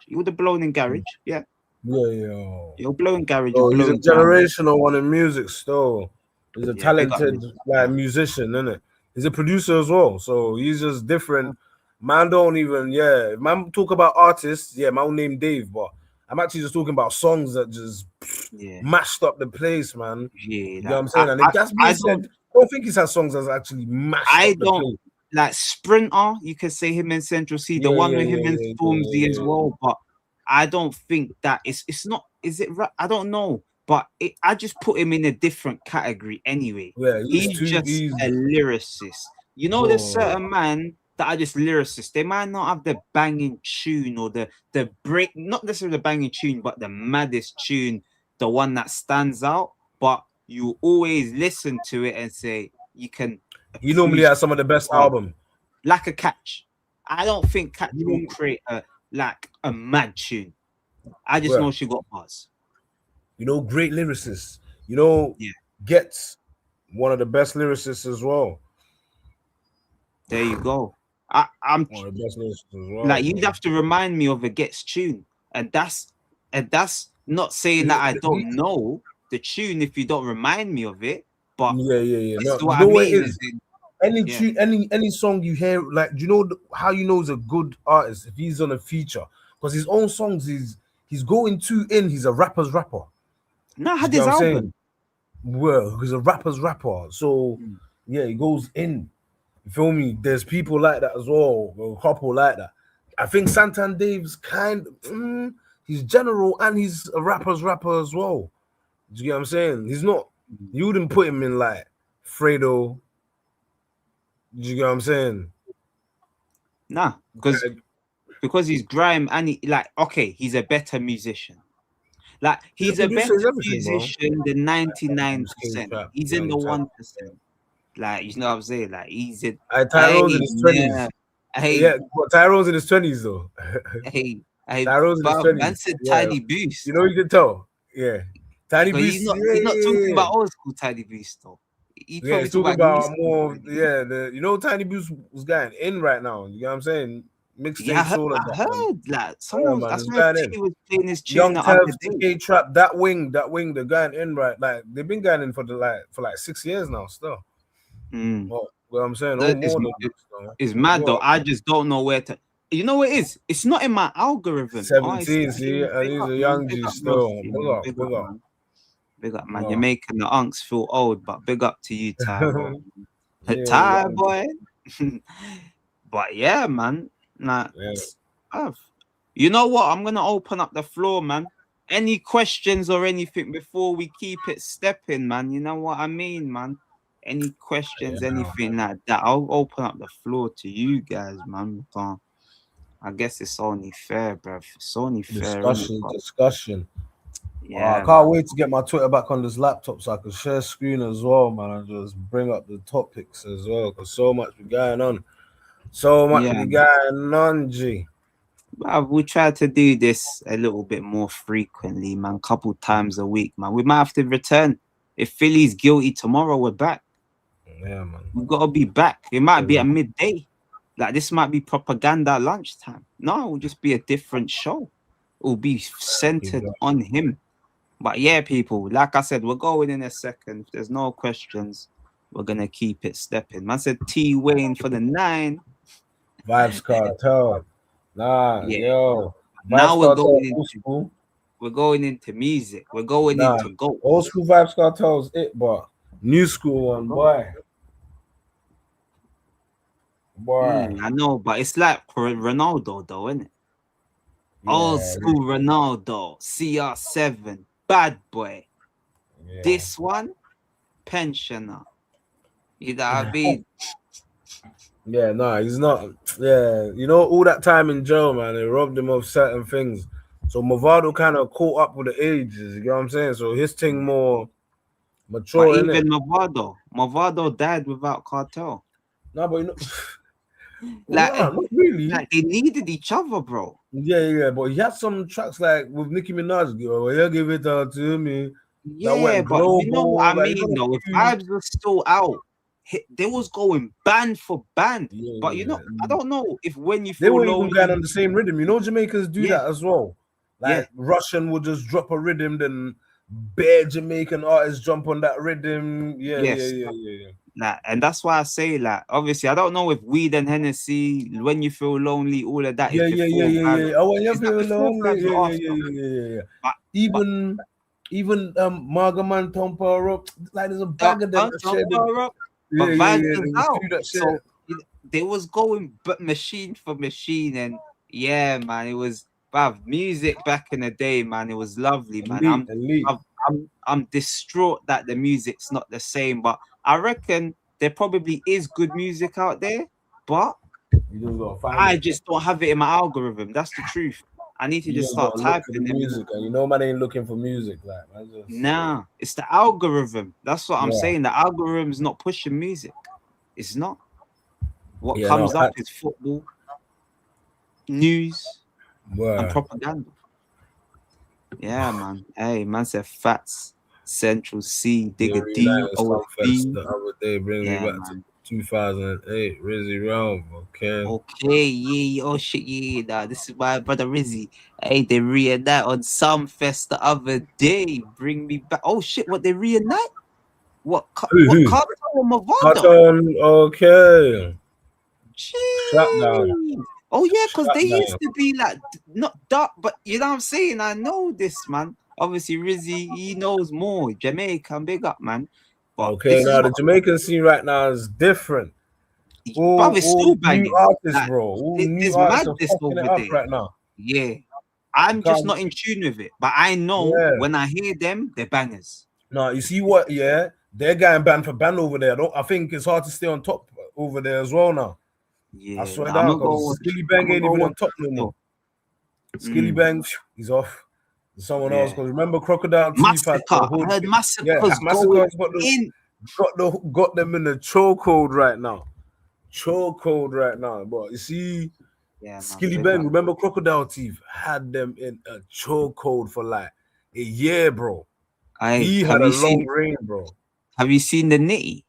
He would have blown in Garage. Yeah. You're blowing Garage. Oh, he's a generational one in music still. He's a talented musician, isn't it? He's a producer as well. So he's just different. Man don't even, man talk about artists, man name Dave, but I'm actually just talking about songs that just mashed up the place, man. Yeah. You know what I'm saying? And that's being said, I don't think he's had songs that's actually mashed up the place. like Sprinter, you could say him in Central C, the one with him and Stormzy as well. But I don't think that it's not. Is it right? I don't know. But I just put him in a different category anyway. Yeah, He's just a lyricist. You know, there's certain man that are just lyricists. They might not have the banging tune or the break, not necessarily the banging tune, but the maddest tune, the one that stands out. But you always listen to it and say you can. He normally has some of the best album. Like a Catch. I don't think Catch will create a mad tune. I just know she got bars. You know, great lyricists. You know, Gets one of the best lyricists as well. There you go. I'm one of the best lyricists as well. Like, you'd have to remind me of a Gets tune, and that's not saying that I don't know the tune if you don't remind me of it. But No, you know what it is. Any song you hear, like, do you know how you know he's a good artist if he's on a feature? Because his own songs, he's going too in. He's a rapper's rapper. No, I had his album. Well, he's a rapper's rapper, so yeah, he goes in. You feel me? There's people like that as well. A couple like that. I think Santan Dave's he's general and he's a rapper's rapper as well. Do you get what I'm saying? He's not. You wouldn't put him in like Fredo. Do you get what I'm saying? Nah, because he's grime and he's a better musician. Like, he's a better musician than 99%. He's in the 1%. Like, you know what I'm saying? Like, he's in. Tyrone's in his 20s. But Tyrone's in his 20s though. Tyrone's in his 20s. Man said Tiny Boost. You know, you can tell. Yeah. Tiny Boost. He's not talking about old school Tiny Boost though. He's talking about more. You know, Tiny Boost was going in right now. You know what I'm saying? Mixtape. I heard like someone. That's why he was playing his tune. Young Tev, K-Trap, that wing, they're going in right. Like, they've been going in for 6 years now. Still. Well, I'm saying it's mad though. I just don't know where to. You know what it is? It's not in my algorithm. 17, see, and he's a young G still. Big up, man. You're making the unks feel old, but big up to you, Ty. Ty boy. But yeah, man. Nah, you know what? I'm gonna open up the floor, man. Any questions or anything before we keep it stepping, man? You know what I mean, man? Any questions, anything like that? I'll open up the floor to you guys, man. I guess it's only fair, bruv. It's only fair. Discussion. Yeah, I can't wait to get my Twitter back on this laptop so I can share screen as well, man, and just bring up the topics as well, because so much be going on. G. We try to do this a little bit more frequently, man. Couple times a week, man. We might have to return. If Philly's guilty tomorrow, we're back. Yeah, man. We've got to be back. It might be at midday. Like, this might be propaganda at lunchtime. No, it will just be a different show. It will be centered on him. But yeah, people, like I said, we're going in a second. If there's no questions, we're going to keep it stepping. Man said T Wayne for the 9. Vibes Cartel. Yo. Now we're going into music. We're going into GOAT. Old school Vibes Cartel is it, but new school one, boy. I know, but it's like Ronaldo, though, isn't it? Old school Ronaldo, CR7, bad boy. Yeah. This one, pensioner. You know what I mean? Yeah, no, he's not. Yeah, you know, all that time in jail, man, it robbed him of certain things. So Movado kind of caught up with the ages, you know what I'm saying? So his thing more mature. But even Movado died without Cartel. No, but you know, not really. Like, they needed each other, bro. Yeah, but he had some tracks like with Nicki Minaj, you give it to me. Yeah, but you know what I mean, though. If Vibes was still out, they was going band for band. But you know, I don't know if when you they were even going on the same rhythm. You know, Jamaicans do that as well. Like Russian would just drop a rhythm, then bare Jamaican artists jump on that rhythm. Yeah. Nah, and that's why I say, like, obviously, I don't know if weed and Hennessy, when you feel lonely, all of that. Yeah. Oh, when you feel lonely, yeah. But even Margaman Tompa Rock, like there's a bag of them. But Vibes is out. So they was going but machine for machine, and yeah, man, it was bruv, music back in the day, man. It was lovely, man. Elite. I'm distraught that the music's not the same, but I reckon there probably is good music out there, but You just gotta find I it. just don't have it in my algorithm. That's the truth. I need to You just just start gotta look for typing the them. music, and you know, man ain't looking for music, like man. Just, Nah, it's the algorithm. That's what I'm Yeah. saying. The algorithm's not pushing music. It's not. What Yeah, comes no, up is football, news, and Word. propaganda. Yeah, man. Hey, man said Fats, Central C, Digger D, Reunited Slumfest OFD. the other day brings Yeah, me back man. to 2008. Rizzy Realm, okay. Okay, yeah, oh shit, yeah, nah, this is my brother Rizzy. Hey, they reunite on Sumfest the other day. Bring me back. Oh shit, what they reunite? What Who? Cartel or Mavado? Carton, okay. Shutdown. Jeez. Oh yeah, because they Shutdown. used to be like not dark, but you know what I'm saying? I know this, man. Obviously, Rizzy, he knows more. Jamaican, big up, man. But Okay, this is now the what, Jamaican scene right now is different. bruv, it's still All new banging. artists, Like, bro. All new there's artists are madness fucking it over up there. right now. Yeah. I'm just Can't- not in tune with it. But I know Yeah. when I hear them, they're bangers. No, you see what? Yeah, they're getting banned for band over there. I think it's hard to stay on top over there as well now. Yeah. I swear Nah, I'ma down, go because watch- Skilly Bang I'ma ain't go even on watch top it no more. still. Skilly Bang, he's off. Someone else. Yeah. Because remember, Crocodile Teeth had the Massacre. hood. I heard Yeah, Massacre's Massacre's going in. got them in the chokehold right now. Chokehold right now. But you see, Yeah, man, Skilly big Bang, up. remember Crocodile Teeth had them in a chokehold for like a year, bro. Aye, He have had a you long seen reign, bro. have you seen the Nitty?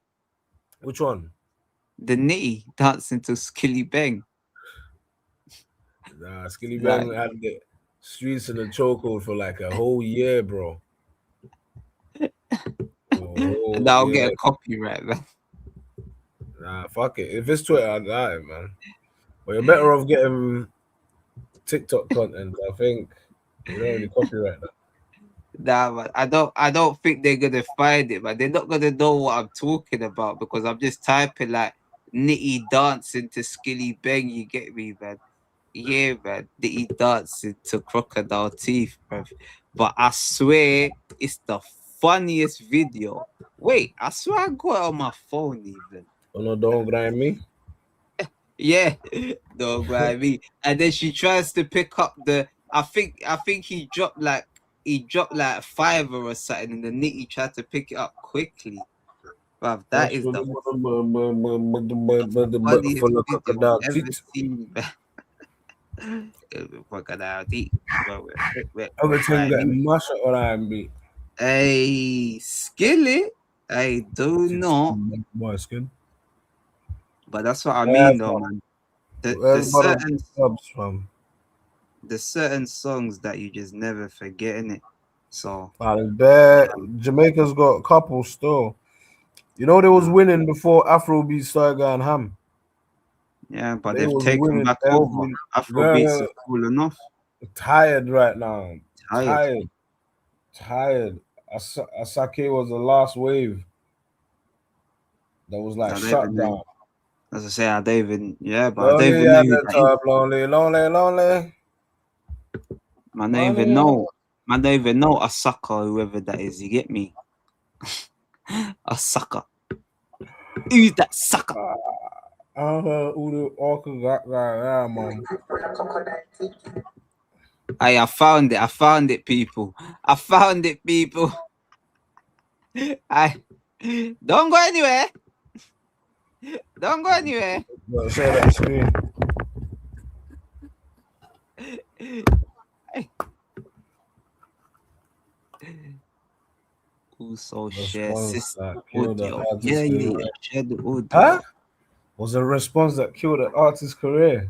Which one? The Nitty dancing to Skilly Bang. Nah, Skilly Like- Bang had the streets in the chokehold for like a whole year, bro. And I'll get a copyright, man. Nah, fuck it. If it's Twitter, I'd die, man. But you're better off getting TikTok content. I think you don't really copyright that. Nah, man, I don't think they're gonna find it, man. They're not gonna know what I'm talking about because I'm just typing like Nitty dancing to Skilly Bang. You get me, man? Yeah, man. Nitty dancing to Crocodile Teeth, bro. But I swear it's the funniest video. Wait, I swear I got it on my phone even. Oh no, don't grind me. Yeah, no, by me. And then she tries to pick up the. I think he dropped like a $5 or something, and the Nitty tried to pick it up quickly. Bruv, that is the funniest full of video crocodile I've ever teeth. seen. Crocodile teeth. Everything got mash up on R&B. Hey, Skillet. I do not. Boy, skin. But that's what I Yeah, mean, though, fam. man. There's certain songs that you just never forget, innit? So Jamaica's got a couple still. You know, they was winning before Afrobeat started going ham. yeah, but They they've was taken winning back over. Afrobeats are cool enough. Tired right now. Tired. Asake was the last wave. That was like shut down. As I say, I don't even. Yeah, but I don't even know. Lonely. Man, don't even know. Man, don't even know a sucker, whoever that is. You get me? A sucker. Who's that sucker? I found it, people. I found it, people. Don't go anywhere. Don't go anywhere. Share that screen. Also share system audio. Yeah, share the audio. Huh? Was a response that killed an artist's career.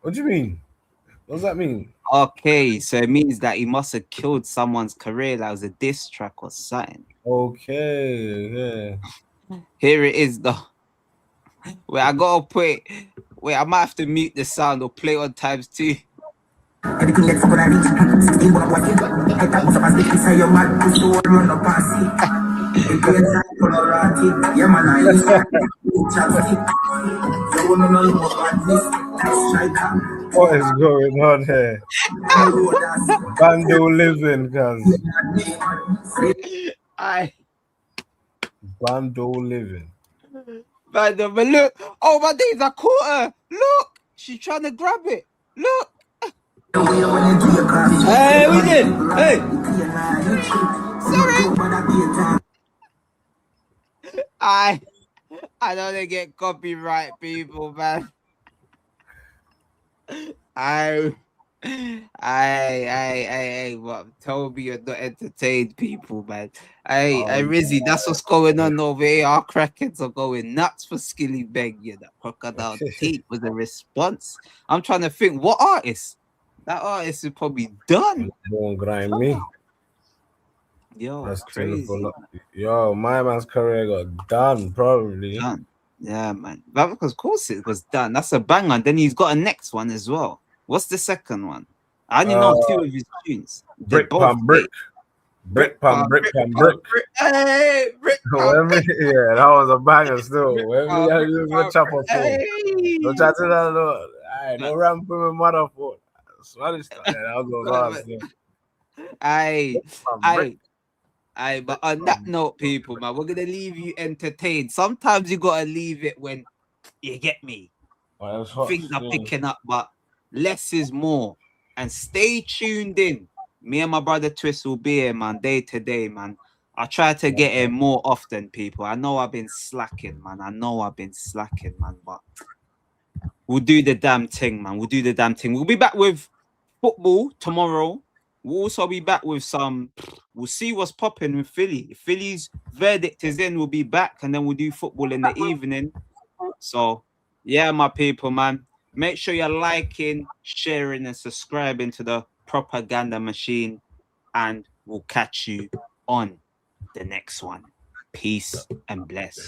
What do you mean? What does that mean? Okay, so it means that he must have killed someone's career. That was a diss track or something. Okay, yeah. Here it is, though. Wait, I gotta put it. Wait, I might have to mute the sound or play on ×2. Everything that fuck when I reach 16 when I'm watching. I thought most of us say you're mad, push the wall, run up and see. What is going on here? Bando living, cuz. Bando living. But look, oh my days, I caught her. Look, she's trying to grab it. Look. Hey, we did. Hey. I don't want to get copyright, people, man. What? Tell me you're not entertained, people, man. Rizzy, that's what's going on over here. Our crackheads are going nuts for Skilly Beg. Yeah, that crocodile teeth was a response. I'm trying to think, what artist? That artist is probably done. Don't grind me. Yo, that's crazy. Yo, my man's career got done, probably. Done. Yeah, man. That because of course it was done. That's a banger. Then he's got a next one as well. What's the second one? I only know 2 of his tunes. Brick Pam Brick. Brick Pam Brick Pam Brick. Hey, Brick Pam. Yeah, that was a banger still. When we use the chopper phone. Don't chat to that Lord. No ramp with my mother phone. Spanish stuff. Yeah, that was but on that note, people, man, we're gonna leave you entertained. Sometimes you gotta leave it when you get me. Things are picking up, but less is more. And stay tuned in. Me and my brother Twist will be here, man, day to day, man. I try to get in more often, people. I know I've been slacking, man. But we'll do the damn thing, man. We'll be back with football tomorrow. We'll also be back with we'll see what's popping with Philly. If Philly's verdict is in, we'll be back, and then we'll do football in the evening. So, yeah, my people, man. Make sure you're liking, sharing, and subscribing to the Propaganda Machine. And we'll catch you on the next one. Peace and bless.